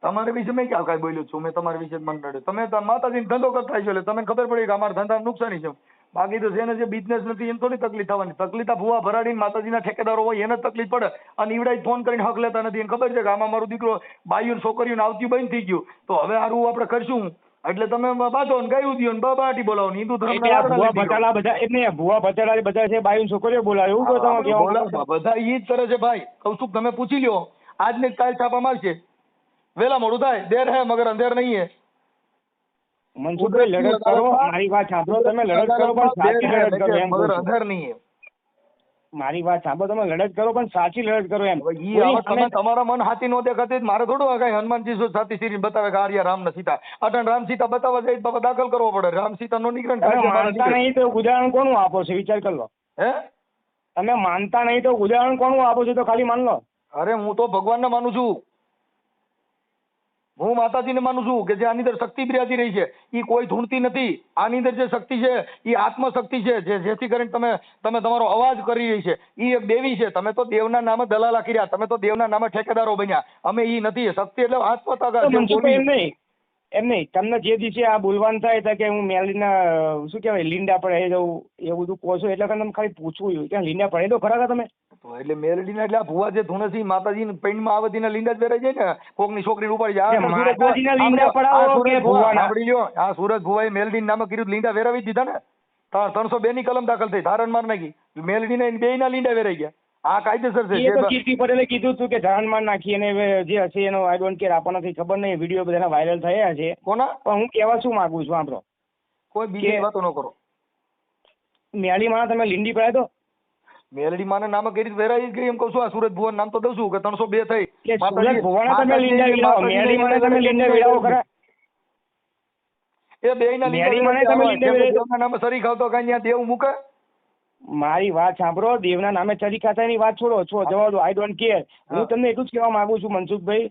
તમારા વિશે મેં ક્યાં કઈ બોલ્યો છું? મેં તમારા વિશે મન નડે. તમે માતાજીનો ધંધો કરતા છો એટલે તમને ખબર પડી કે અમારા ધંધા નુકસાની છે. બાકી તો જેને જે બિઝનેસ નથી એને થોડી તકલીફ થવાની. તકલીફ આ ભૂવા ભરાડીને માતાજીના ઠેકેદારો હોય એને તકલીફ પડે. અને ઈવડાઈ ફોન કરીને હક લેતા નથી. એને ખબર છે કે આમાં મારો દીકરો બાઈઓ છોકરીઓને આવતી બંધ થઈ ગયું, તો હવે સારું આપણે કરશું. એટલે તમે બાંધો ને ગાયું દો ને બાટી બોલાવો ને હિન્દુ ધર્મ ભૂવા ભચાડા બધા એટલે ભૂવા ભચાડા બધા છે, બાયું છોકરીઓ બોલાવે એવું કહો તમે કેવા? બધા ઈ જ કરે છે ભાઈ. કૌશિક તમે પૂછી લ્યો, આજને જ કાલ છાપામાં આવશે. વેલા મોડું થાય, દેર હે મગર અંધેર નહીં હે. મનસુખભાઈ લડત કરો, મારી વાત સાંભળો, તમે લડત કરો પણ સાચી લડત કરો એમ. મગર અંધેર નહીં હે. મારી વાત સાંભળો, તમે લડત કરો પણ સાચી લડત કરો એમ. તમે તમારા મન હાથી નો દેખાતી મારે થોડું કઈ હનુમાનજી સાથી શ્રી બતાવે કે આર્યા રામ ને સીતા અટણ રામ સીતા બતાવવા જાય બાબા દાખલ કરવો પડે. રામ સીતા નો નીકળે. માનતા નહીં તો ઉદાહરણ કોનું આપો છો વિચાર કરી લો. હે તમે માનતા નહીં તો ઉદાહરણ કોનું આપો છો તો ખાલી માન લો. અરે હું તો ભગવાનને માનું છું, હું માતાજીને માનું છું કે જે આની અંદર શક્તિ બિરાજી રહી છે એ કોઈ ધૂણતી નથી. આની અંદર જે શક્તિ છે એ આત્મશક્તિ છે, જેથી કરીને તમે તમારો અવાજ કરી રહી છે. એ એક દેવી છે. તમે તો દેવના નામે દલાલા કર્યા, તમે તો દેવના નામે ઠેકેદારો બન્યા. અમે એ નથી. શક્તિ એટલે એમ નહીં. તમને જે દિવસે આ બોલવાનું થાય કે હું મેલીના શું કહેવાય લીંડા પડે જવું એવું બધું કહો છો એટલે તમે ખાલી પૂછવું કે લીંડા પડે તો ખરા તમે? એટલે મેલડીના એટલે આ ભુવા જે ધૂણસી માતાજી પૈણમાં આવતીના લીંડા જ વેરાઈ જાય ને, કોકની છોકરીને ઉપાડી જાય. આ સુરત ભુવાએ મેલડી નામે કર્યું લીંડા વેરાવી દીધા ને. 302 ની કલમ દાખલ થઈ, ધારણ માર નાખી. મેલડીને 2 ના લીંડા વેરાઈ ગયા. આ કાયદેસર છે. કીર્તિ પટેલે કીધું હતું કે ધારણ માર નાખી અને જે હશે એનો આઈ ડોન્ટ કેર, આપણને કઈ ખબર નહીં. વિડીયો બધા વાયરલ થયા છે. કોના? પણ હું કહેવા શું માંગુ છું આપણો, કોઈ બીજી વાતો ન કરો. મેલી માં તમે લીંડી પડાય તો મેલડી માને નામે કરી વેરાઈ ગઈ એમ કહું છું. આ સુરત ભુવન નામ તો દઉં છું કે 302 થઈ. સુરત ભુવાના તમે લીંડા વિલાવો, મેલી માને તમે લીંડા વિલાવો ખરા? એ બેયના લીંડા નામે સરી ખાવતો કઈ ત્યાં દેવ મૂકે? મારી વાત સાંભળો, દેવના નામે ચરી ખાતાની વાત છોડો જવા દો. I don't care. હું તમને એટલું જ કહેવા માંગુ છું મનસુખભાઈ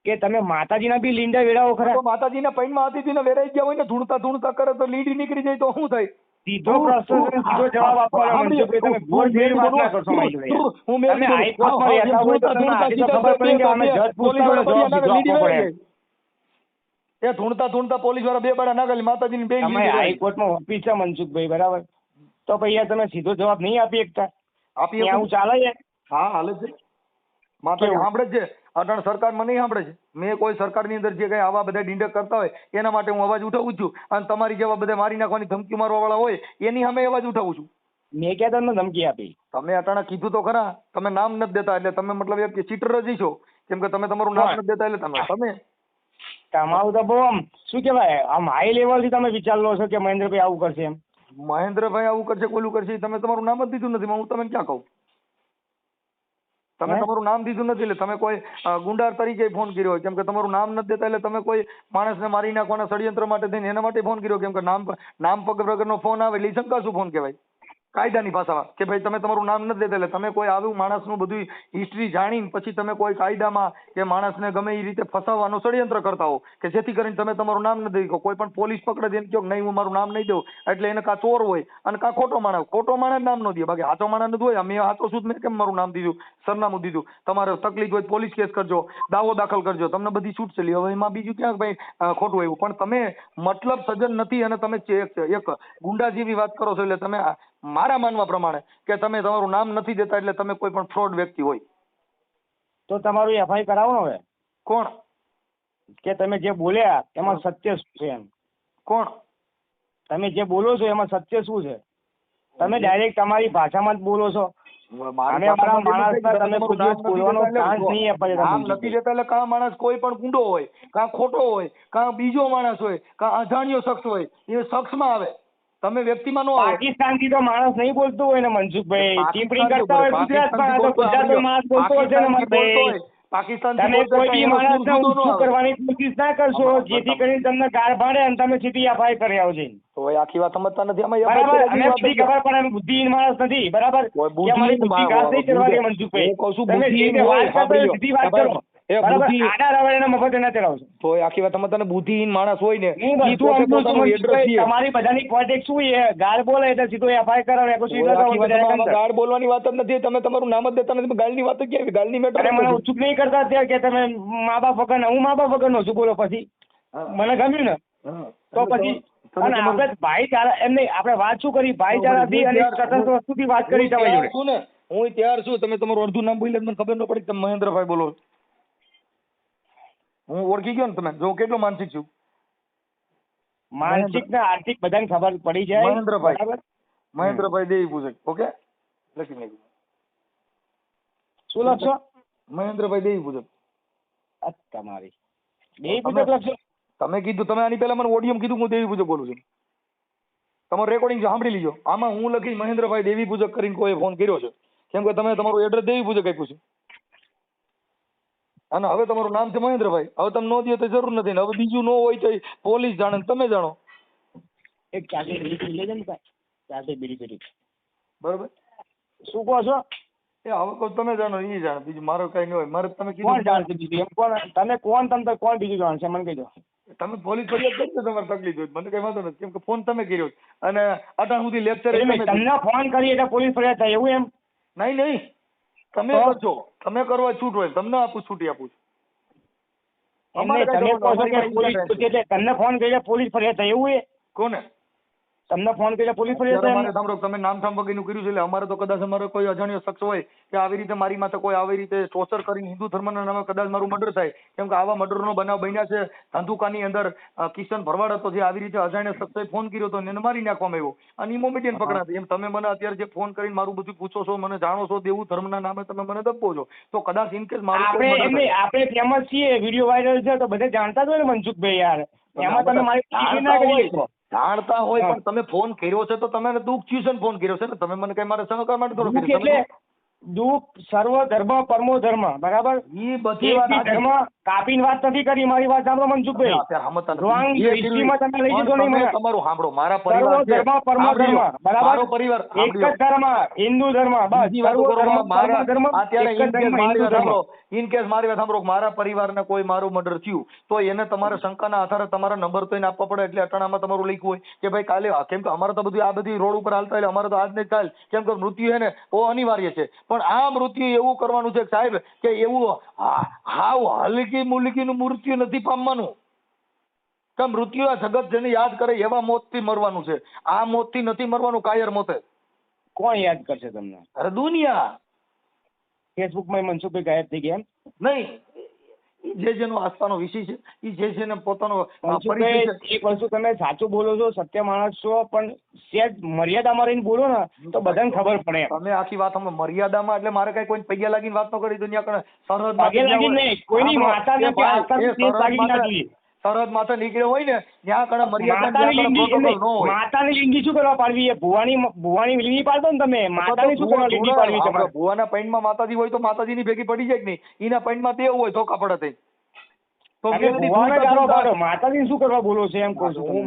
કે તમે માતાજીના બી લીંડા વેરાવો ખરા? માતાજીના પૈણમાં હતી ને વેરાઈ ગયા હોય ને, ધૂણતા કરે તો લીંડી નીકળી જાય તો શું થાય? સીધો પ્રશ્ન સીધો જવાબ આપવાનો મનસુખભાઈ. તમે ગોળ ફેર વાત ના કરશો મારી જોડે. તમે હાઈકોર્ટમાં રહેતા હોય તો તમને આજે તો ખબર પડી કે અમે જજ પૂછતા હોય જવાબ આપવો પડે. એ ધૂણતા પોલીસ વાળા 2 બાડા નાખેલી માતાજીની બે. તમે હાઈકોર્ટમાં ઓફિસ છે મનસુખભાઈ, બરાબર? તો પછી તમે સીધો જવાબ નહીં આપી શકતા? આપી આવું ચાલે છે? હા હાલે છે. માતાજી સાંભળે છે. અટણ સરકારમાં નહીં સાંભળે છે. મેં કોઈ સરકારની અંદર જે કઈ આવા બધા ડીંડક કરતા હોય એના માટે હું અવાજ ઉઠાવું છું. અને તમારી જેવા બધા મારી નાખવાની ધમકી મારવા વાળા હોય એની સામે અવાજ ઉઠાવું છું. મેં ક્યાં તમને ધમકી આપી? તમે અટાણા કીધું તો ખરા. તમે નામ નથી દેતા એટલે તમે મતલબ એક ચીટર જ છો. કેમ કે તમે તમારું નામ નથી દેતા એટલે તમે તમારું તો બહુ આમ શું કહેવાય આમ હાઈ લેવલ થી તમે વિચાર લો છો કે મહેન્દ્રભાઈ આવું કરશે એમ. મહેન્દ્રભાઈ આવું કરશે, કોલું કરશે. તમે તમારું નામ જ દીધું નથી. હું તમને ક્યાં કહું? તમે તમારું નામ દીધું નથી એટલે તમે કોઈ ગુંડાર તરીકે ફોન કર્યો હોય. કેમ કે તમારું નામ નથી દેતા એટલે તમે કોઈ માણસને મારી નાખવાના ષડયંત્ર માટે થઈને એના માટે ફોન કર્યો. કેમ કે નામ પગ વગરનો ફોન આવે એટલે શંકા શું ફોન કહેવાય કાયદાની ભાષામાં કે ભાઈ તમે તમારું નામ નથી દેતા એટલે તમે કોઈ આવું માણસનું બધું હિસ્ટ્રી જાણીને પછી તમે કોઈ કાયદામાં કે માણસને ગમે એ રીતે ફસાવવાનું ષડયંત્ર કરતા હો કે જેથી કરીને તમે તમારું નામ નથી દઈ. કોઈ પણ પોલીસ પકડે તેને કહો નહીં હું મારું નામ નહીં દઉં એટલે એને કાં ચોર હોય અને કાં ખોટો માણસ નામ ન દે. બાકી સાચો માણસ નથી હોય. મેં સાચો છું મેં કેમ મારું નામ દીધું, સરનામું દીધું. તમારે તકલીફ હોય પોલીસ કેસ કરજો, દાવો દાખલ કરજો, તમને બધી છૂટ છે. હવે એમાં બીજું ક્યાં ભાઈ ખોટું આવ્યું? પણ તમે મતલબ સજ્જન નથી અને તમે એક ગુંડા જેવી વાત કરો છો. એટલે તમે મારા માનવા પ્રમાણે કે તમે તમારું નામ નથી દેતા એટલે તમે કોઈ પણ ફ્રોડ વ્યક્તિ હોય. તો તમારું એફઆઈ કરાવો ને હવે. કોણ? કે તમે જે બોલ્યા એમાં સત્ય શું છે એમ? કોણ? તમે જે બોલો છો એમાં સત્ય શું છે? તમે ડાયરેક્ટ તમારી ભાષામાં જ બોલો છો. કાં માણસ કોઈ પણ ગુંડો હોય, કાં ખોટો હોય, કાં બીજો માણસ હોય, કાં અજાણ્યો શખ્સ હોય એ શખ્સમાં આવે. તમે વ્યક્તિમાં નો આવે. પાકિસ્તાન થી તો માણસ નહીં બોલતો હોય ને મનસુખભાઈ. ટિપ્પણી કરતા હોય ગુજરાતમાં તો ગુજરાતનો માણસ બોલતો હોય છે ને મનસુખભાઈ. પાકિસ્તાન તમે કોઈ બી માણસને ઊંચું કરવાની કોશિશ ના કરશો જેથી કરીને તમને ગાળ ભાડે અને તમે સીધી એફઆઈ કરી આવજો. તો આખી વાત સમજતા નથી. બરાબર અમે બધી ખબર પણ અમે બુદ્ધિહીન માણસ નથી. બરાબર બુદ્ધિ ગાળ નહીં કરવાની મનસુખભાઈ. તમે સીધી વાત કરો સીધી વાત કરો. બુદ્ધિહીન માણસ હોય ને તમારી બધાની કોન્ટેક્ટ શું ગાળ બોલે એટલે સીધો એફઆઈ કરાવે. ગાળ બોલવાની વાત જ નથી. તમે તમારું નામ જ દેતા નથી. ગાળની વાત જ ક્યાં? ગાળની મેટર મને ઉત્સુક નહીં કરતા અત્યારે કે તમે મા બાપ વગર હું મા બાપ વગર નો છું. બોલો પછી મને ગમ્યું ને તો પછી તમે અને તમારું આપણે ભાઈચારા એમ નહીં, આપણે વાત શું કરી ભાઈચારાથી અને તટસ્થ વસ્તુથી વાત કરી તમારી તૈયાર જોડે. છું ને, હું તૈયાર છું. તમે તમારું અડધું નામ બોલ્યા મને ખબર ન પડી કે તમે મહેન્દ્રભાઈ બોલો. હું ઓળખી ગયો ને તમે જો કેટલો માનસિક છું. માનસિક ને આર્થિક બધાને ખબર પડી જાય. મહેન્દ્રભાઈ. બરાબર. મહેન્દ્રભાઈ દેવી પૂજક. ઓકે, લખી નાખ્યું. શું લખશો? મહેન્દ્રભાઈ દેવી પૂજક. આ તમારી દેવી પૂજક લખશો. તમે કીધું, તમે આની પહેલા મને ઓડિયો કીધું હું દેવી પૂજક બોલું છું. તમારું રેકોર્ડિંગ સાંભળી લીજો. આમાં હું લખી મહેન્દ્રભાઈ દેવી પૂજક કરીને કોઈ ફોન કર્યો છે, કેમ કે તમે તમારું એડ્રેસ દેવી પૂજક આપ્યું છે અને હવે તમારું નામ છે મહેન્દ્રભાઈ. હવે તમે નો દો તો જરૂર નથી ને હવે બીજું ન હોય તો પોલીસ જાણે ને તમે જાણો. એક ચાટી બીડી પી લેજો ને ભાઈ. ચાટી બીડી પીડી. બરોબર. શું કહો છો? એ હવે કહું તમે જાણો એ જાણે, બીજું મારો કઈ નહીં હોય. મારે તમે કોણ કીધું જાણશે બીજું? એમ કોણ તમે કોણ તમને કોણ બીજું જાણશે મને કહી દો. તમે પોલીસ ફરિયાદ કરી દો તમારે તકલીફ હોય મને કઈ વાંધો નથી, કેમ કે ફોન તમે કર્યો છે અને અટાણ સુધી લેક્ચર તમને ફોન કરી એટલે પોલીસ ફરિયાદ થાય એવું એમ? નહીં તમે કરજો, તમે કરવા છૂટ હોય તમને આપું, છૂટી આપું છું. એમને તમે કહો છો કે પોલીસ એટલે તમને ફોન કરી પોલીસ ફરિયાદ થાય એવું? કોને તમને ફોન કરી પોલીસ ફરિયાદ થાય? અમારે સાંભળો, તમે નામ ઠામ વગરનું કર્યું છે એટલે અમારે તો કદાચ અમારો કોઈ અજાણ્યો શખ્સ હોય કે આવી રીતે મારી માથે કોઈ આવી રીતે ટોર્ચર કરીને હિન્દુ ધર્મના નામે કદાચ મારું મર્ડર થાય, કેમ કે આવા મર્ડરનો બનાવ બન્યા છે. ધંધુકાની અંદર કિશન ભરવાડ હતો જે આવી રીતે અજાણ્યા શખ્સે ફોન કર્યો હતો અને એને મારી નાખવામાં આવ્યો અને ઇમોમેડિયન પકડાતી. એમ તમે મને અત્યારે જે ફોન કરીને મારું બધું પૂછો છો, મને જાણો છો, દેવું ધર્મના નામે તમે મને દબો છો, તો કદાચ ઇનકેસ આપણે ફેમસ છીએ, વિડીયો વાયરલ છે તો બધે જાણતા જ હોય ને મનસુખભાઈ યાર. એમાં તમે મારી ના કરી શકો. જાણતા હોય પણ તમે ફોન કર્યો છે તો તમે દુઃખ થયું છે ને ફોન કર્યો છે ને, તમે મને કઈ મારે સહકાર માટે થોડો કર્યો. એટલે દુઃખ સર્વ ધર્મ પરમો ધર્મ, બરાબર? એ બધી વાત ધર્મ કાપીને વાત નથી કરી. મારી વાત સાંભળો મનસુખભાઈ. તમે લઈ જશો નહીં મને. તમારું સાંભળો, મારા પરિવાર ધર્મ પરમો ધર્મ, બરાબર? મારો પરિવાર એક જ ધર્મ, હિન્દુ ધર્મ, બસ. સર્વ ધર્મ પરમો ધર્મ. અત્યારે ઇનકેસ મારી વાત સાંભળો, મારા પરિવારને કોઈ મારું મર્ડર થયું તો એને તમારે શંકાના આધારે તમારા નંબર તો એને આપવા પડે. એટલે અટાણામાં તમારું લખ્યું હોય કે ભાઈ કાલે, કેમ કે અમારે તો બધું આ બધી રોડ ઉપર હાલતા એટલે અમારે તો આજ ને કાલ, કેમ કે મૃત્યુ છે ને બહુ અનિવાર્ય છે. પણ આ મૃત્યુ એવું કરવાનું છે સાહેબ કે એવું હાવ હલકી મુલકીનું મૃત્યુ નથી પામવાનું. કે મૃત્યુ આ જગત જેને યાદ કરે એવા મોતથી મરવાનું છે. આ મોતથી નથી મરવાનું કાયર મોતે. કોણ યાદ કરશે તમને? અરે દુનિયા. ફેસબુકમાં મનસુખભાઈ ગાયબ થઈ ગયા એમ નહીં, જે જેનો આસ્થાનો વિષય છે એ જે જેને પોતાનો એક વસ્તુ તમે સાચું બોલો છો, સત્ય માણસ છો, પણ સેજ મર્યાદામાં રહીને બોલો ને તો બધાને ખબર પડે. તમે આખી વાત મર્યાદામાં એટલે મારે કઈ કોઈ પૈયા લાગીને વાત ન કરી દુનિયા સરહદ કોઈની માતાને સરહદ માથે નીકળ્યો હોય ને ત્યાં કણે મર્યાદા માતાની લિંગી શું કરવા પાડવી? ભુવાની લિંગી પાડતો ને તમે, માતાની શું કરવા લિંગી પાડવી છે? ભુવાના પૈણમાં માતાજી હોય તો માતાજીની ભેગી પડી જાય કે નહીં? એના પૈણમાં દેવ હોય ધોકા પડે તો માતાજી શું કરવા બોલો છો એમ કહું છું હું.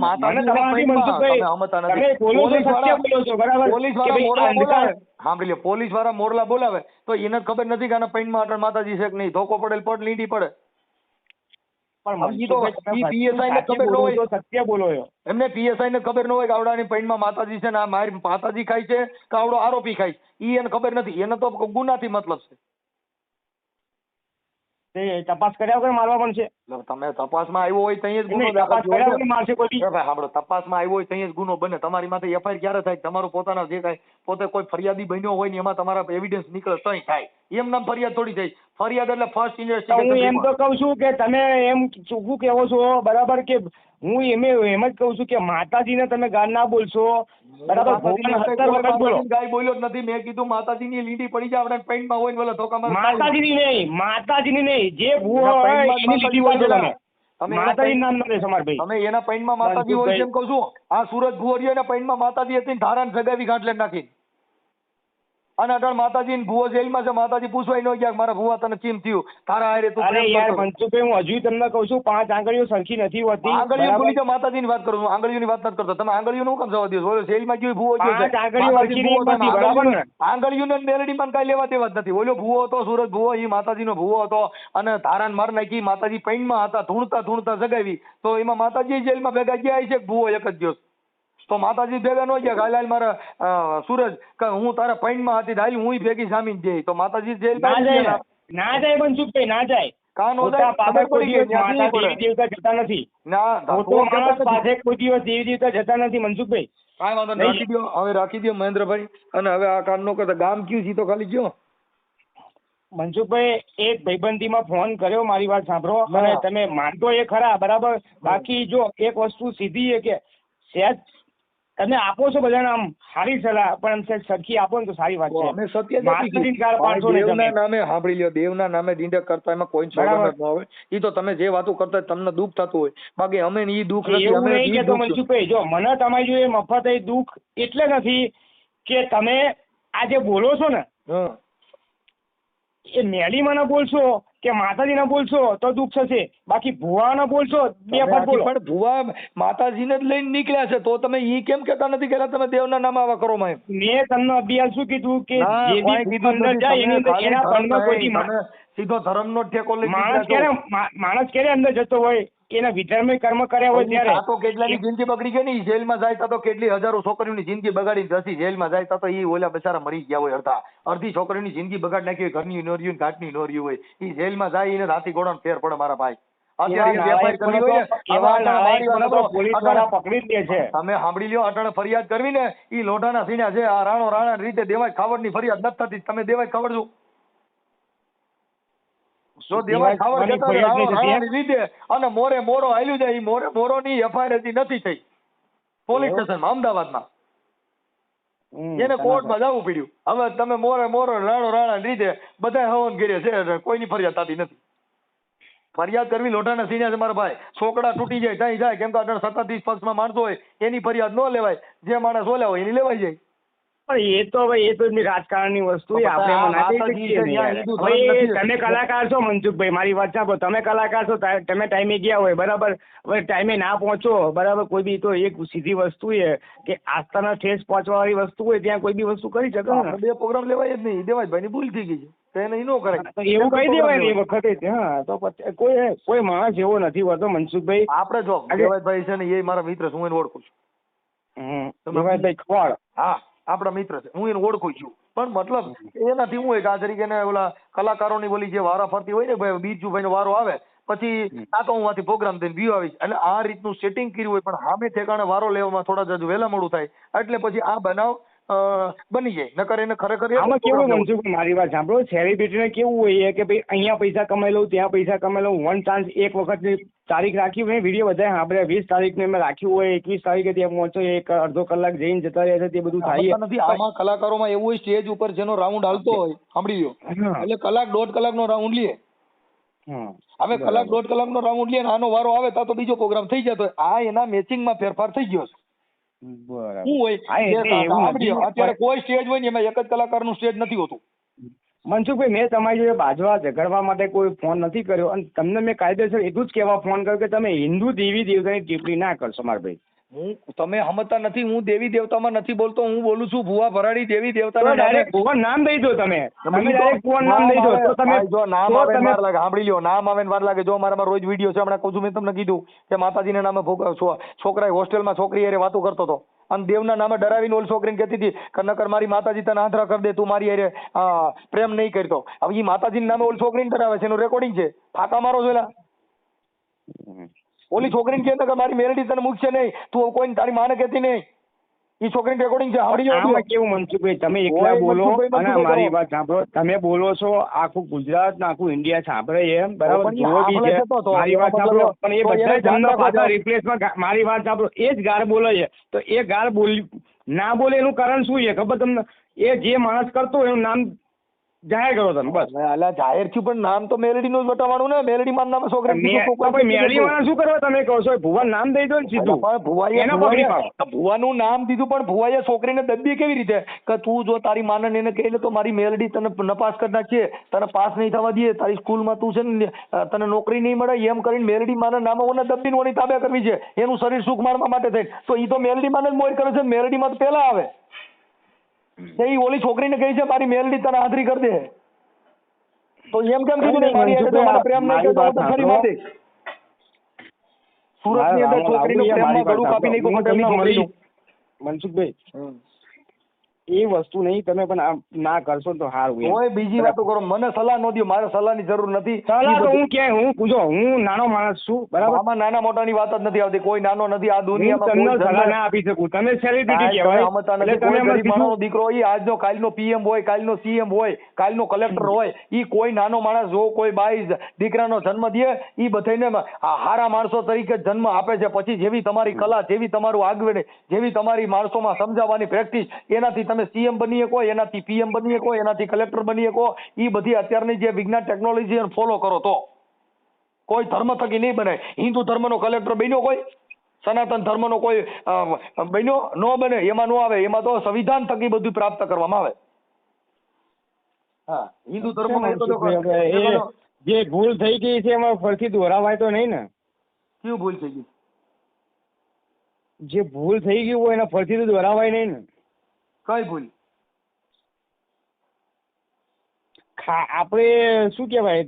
પોલીસ વાળા મોરલા બોલાવે તો એને ખબર નથી કે આના પૈણમાં અટલ માતાજી છે કે નહીં, ધોકો પડેલ પડ લીંડી પડે. સત્ય બોલો એમને પીએસઆઈ ને ખબર ન હોય કે આવડાની પૈણમાં માતાજી છે ને આ મારી માતાજી ખાય છે કે આવડો આરોપી ખાય છે, એને ખબર નથી. એને તો ગુનાથી મતલબ છે. તપાસ કર્યા વગર મારવા પણ છે. તમે તપાસમાં આવ્યો હોય ત્યાં જ ગુનો તપાસ કર્યા વગર મારશે કોઈ? સાંભળો, તપાસમાં આવ્યો હોય ત્યાં જ ગુનો બને. તમારી માથે એફઆઈઆર ક્યારે થાય? તમારું પોતાના જે કાંઈ પોતે કોઈ ફરિયાદી બન્યો હોય ને એમાં તમારા એવિડન્સ નીકળે તઈ થાય. એમ નામ ફરિયાદ થોડી થાય. ફરિયાદ એટલે ફર્સ્ટ ઇન્વેસ્ટિગેશન. હું એમ તો કહું છું કે તમે એમ ચોખ્ખું કહેવો છો, બરાબર? કે હું એમ જ કહું છું કે માતાજીને તમે ગાળ ના બોલશો, બરાબર? ગાય બોલ્યો જ નથી. મેં કીધું માતાજીની લીંડી પડી જાય આપણે પેન્ટમાં હોય ને બોલે ધોકા મારે. માતાજીની નહીં, જે ભૂવો હોય એની લીંડી બોલજો તમે. માતાજી નામ ન લેશો મારા ભાઈ. તમે એના પૈણમાં માતાજી હોય એમ કહું છું. આ સુરત ભુવરિયો એના પૈણમાં માતાજી હતી, ધારાને જગાવી ગાંઠલે નાખી અને અટલ માતાજી ભુવો જેલમાં છે. માતાજી પૂછવાય ન ગયા મારા ભુવા તને કેમ થયું, તારા હારે તું. અરે યાર મનસુખભાઈ, હું હજુ તમને કહું છું 5 આંગળીઓ સરખી નથી હોતી. આંગળીઓ ભૂલી જાઓ, માતાજીની વાત કરું છું, આંગળીઓની વાત નથી કરતો. તમે આંગળીઓનું કેમ જવા દો? જેલમાં ગયો ભુવો ગયો છે, આંગળીઓને મેલડીમાં કાંઈ લેવા દેવા જ નથી. ઓલો ભુવો હતો સુરત ભુવો, એ માતાજીનો ભુવો હતો અને ધારાને માર નાખી. માતાજી પૈણમાં હતા, ધૂણતા જગાવી તો એમાં માતાજી જેલમાં ભેગા ગયા છે. ભુવો એક જ દિવસ તો માતાજી ભેગા ન ગયા. હાલ મારા સૂરજ હું તારા પૈણમાં હતી, હાલ હું ભેગી જામીન જઈ તો માતાજી જેલ ના જાય મનસુખભાઈ, ના જાય. કાન મોટા ઓદાય પાસે ખબર કોઈ પડી ગઈ, દિવસ માતા ત્યાંથી દેવી દેવતા જતા નથી. ના મોટો માણસ પાસે કોઈ દિવસ દેવી દેવતા જતા નથી મનસુખભાઈ. કાંઈ વાંધો નહીં, રાખી દ્યો, હવે રાખી દ્યો મહેન્દ્રભાઈ. અને હવે આ કામ નો કરતા, ગામ કયું છે તો ખાલી કયો. મનસુખભાઈ એક ભાઈબંધીમાં ફોન કર્યો, મારી વાત સાંભળો. અને તમે માનતો એ ખરા બરાબર, બાકી જો એક વસ્તુ સીધી છે કે સહેજ તમે આપો છો બધાને આમ સારી સલાહ, પણ સહેજ સરખી આપો ને તો સારી વાત છે. અમે સત્ય જ માતાજીની ગાળ આપી પાડશો ને દેવના તમે. નામે સાંભળી લ્યો, દેવના નામે ડીંડક કરતા એમાં કોઈ બરાબર. ન આવે. ઈ તો તમે જે વાતો કરતા હોય તમને દુઃખ થતું હોય, બાકી અમે ઈ દુઃખ નથી. એવું અમે નહીં ઈ કે તો દુઃખ છે. મનસુખભાઈ જો મને તમારી જોડે મફત એ દુઃખ એટલે નથી કે તમે આ જે બોલો છો ને હા. એ મેલી મને બોલશો કે માતાજીને બોલશો તો દુઃખ થશે, બાકી ભુવાને બોલશો બે પદ બોલો. પણ ભુવા માતાજીને જ લઈને નીકળ્યા છે, તો તમે ઈ કેમ કહેતા નથી કે તમે દેવના નામે આવા કરો માં? મેં તમને અભ્યાસ શું કીધું કે ના, જે કોઈ બી કીધું અંદર નથી. જાય એની તમે અંદર એના ખાલી પગમાં કોઈ દી તમે સીધો ધર્મનો જ ઠેકો લઈ માણસ નીકળ્યા છો. ક્યારે માણસ અંદર જતો હોય એના વિધર્મી કર્મ કર્યા હોય ત્યારે આ તો કેટલાની જિંદગી બગડી ગઈ ને, ઈ જેલમાં જાય તો કેટલી હજારો છોકરીઓની જિંદગી બગાડીને જતી જેલમાં જાય તો ઈ ઓલા બચારા મરી ગયા હોય. અડધી છોકરીઓની જિંદગી બગાડી નાખી હોય, ઘરની નોર્યું ઘાટની નોર્યું હોય, ઈ જેલમાં જાય એને રાતી ઘોડાનો ફેર પડે મારા ભાઈ. અત્યારે FIR કરવી હોય ને, એવા આવા નાલાયકોને તો પોલીસ વાળા અટાણે પકડી જ લે છે. તમે સાંભળી લ્યો, અટાણે ફરિયાદ કરવી ને, ઈ લોઢાના સીણા છે. આ રાણા રીતે દેવાય ખાવડની ફરિયાદ નથી થતી. તમે દેવાય ખાવડ છો? જો દેવાય ખાવડ દેવાય જતા ફરિયાદ નહીં થતી, રાણાની રીતે અને મોરે મોરો હાલ્યું જાય, ઈ મોરે મોરોની FIR હજી નથી થઈ પોલીસ સ્ટેશનમાં અમદાવાદમાં. એને કોર્ટમાં જવું પડ્યું. હવે તમે મોરે મોરો રાણાની રીતે બધા હવન કરે છે, કોઈની ફરિયાદ થતી નથી. ફરિયાદ કરવી લોઢાના સીના છે મારા ભાઈ. છોકડા તૂટી જાય ત્યાં જાય, કેમ કે અઢાર સત્તાધીશ પક્ષમાં માણસો હોય એની ફરિયાદ ન લેવાય, જે માણસ ઓલ્યા હોય એની લેવાઈ જાય. પણ એ તો ભાઈ એ તો રાજકારણની વસ્તુ છે, આપણે એમાં ના કહી શકીએ ને યાર. ભાઈ તમે કલાકાર છો મનસુખભાઈ, મારી વાત સાંભળો, તમે કલાકાર છો, તમે ટાઈમે ગયા હોય બરાબર, હવે ટાઈમે ના પહોંચો બરાબર, કોઈ બી તો એક સીધી વસ્તુ છે કે આસ્થાના ઠેસ પહોંચવા વાળી વસ્તુ હોય ત્યાં કોઈ બી વસ્તુ કરી શકે ને. બે પ્રોગ્રામ લેવાય જ નહીં, દેવાય ભાઈ ની ભૂલ થઈ ગઈ છે તો એને ઈ ન કરાય. તો એવું કહી દેવાય ને એ વખતે. હા તો પછી કોઈ માણસ એવો નથી હોતો મનસુખભાઈ. આપણે જો દેવાયભાઈ છે ને એ મારા મિત્ર છે, હું એને ઓળખું છું. દેવાયભાઈ ખવાડ, હા આપણા મિત્ર છે, હું એને ઓળખું છું. પણ મતલબ એનાથી હું હોય કે આ તરીકે ઓલા કલાકારોની ઓલી જે વારા ફરતી હોય ને ભાઈ, બીજુભાઈ નો વારો આવે પછી આ તો હું આથી પ્રોગ્રામ દઈને વ્યૂ આવીશ, એટલે આ રીતનું સેટિંગ કર્યું હોય. પણ સામે ઠેકાણે વારો લેવામાં થોડા જ વહેલા મોડું થાય, એટલે પછી આ બનાવ બની જાય. નકર એને ખરેખર આમાં કેવું મનસુખભાઈ મારી વાત સાંભળો, સેલિબ્રિટીને કેવું હોય કે ભાઈ અહીંયા પૈસા કમાઈ લઉં, ત્યાં પૈસા કમાઈ લઉં, વન ચાન્સ એક વખતની તારીખ રાખી હોય, વિડીયો બધા સાંભળ્યા, 20 તારીખને મેં રાખ્યું હોય, 21 તારીખે ત્યાં પહોંચો, એક અડધો કલાક જઈને જતા રહે છે, તે બધું થાય નથી. આમાં કલાકારોમાં એવું હોય સ્ટેજ ઉપર જેનો રાઉન્ડ હાલતો હોય, સાંભળી લો, એટલે કલાક દોઢ કલાકનો રાઉન્ડ લે. હવે કલાક દોઢ કલાકનો રાઉન્ડ લે, આનો વારો આવે તો બીજો પ્રોગ્રામ થઈ જતો હોય. આ એના મેચિંગમાં ફેરફાર થઈ ગયો છે. શું હોય અત્યારે કોઈ સ્ટેજ હોય ને એમાં એક જ કલાકારનું સ્ટેજ નથી હોતું. મનસુખભાઈ મેં તમારી જોડે બાજવા ઝઘડવા માટે કોઈ ફોન નથી કર્યો, અને તમને મેં કાયદેસર એટલું જ કહેવા ફોન કર્યો કે તમે હિન્દુ દેવી દેવતાની ટિપ્પણી ના કરશો મારા ભાઈ. તમે સમજતા નથી, હું દેવી દેવતામાં નથી બોલતો, હું બોલું છું ભુવા ભરાડી દેવી દેવતા. ડાયરેક્ટ ભુવા નામ દઈ દો, તમે ડાયરેક્ટ ભુવા નામ દઈ દો તો તમે જો નામ આવે વાર લાગે, સાંભળી લ્યો, નામ આવે વાર લાગે. જો મારામાં રોજ વિડીયો છે, હમણાં કહું છું, મેં તમને કીધું કે માતાજીના નામે છોકરા હોસ્ટેલમાં છોકરી હારે વાતો કરતો હતો, અને દેવના નામે ડરાવીને ઓલી છોકરીને કહેતી હતી કે નકર મારી માતાજી તને આંધળા કરી દે, તું મારી હારે પ્રેમ નહીં કરતો. હવે એ માતાજીના નામે ઓલી છોકરીને ડરાવે છે, એનું રેકોર્ડિંગ છે. ફાકા મારો જોયેલા ઓલી છોકરીને કહે કે મારી મેલડી તને મૂકશે નહીં, તું કોઈ તારી માને કહેતી નહીં. એ છોકરીની રેકોર્ડિંગ છે, આમાં કેવું મનસુખભાઈ, તમે એકલા બોલો અને મારી વાત સાંભળો, તમે બોલો છો આખું ગુજરાત ને આખું ઇન્ડિયા સાંભળે એમ બરાબર, જોવો બી છે. મારી વાત સાંભળો, પણ એ બધા જમના પાછા રિપ્લેસમાં મારી વાત સાંભળો, એ જ ગાળ બોલે છે, તો એ ગાળ બોલી ના બોલે એનું કારણ શું છે ખબર તમને? એ જે માણસ કરતો હોય એનું નામ જાહેર કરો તમે, બસ. અલા જાહેર થયું, પણ નામ તો મેલડીનું જ બતાવવાનું ને. મેલડી માં નામે છોકરા મેલડી વાળા શું કરવા તમે કહો છો? ભુવા નામ દઈ દો ને સીધું. ભુવાનું નામ દીધું, પણ ભુવાએ છોકરીને દબી કેવી રીતે કે તું જો તારી માને એને કહી લે તો મારી મેલડી તને નપાસ કરી નાખીએ, તને પાસ નહીં થવા દઈએ, તારી સ્કૂલમાં તું છે ને તને નોકરી નહીં મળે, એમ કરીને મેલડી માના નામે ઓને દબીને ઓની તાબે કરવી છે, એનું શરીર સુખ માણવા માટે થઈને. તો એ તો મેલડી માને જ મોર કરે છે, મેલડી માં તો પેલા આવે. એ ઓલી છોકરીને કહે છે મારી મેલડી તને હાથરી કરી દે, તો એમ કેમ કીધું મારી હારે પ્રેમ નહીં કરતો તો ખરી માથે. સુરત ની અંદર છોકરીનું પ્રેમમાં ગળું કાપી નાખ્યું. મનસુખભાઈ એ વસ્તુ નહીં, તમે પણ આમ ના કરશો તો સારું એમ. કોઈ બીજી વાતો કરો, મને સલાહ ન દો, મારે સલાહની જરૂર નથી. સલાહ તો હું ક્યાંય હું પૂછો, હું નાનો માણસ છું બરાબર. આમાં નાના મોટાની વાત જ નથી આવતી, કોઈ નાનો નથી આ હું દુનિયામાં. તમને કોઈ સલાહ ના આપી શકું, તમે સેલિબ્રિટી કહેવાય એટલે તમે કોઈ એમાં ગરીબ માણસનો સીધું દીકરો હોય, આજનો કાલનો પીએમ હોય, કાલનો સીએમ હોય, કાલનો કલેક્ટર હોય, ઈ કોઈ નાનો માણસ જો કોઈ બાઈ દીકરાનો જન્મ દે, ઈ બધાને હારા માણસો તરીકે જન્મ આપે છે. પછી જેવી તમારી કલા, જેવી તમારું આગળ, જેવી તમારી માણસોમાં સમજાવવાની પ્રેક્ટિસ, એનાથી તમે સીએમ બની શકો, એનાથી પીએમ બની શકો, એનાથી કલેક્ટર બની શકો. ઈ બધી અત્યારની જે વિજ્ઞાન ટેકનોલોજી ફોલો કરો તો કોઈ ધર્મ થકી નહીં બને. હિન્દુ ધર્મનો કલેક્ટર બન્યો કોઈ? સનાતન ધર્મનો કોઈ બન્યો? નો બને, એમાં નો આવે. એમાં તો સંવિધાન થકી બધું પ્રાપ્ત કરવામાં આવે. હા, હિન્દુ ધર્મ જે ભૂલ થઈ ગઈ છે એમાં ફરીથી દોહરાવાય તો નહીં ને? શું ભૂલ થઈ ગઈ? જે ભૂલ થઈ ગઈ હોય એને ફરીથી તો દોહરાવાય નહીં ને? કઈ ભૂલ? આપણે શું કહેવાય,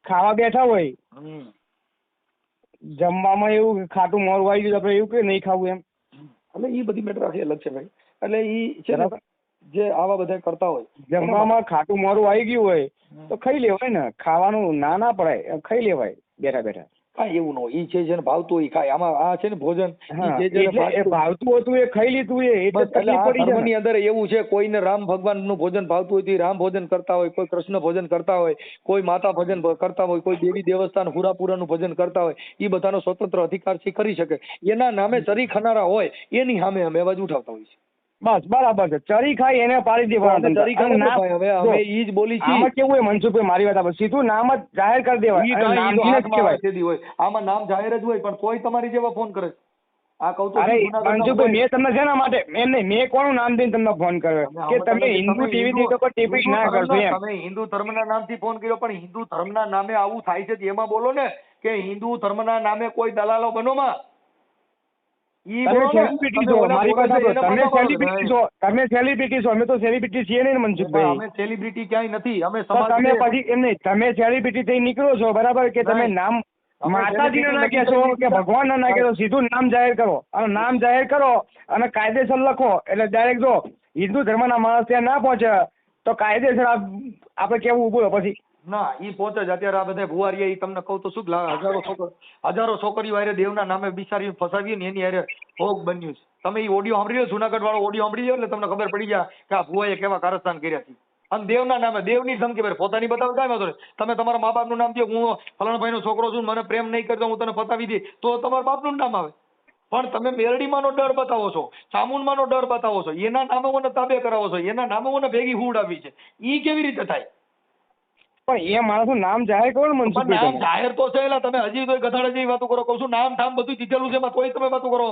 ખાવા બેઠા હોય, જમવામાં એવું ખાટું મોરું આવી ગયું, આપણે એવું કે નહીં ખાવું એમ? એટલે એ બધી મેટર આખી અલગ છે ભાઈ. એટલે ઈ છે ને જે આવા બધા કરતા હોય, જમવામાં ખાટું મોરું આવી ગયું હોય તો ખાઈ લેવાય ને, ખાવાનું ના ના પડાય, ખાઈ લેવાય બેઠા બેઠા. કાંઈ એવું ન હોય. ઈ છે જેને ભાવતું હોય ખાય. આમાં આ છે ને ભોજન ભાવતું હતું એ ખાઈ લીધું ધર્મની અંદર એવું છે, કોઈને રામ ભગવાન નું ભોજન ભાવતું હોય તો રામ ભોજન કરતા હોય, કોઈ કૃષ્ણ ભોજન કરતા હોય, કોઈ માતા ભોજન કરતા હોય, કોઈ દેવી દેવસ્થાન હુરાપુરા નું ભોજન કરતા હોય. એ બધાનો સ્વતંત્ર અધિકાર છે, કરી શકે. એના નામે ચરી ખાનારા હોય એની સામે અમે અવાજ ઉઠાવતા હોય છે. બસ બરાબર છે. ચરી ખાઈ એને પાડી દેવાના. ચરી ખાય હવે અમે ઈ જ બોલી છીએ. આમાં કેવું હોય મનસુખભાઈ, મારી વાત આપણે સીધું નામ જ જાહેર કરી દેવાય. આમાં નામ જાહેર જ હોય, પણ કોઈ તમારી જેવા ફોન કરે. આ કહું તો અરે મનસુખભાઈ, મેં તમને શેના માટે એમ નહીં, મેં કોનું નામ દઈને તમને ફોન કર્યો કે તમે હિન્દુ ટીવી પર ટિપ્પણી ના કરશો એમ. તમે હિન્દુ ધર્મના નામથી ફોન કર્યો, પણ હિન્દુ ધર્મના નામે આવું થાય છે એમાં બોલો ને કે હિન્દુ ધર્મના નામે કોઈ દલાલો બનોમાં. તમે સેલિબ્રિટી છો, મારી વાત સાંભળો, તમે સેલિબ્રિટી છો, તમે સેલિબ્રિટી છો, અમે તો સેલિબ્રિટી છીએ નહીં મનસુખભાઈ. અમે સેલિબ્રિટી ક્યાંય નથી, અમે તમે પછી એમ નહીં, તમે સેલિબ્રિટી થઈ નીકળો છો બરાબર, કે તમે નામ માતાજીને ના કહેશો કે ભગવાનને ના કહેશો, સીધું નામ જાહેર કરો. અને નામ જાહેર કરો અને કાયદેસર લખો એટલે ડાયરેક્ટ જો હિન્દુ ધર્મના માણસ ત્યાં ના પહોંચે તો કાયદેસર આપણે કેવું ઉભું પછી ના ઈ પહોંચે જ. અત્યારે આ બધા ભુવારીએ ઈ તમને કહું તો શું હજારો છોકરીઓ હારે દેવના નામે બિચારી ફસાવી ને એની હારે ભોગ બન્યું છે. તમે ઈ ઓડિયો સાંભળી લો, જુનાગઢ વાળો ઓડિયો સાંભળી લો એટલે તમને ખબર પડી જાય કે આ ભુવાએ કેવા કારસ્તાન કર્યા છે. અને દેવના નામે, દેવની ધમકી ભાઈ, પોતાની બતાવે કાંઈ વાંધો નહીં. તમે તમારા મા બાપનું નામ દો, હું ફલાણા ભાઈનો છોકરો છું, મને પ્રેમ નહીં કરતો, હું તને પતાવી દઈ, તો તમારા બાપનું નામ આવે. પણ તમે મેરડીમાંનો ડર બતાવો છો, ચામુંડમાંનો ડર બતાવો છો, એના નામે મને તાબે કરાવો છો, એના નામે મને ભેગી હુડાવી છે. ઈ કેવી રીતે થાય? પણ એ માણસનું નામ જાહેર કરો ને મનસુખભાઈ. નામ જાહેર તો છે, તમે હજી તો ગધાડા જેવી વાતો કરો. કહું છું નામ ઠામ બધું દીધેલું છે, એમાં તોય તમે વાતો કરો.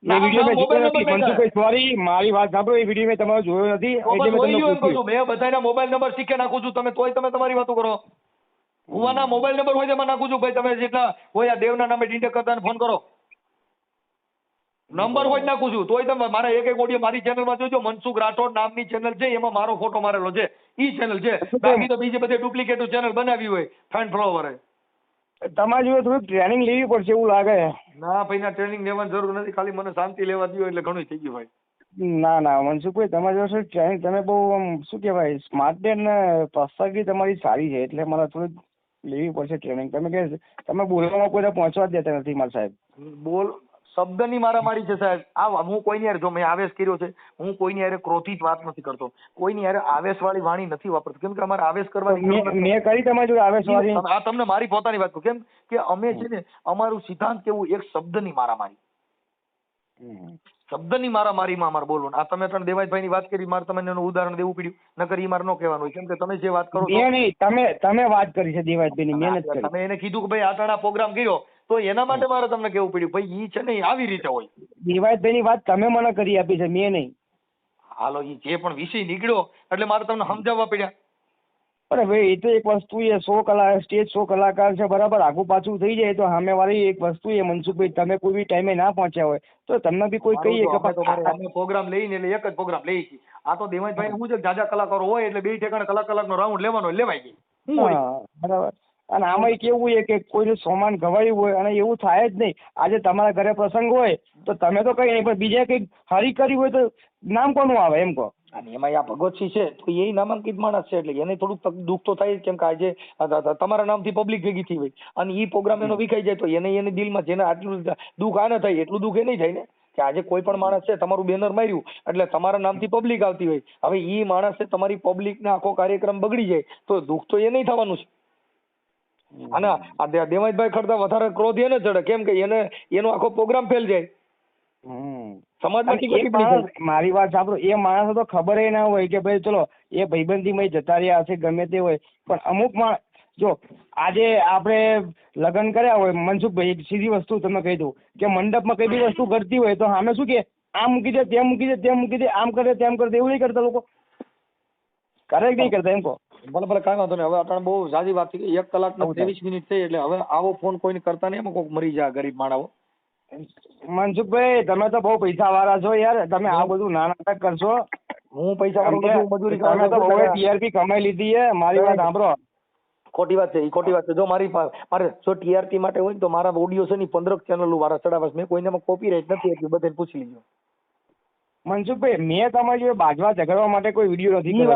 મનસુખભાઈ સોરી, મારી વાત સાંભળો, એ વિડીયો મેં તમારો જોયો નથી એટલે મેં બધાના મોબાઈલ નંબર શીખે નાખું છું, તમે તોય તમે તમારી વાતો કરો. ભુવાના મોબાઈલ નંબર હોય એમાં નાખું છું ભાઈ, તમે જેટલા હોય આ દેવના નામે ડિટેક્ટ કરતા ફોન કરો. નંબર હોય નાખું છું તોય તમે મારા એક ઓડિયો મારી ચેનલમાં જોજો. મનસુખ રાઠોડ નામની ચેનલ છે, એમાં મારો ફોટો મારેલો છે, ઈ ચેનલ છે. બાકી તો બીજે બધે ડુપ્લિકેટ ચેનલ બનાવી હોય ફેન ફ્લોવર. તમારે જોડે થોડું ટ્રેનિંગ લેવી પડશે એવું લાગે. ના ભાઈ ના, ટ્રેનિંગ લેવાની જરૂર નથી, ખાલી મને શાંતિ લેવા દો એટલે ઘણું થઈ ગયું ભાઈ. ના ના મનસુખભાઈ, તમારી જોડે ટ્રેનિંગ, તમે બહુ શું કહેવાય સ્માર્ટ ને પર્સનાલિટી તમારી સારી છે, એટલે મારે થોડી લેવી પડશે ટ્રેનિંગ. તમે કે તમે બોલવામાં કોઈ પહોંચવા જ દેતા નથી મારા સાહેબ. બોલ શબ્દની મારામારી છે સાહેબ. આ હું કોઈની હારે, જો મેં આવેશ કર્યો છે, હું કોઈની હારે ક્રોધિત વાત નથી કરતો, કોઈની હારે આવેશવાળી વાણી નથી વાપરતો, કેમ કે અમારે આવેશ કરવાની મેં કરી તમારી જોડે આવેશવાળી. આ તમને મારી પોતાની વાત કહું, કેમ કે અમે છે ને અમારું સિદ્ધાંત કેવું, એક શબ્દની મારામારી, શબ્દની મારામારીમાં અમારે બોલવાનું. આ તમે ત્રણ દેવાયતભાઈની વાત કરી, મારે તમને એનું ઉદાહરણ દેવું પડ્યું, નકર ઈ મારે ન કહેવાનું હોય, કેમ કે તમે જે વાત કરો તમે વાત કરી છે દેવાયતભાઈની, મહેનત કરી, તમે એને કીધું કે ભાઈ આ ત્રણ પ્રોગ્રામ કર્યો તો એના માટે મારે તમને કેવું પડ્યું ભાઈ ઈ છે ને આવી રીતે હોય. દેવાયતભાઈની વાત તમે મને કરી આપી છે, મેં નહીં. હાલો ઈ જે પણ વિષય નીકળ્યો એટલે મારે તમને સમજાવવા પડ્યા. અરે ભાઈ, એ તો એક વસ્તુ એ સ્ટેજ શો કલાકાર છે બરાબર, આગુ પાછું થઈ જાય તો સામે વાળી એક વસ્તુ એ મનસુખભાઈ, તમે કોઈ બી ટાઈમે ના પહોંચ્યા હોય તો તમને બી કોઈ કહીએ કે અમે પ્રોગ્રામ લઈને એટલે એક જ પ્રોગ્રામ લઈ છીએ. આ તો દેવાયતભાઈ શું છે, જાજા કલાકારો હોય એટલે બે ઠેકાણે કલાકનો રાઉન્ડ લેવાનો, લેવાય ગઈ. બરાબર. અને આમાં કેવું છે કે કોઈનું સામાન ગવાયું હોય અને એવું થાય જ નહીં. આજે તમારા ઘરે પ્રસંગ હોય તો તમે તો કઈ નહીં, પણ બીજા કંઈક હરી કર્યું હોય તો નામ કોનું આવે એમ કહો. અને એમાં આ ભગવતસિંહ છે તો એ નામાંકિત માણસ છે એટલે એને થોડુંક દુઃખ તો થાય જ, કેમ કે આજે તમારા નામથી પબ્લિક ભેગી થઈ હોય અને ઈ પ્રોગ્રામ એનો વિખાઈ જાય તો એને દિલમાં જેને આટલું દુઃખ આને થાય એટલું દુઃખ એ નહીં થાય ને, કે આજે કોઈ પણ માણસ છે તમારું બેનર માર્યું એટલે તમારા નામથી પબ્લિક આવતી હોય, હવે ઈ માણસે તમારી પબ્લિક ને આખો કાર્યક્રમ બગડી જાય તો દુઃખ તો એ નહીં થવાનું છે. અને આ દેવાજભાઈ ખડતા વધારે ક્રોધ એને ચડે, કેમ કે એનો આખો પ્રોગ્રામ ફેલ જાય. મારી વાત સાંભળો, એ માણસો તો ખબર ના હોય કે ભાઈ ચલો એ ભાઈબંધીમાં જતા રહ્યા હશે ગમે તે હોય, પણ અમુક જો આજે આપણે લગ્ન કર્યા હોય મનસુખભાઈ, એક સીધી વસ્તુ તમને કહી દઉં કે મંડપમાં કઈ બી વસ્તુ કરતી હોય તો સામે શું કે આમ મૂકી દે, તેમ મૂકી દે, તેમ મૂકી દે, આમ કરે તેમ કરે, એવું નહીં કરતા લોકો? કરે નહીં કરતા એમ કહો? ભલે કાંઈ વાંધો નહીં. હવે આપણે બહુ ઝાઝી વાત થઈ, 1 કલાક ને 23 મિનિટ થઈ એટલે હવે આવો ફોન કોઈને કરતા નહીં, એમાં કોઈક મરી જાય ગરીબ માણસો. મનસુખભાઈ તમે તો બહુ પૈસા વાળા છો યાર, તમે આ બધું ના નાટક કરશો. હું પૈસા વાળો મજૂરી તમે તો બહુ ટીઆરપી કમાઈ લીધી છે. મારી વાત સાંભળો, ખોટી વાત છે, એ ખોટી વાત છે. જો મારે જો ટીઆરપી માટે હોય ને તો મારા ઓડિયો છે ને 15 ચેનલો વાળા ચડાવસ, મેં કોઈને કોપીરાઈટ નથી એટલે બધાને પૂછી લીધું. મનસુખભાઈ મેં તમારી જોડે બાજવા ઝઘડવા માટે કોઈ વિડીયો નથી કર્યો,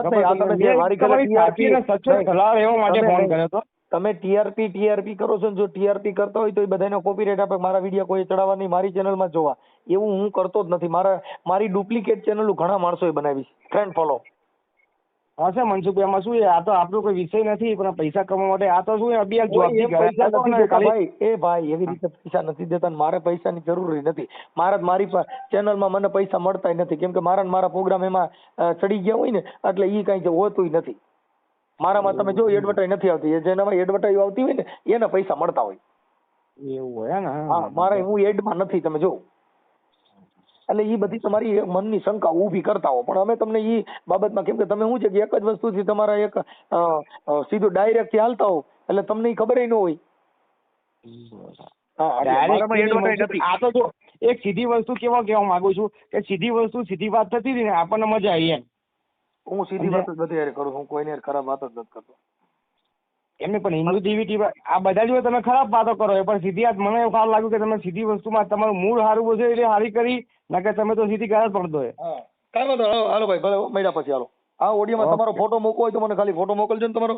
એવા માટે ફોન કર્યો હતો. તમે ટીઆરપી કરો છો ને, જો ટીઆરપી કરતા હોય તો એ બધાને કોપીરાઈટ આપે, મારા વિડીયો કોઈ ચડાવવા નહીં, મારી ચેનલમાં જોવા, એવું હું કરતો જ નથી. મારી ડુપ્લિકેટ ચેનલો ઘણા માણસોએ બનાવી છે, ફ્રેન્ડ ફોલો. હા સર મનસુખભાઈ, એમાં શું છે, આ તો આપણો કોઈ વિષય નથી, પણ પૈસા કમાવા માટે આ તો શું ભાઈ એવી રીતે પૈસા નથી દેતા, મારે પૈસાની જરૂર નથી. મારી ચેનલમાં મને પૈસા મળતા નથી, કેમ કે મારા પ્રોગ્રામ એમાં ચડી ગયા હોય ને એટલે ઈ કઈ હોતું નથી. મારામાં તમે જો એડવર્ટાઈઝ નથી આવતી, જેનામાં એડવર્ટાઈઝ આવતી હોય ને એને પૈસા મળતા હોય. એવું હોય ને? હા, મારે હું એડમાં નથી, તમે જો. એટલે એ બધી તમારી મનની શંકા ઊભી કરતા હો, પણ અમે તમને એ બાબતમાં, કેમ કે તમે શું છે કે એક જ વસ્તુથી તમારા એક સીધું ડાયરેક્ટ થી હાલતા હો એટલે તમને એ ખબર ન હોય. આ તો જો એક સીધી વસ્તુ કેવા માંગુ છું કે સીધી વસ્તુ સીધી વાત થતી હતી ને આપણને મજા આવી એમ. હું સીધી વાત જ બધી કરું, હું કોઈને ખરાબ વાત જ નથી કરતો. એમને પણ હિન્દુ દેવી આ બધા જોડે તમે ખરાબ વાતો કરો, પણ સીધી વાત મને એવું સારું લાગ્યું કે તમે સીધી વસ્તુમાં તમારું મૂળ સારું છે એટલે સારી કરી, ના કે તમે તો સીધી ગાળ પડતો હોય. કાંઈ વાંધો નહીં, હાલો ભાઈ, ભલે મળ્યા પછી હાલો. આ ઓડિયોમાં તમારો ફોટો મૂકવો હોય તો મને ખાલી ફોટો મોકલજો ને તમારો.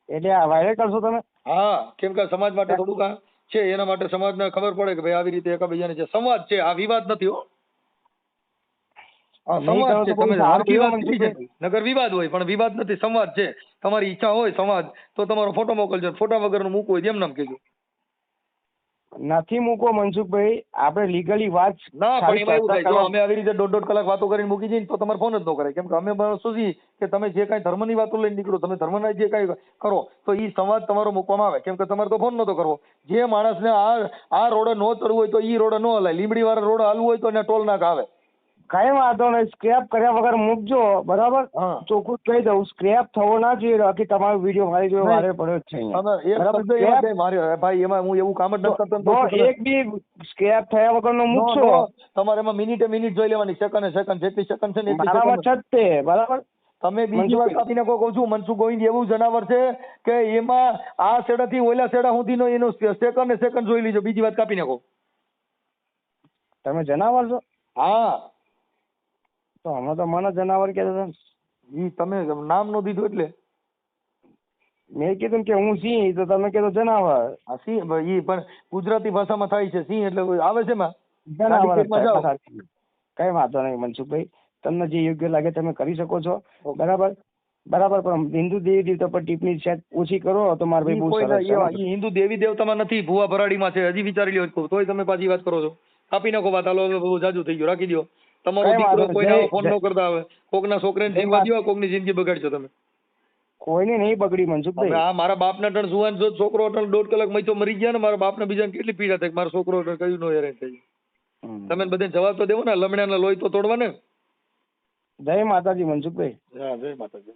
એટલે આ વાયરલ કરશો તમે? હા, કેમ કે સમાજ માટે થોડુંક છે, એના માટે સમાજને ખબર પડે કે ભાઈ આવી રીતે એકબીજાને છે. સંવાદ છે, આ વિવાદ નથી હો. સંવાદ છે, તમે નગર વિવાદ હોય પણ વિવાદ નથી, સંવાદ છે. તમારી ઈચ્છા હોય સંવાદ તો તમારો ફોટો મોકલજો, ફોટા વગરનું મૂકવું હોય એમ નામ કહેજો. નથી મૂકો મનસુખભાઈ, આપણે લીગલી વાત ના, પણ એમાં એવું થાય, જો અમે આવી રીતે 1.5 કલાક વાતો કરીને મૂકી જઈએ તો તમારે ફોન જ ન કરે, કેમ કે અમે શું છીએ કે તમે જે કાંઈ ધર્મની વાતો લઈને નીકળો, તમે ધર્મના જે કાંઈ કરો તો એ સંવાદ તમારો મૂકવામાં આવે, કેમ કે તમારે તો ફોન નતો કરવો. જે માણસને આ રોડે ન ચડવું હોય તો ઈ રોડે ન હલાય, લીંબડી વાળા રોડ હાલવું હોય તો એને ટોલ નાક આવે. કઈ વાંધો નહીં, સ્ક્રેપ કર્યા વગર મૂકજો, બરાબર? ચોખ્ખું કહી દઉં, સ્ક્રેપ થવો ના જોઈએ, બાકી તમારો વિડીયો મારી જોડે વારે પડ્યો જ છે. ભાઈ એમાં હું એવું કામ જ નથી કરતો. એક બી સ્ક્રેપ થયા વગર નો મૂકશો, તમારે એમાં મિનિટ જોઈ લેવાની, સેકન્ડ જેટલી સેકન્ડ છે ને બરાબર છે, બરાબર. તમે બીજી વાત કાપીને કહું છું, મનસુખ ગોવિંદ એવું જનાવર છે કે એમાં આ સેડા થી ઓલા સેડા સુધીનો એનો સેકન્ડ જોઈ લીજો. બીજી વાત કાપી નાખો. તમે જનાવર છો? હા, તો અમે તો મને જનાવર કહેતા હતા. ઈ તમે નામ નો દીધું એટલે મેં કીધું કે હું સિંહ, તો તમે કીધું જનાવર. હા, સિંહ ઈ પણ ગુજરાતી ભાષામાં થાય છે સિંહ, એટલે આવે છે માં જનાવર. કઈ વાંધો નહીં મનસુખભાઈ, તમને જે યોગ્ય લાગે તમે કરી શકો છો, બરાબર? બરાબર, પણ હિન્દુ દેવી દેવતા પર ટિપ્પણી સેટ ઓછી કરો તો મારા ભાઈ બહુ સરસ. હિન્દુ દેવી દેવતામાં નથી, ભુવા ભરાડીમાં છે. હજી વિચારી લ્યો, તોય તમે પાછી વાત કરો છો. કાપી નાખો વાત, હાલો બહુ જાજુ થઈ ગયું, રાખી દો. તમારો દીકરો કોઈને ફોન ન કરતા આવે, કોકના છોકરાને જીવવા દો, કોકની જિંદગી બગાડશો તમે. કોઈને નહીં બગડી મનસુખભાઈ. આ મારા બાપના ટણ સુવાન જો છોકરો ટણ 1.5 કલાક મઈ તો મરી ગયા ને, મારા બાપને બીજાને કેટલી પીડા થાય, મારો છોકરો કયું નો હેરાન થઈ. તમે બધાને જવાબ તો દેવો ને, લમણાના લોહી તો તોડવા ને. જય માતાજી મનસુખભાઈ. હા, જય માતાજી.